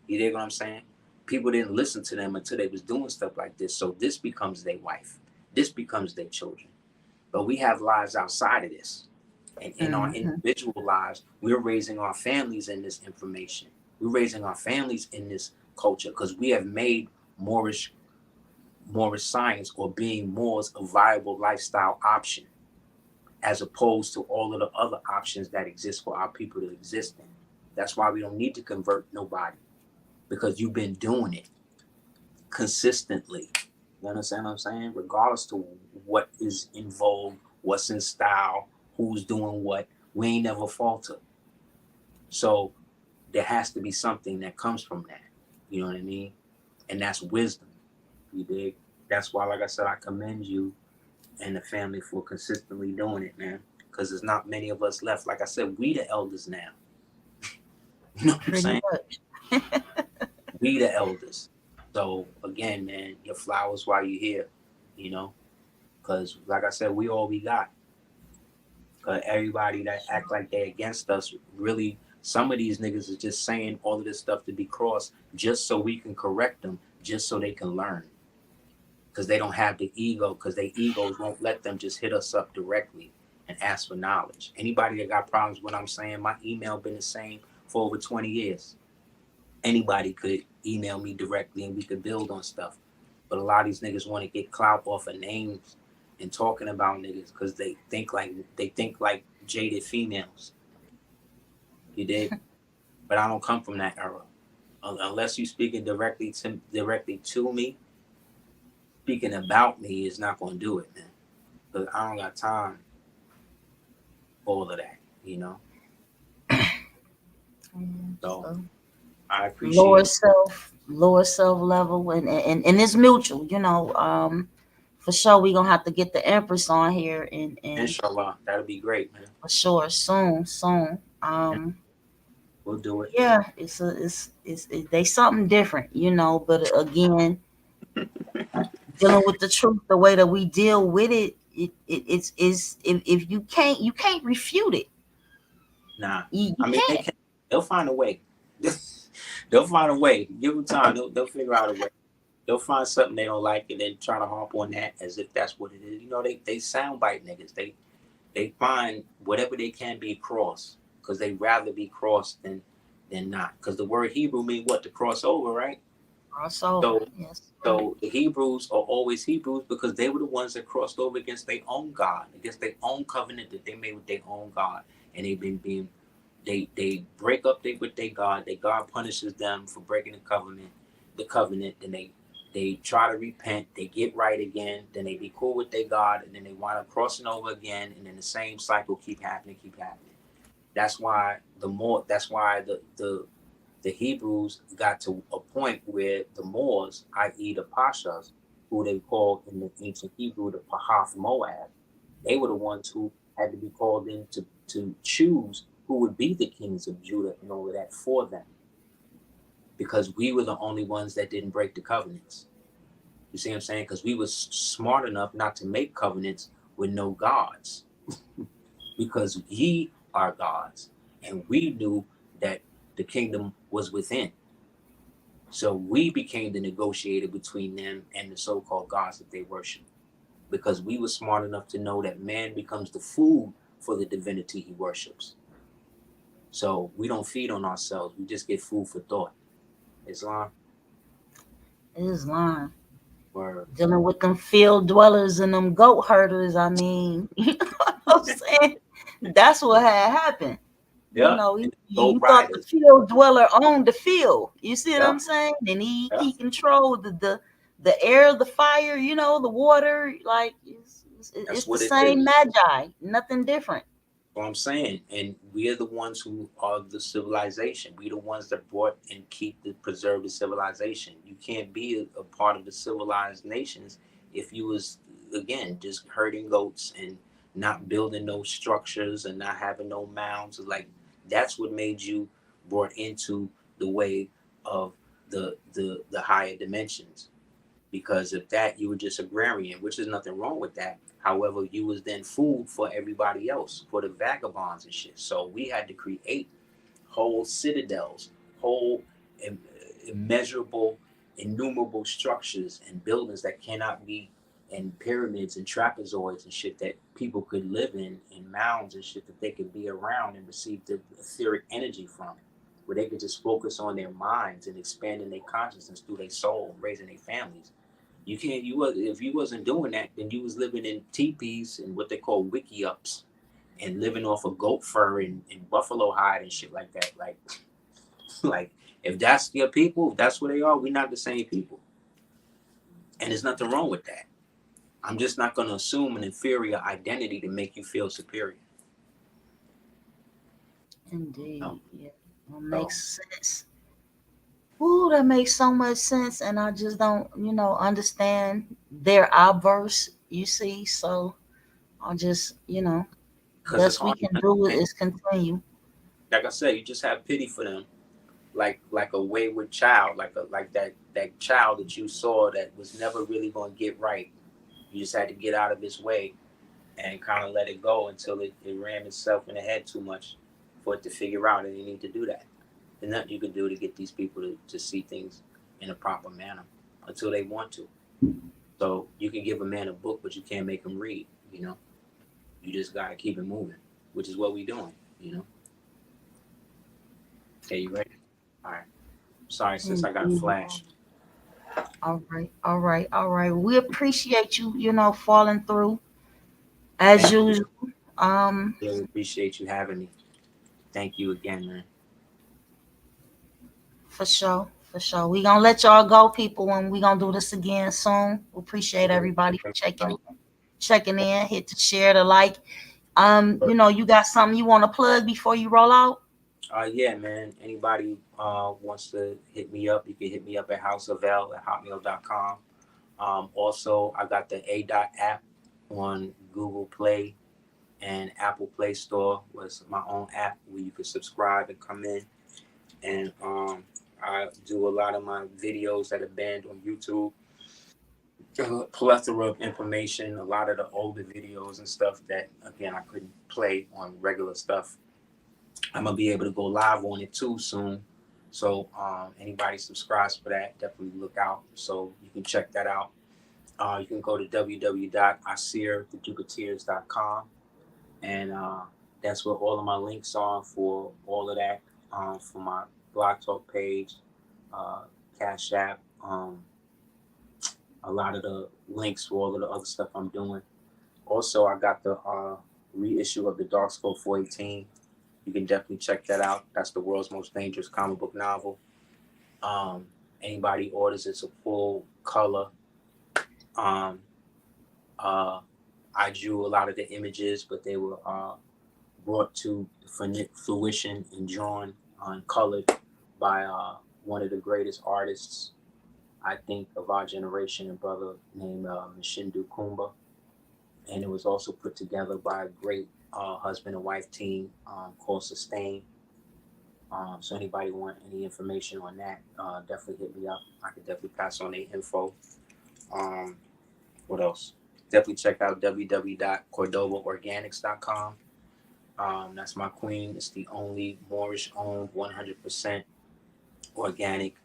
You dig what I'm saying? People didn't listen to them until they was doing stuff like this. So this becomes their wife. This becomes their children. But we have lives outside of this. And in our individual lives, we're raising our families in this information. We're raising our families in this culture because we have made Moorish science, or being Moors, a viable lifestyle option, as opposed to all of the other options that exist for our people to exist in. That's why we don't need to convert nobody, because you've been doing it consistently. You understand what I'm saying? Regardless to what is in vogue, what's in style, who's doing what, we ain't never falter. So there has to be something that comes from that. You know what I mean? And that's wisdom. You dig? That's why, like I said, I commend you and the family for consistently doing it, man. Because there's not many of us left. Like I said, we the elders now. You know what I'm saying? We the elders. So again, man, your flowers while you're here, you know, because like I said, we all we got. Everybody that act like they're against us, really, some of these niggas are just saying all of this stuff to be crossed just so we can correct them, just so they can learn. Because they don't have the ego, because their egos won't let them just hit us up directly and ask for knowledge. Anybody that got problems with what I'm saying, my email been the same for over 20 years. Anybody could email me directly and we could build on stuff. But a lot of these niggas want to get clout off of names and talking about niggas because they think like jaded females. You did? But I don't come from that era. Unless you speaking directly to me, speaking about me is not going to do it, man. Because I don't got time for all of that, you know? So I appreciate lower self level, and it's mutual, you know. For sure, we're gonna have to get the Empress on here, and inshallah, that'll be great, man. For sure, soon. We'll do it. Yeah, it's they something different, you know. But again, dealing with the truth the way that we deal with it, it's if you can't refute it. Nah, you I mean can't. They'll find a way. They'll find a way. Give them time. They'll figure out a way. They'll find something they don't like and then try to harp on that as if that's what it is. You know, they soundbite niggas. They find whatever they can be crossed because they rather be crossed than not. Because the word Hebrew means what? To cross over, right? Cross over. Yes. So the Hebrews are always Hebrews because they were the ones that crossed over against their own God, against their own covenant that they made with their own God, and they've been being. They break up with their God. Their God punishes them for breaking the covenant. Then they They try to repent, they get right again, then they be cool with their God, and then they wind up crossing over again, and then the same cycle keep happening. That's why the Hebrews got to a point where the Moors, i.e. the Pashas, who they called in the ancient Hebrew the Pahath Moab, they were the ones who had to be called in to choose who would be the kings of Judah and all of that for them, because we were the only ones that didn't break the covenants. You see what I'm saying? Because we were smart enough not to make covenants with no gods, because ye are gods, and we knew that the kingdom was within. So we became the negotiator between them and the so-called gods that they worship, because we were smart enough to know that man becomes the food for the divinity he worships. So we don't feed on ourselves. We just get food for thought. Islam? Islam. Word. Dealing with them field dwellers and them goat herders. I mean, you know what I'm saying? That's what had happened. Yeah. You know, Goat you thought the riders. field dweller owned the field. You see what Yeah. I'm saying? And he Yeah. controlled the air, the fire, you know, the water. Like it's the what it same is. magi, nothing different. What I'm saying, and we are the ones who are the civilization. We the ones that brought and preserve the civilization. You can't be a part of the civilized nations if you was, again, just herding goats and not building no structures and not having no mounds. Like, that's what made you brought into the way of the higher dimensions. Because of that, you were just agrarian, which is nothing wrong with that. However, you was then food for everybody else, for the vagabonds and shit. So we had to create whole citadels, whole immeasurable, innumerable structures and buildings that cannot be, and pyramids and trapezoids and shit that people could live in mounds and shit that they could be around and receive the etheric energy from, where they could just focus on their minds and expanding their consciousness through their soul and raising their families. You can't. If you wasn't doing that, then you was living in teepees and what they call wiki ups, and living off of goat fur and buffalo hide and shit like that. Like if that's your people, if that's where they are, we're not the same people, and there's nothing wrong with that. I'm just not going to assume an inferior identity to make you feel superior. Indeed, No. yeah, that makes sense. Ooh, that makes so much sense, and I just don't, understand their obverse. You see, so I just, Because it's best we hard to can do understand. is continue. Like I said, you just have pity for them, like a wayward child, like that child that you saw that was never really going to get right. You just had to get out of his way and kind of let it go until it ran itself in the head too much for it to figure out, and you need to do that. There's nothing you can do to get these people to see things in a proper manner until they want to. So you can give a man a book, but you can't make him read. You just got to keep it moving, which is what we're doing. Okay, you ready? All right. Sorry, sis, I got a flash. All right, all right, all right. We appreciate you, falling through as usual. Really appreciate you having me. Thank you again, man. For sure, for sure. We gonna let y'all go, people, and we gonna do this again soon. We appreciate everybody for checking in. Hit the share, the like. You got something you want to plug before you roll out? Yeah, man. Anybody wants to hit me up, you can hit me up at houseofl@hotmail.com. Also, I got the app on Google Play and Apple Play Store. Was my own app where you can subscribe and come in. And I do a lot of my videos that are banned on YouTube. A plethora of information, a lot of the older videos and stuff that, again, I couldn't play on regular stuff. I'm gonna be able to go live on it too soon. So anybody subscribes for that, definitely look out. So you can check that out. You can go to www.aseer.com, and that's where all of my links are for all of that. For my Blog Talk page, Cash App, a lot of the links for all of the other stuff I'm doing. Also, I got the reissue of the Dark Skull 418. You can definitely check that out. That's the world's most dangerous comic book novel. Anybody orders, it's a full color. I drew a lot of the images, but they were brought to fruition and drawn and colored by one of the greatest artists, I think, of our generation, a brother named Mashindu Kumba. And it was also put together by a great husband and wife team called Sustain. So anybody want any information on that, definitely hit me up. I could definitely pass on their info. What else? Definitely check out www.cordovaorganics.com. That's my queen. It's the only Moorish-owned 100% organic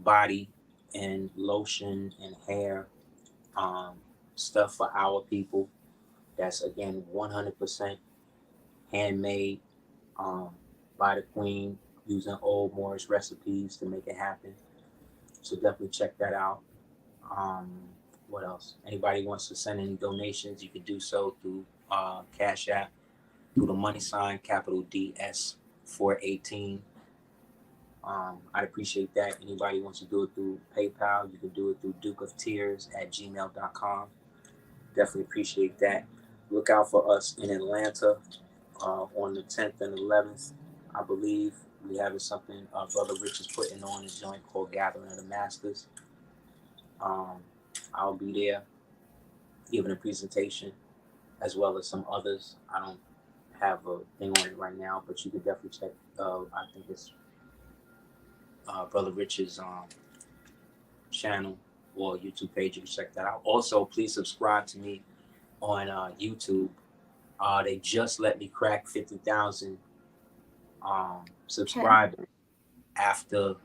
body and lotion and hair stuff for our people. That's, again, 100% handmade by the queen, using old Moorish recipes to make it happen. So definitely check that out. What else? Anybody wants to send any donations, you can do so through Cash App, through the money sign, capital DS 418. I'd appreciate that. Anybody wants to do it through PayPal, you can do it through dukeoftears@gmail.com. Definitely appreciate that. Look out for us in Atlanta on the 10th and 11th. I believe we having something Brother Rich is putting on his joint called Gathering of the Masters. I'll be there giving a presentation, as well as some others. I don't have a thing on it right now, but you can definitely check. I think it's Brother Rich's channel or YouTube page. You can check that out. Also, please subscribe to me on YouTube. They just let me crack 50,000 subscribers after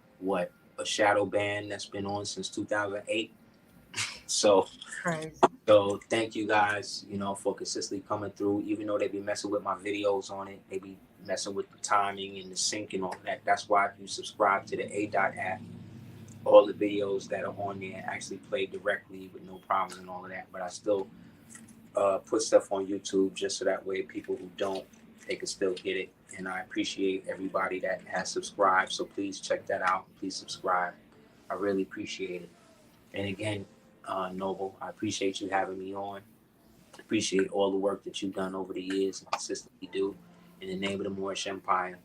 a shadow ban that's been on since 2008. So thank you guys, for consistently coming through. Even though they be messing with my videos on it, they be messing with the timing and the sync and all that. That's why if you subscribe to the A-Dot app, all the videos that are on there actually play directly with no problems and all of that. But I still put stuff on YouTube just so that way people who don't, they can still get it. And I appreciate everybody that has subscribed. So please check that out. Please subscribe. I really appreciate it. And again, Noble, I appreciate you having me on. Appreciate all the work that you've done over the years and consistently do in the name of the Moorish Empire.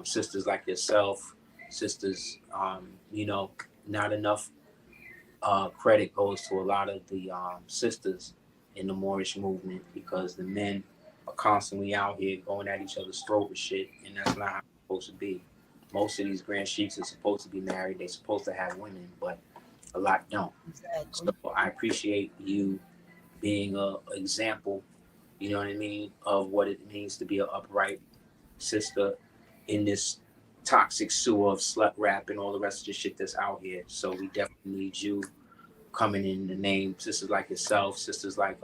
Sisters like yourself, sisters, not enough credit goes to a lot of the sisters in the Moorish movement, because the men are constantly out here going at each other's throat with shit, and that's not how it's supposed to be. Most of these grand sheiks are supposed to be married. They're supposed to have women, but a lot don't. Exactly. So I appreciate you being an example, you know what I mean, of what it means to be an upright sister in this toxic sewer of slut rap and all the rest of the shit that's out here. So we definitely need you coming in the name, sisters like yourself, sisters like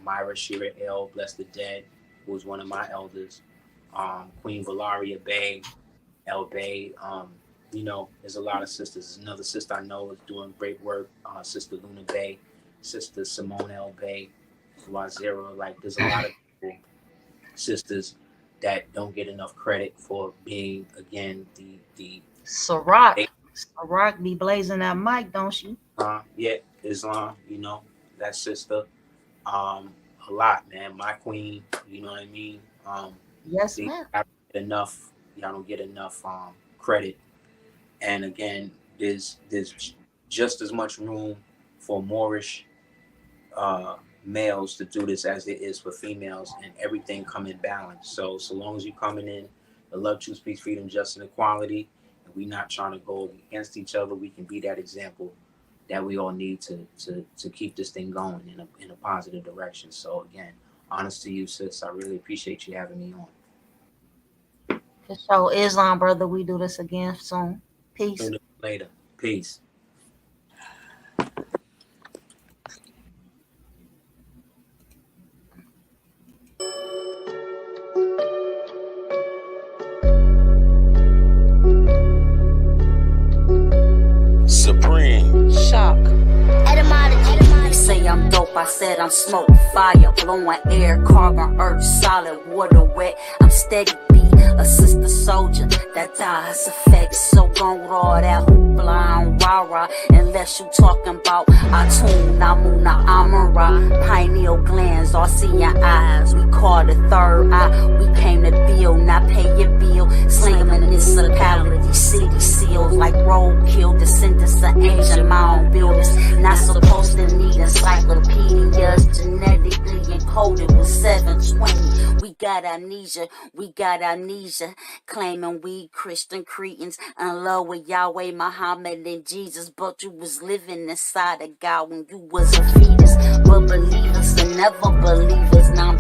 Myra Shira El, Bless the Dead, who was one of my elders, Queen Valaria Bay, El Bay, there's a lot of sisters. There's another sister I know is doing great work, Sister Luna Bay, Sister Simone El Bay, Wazira. Like, there's a lot of people, sisters, that don't get enough credit for being, again, the Ciroc be blazing that mic, don't you? Yeah, Islam, that sister. A lot, man. My queen, you know what I mean? Yes, ma'am. Y'all don't get enough credit. And again, there's just as much room for Moorish males to do this as there is for females, and everything come in balance. So long as you coming in the love, truth, peace, freedom, justice, and equality, and we not trying to go against each other, we can be that example that we all need to keep this thing going in a positive direction. So again, honest to you, sis, I really appreciate you having me on. For sure. Islam, brother, we do this again soon. Peace. Later. Peace. Supreme. Shock. Etymology. Say I'm dope, I I said I'm smoke, fire, blowing air, carbon, earth, solid, water, wet. I'm steady beat, a sister soldier that dies effects. So gone with all that hoopla and rah-rah, unless you talking about Atun, Namuna, Amara, pineal glands, all see your eyes. We call the third eye. We came to build, not pay your bill. Slang them in municipality, city seals like roadkill, descendants of Asian mound builders. Not supposed to need encyclopedias, genetically encoded with 720. We got amnesia, claiming we Christian cretins in love with Yahweh, Muhammad, and Jesus. But you was living inside of God when you was a fetus. But believers and never believers, non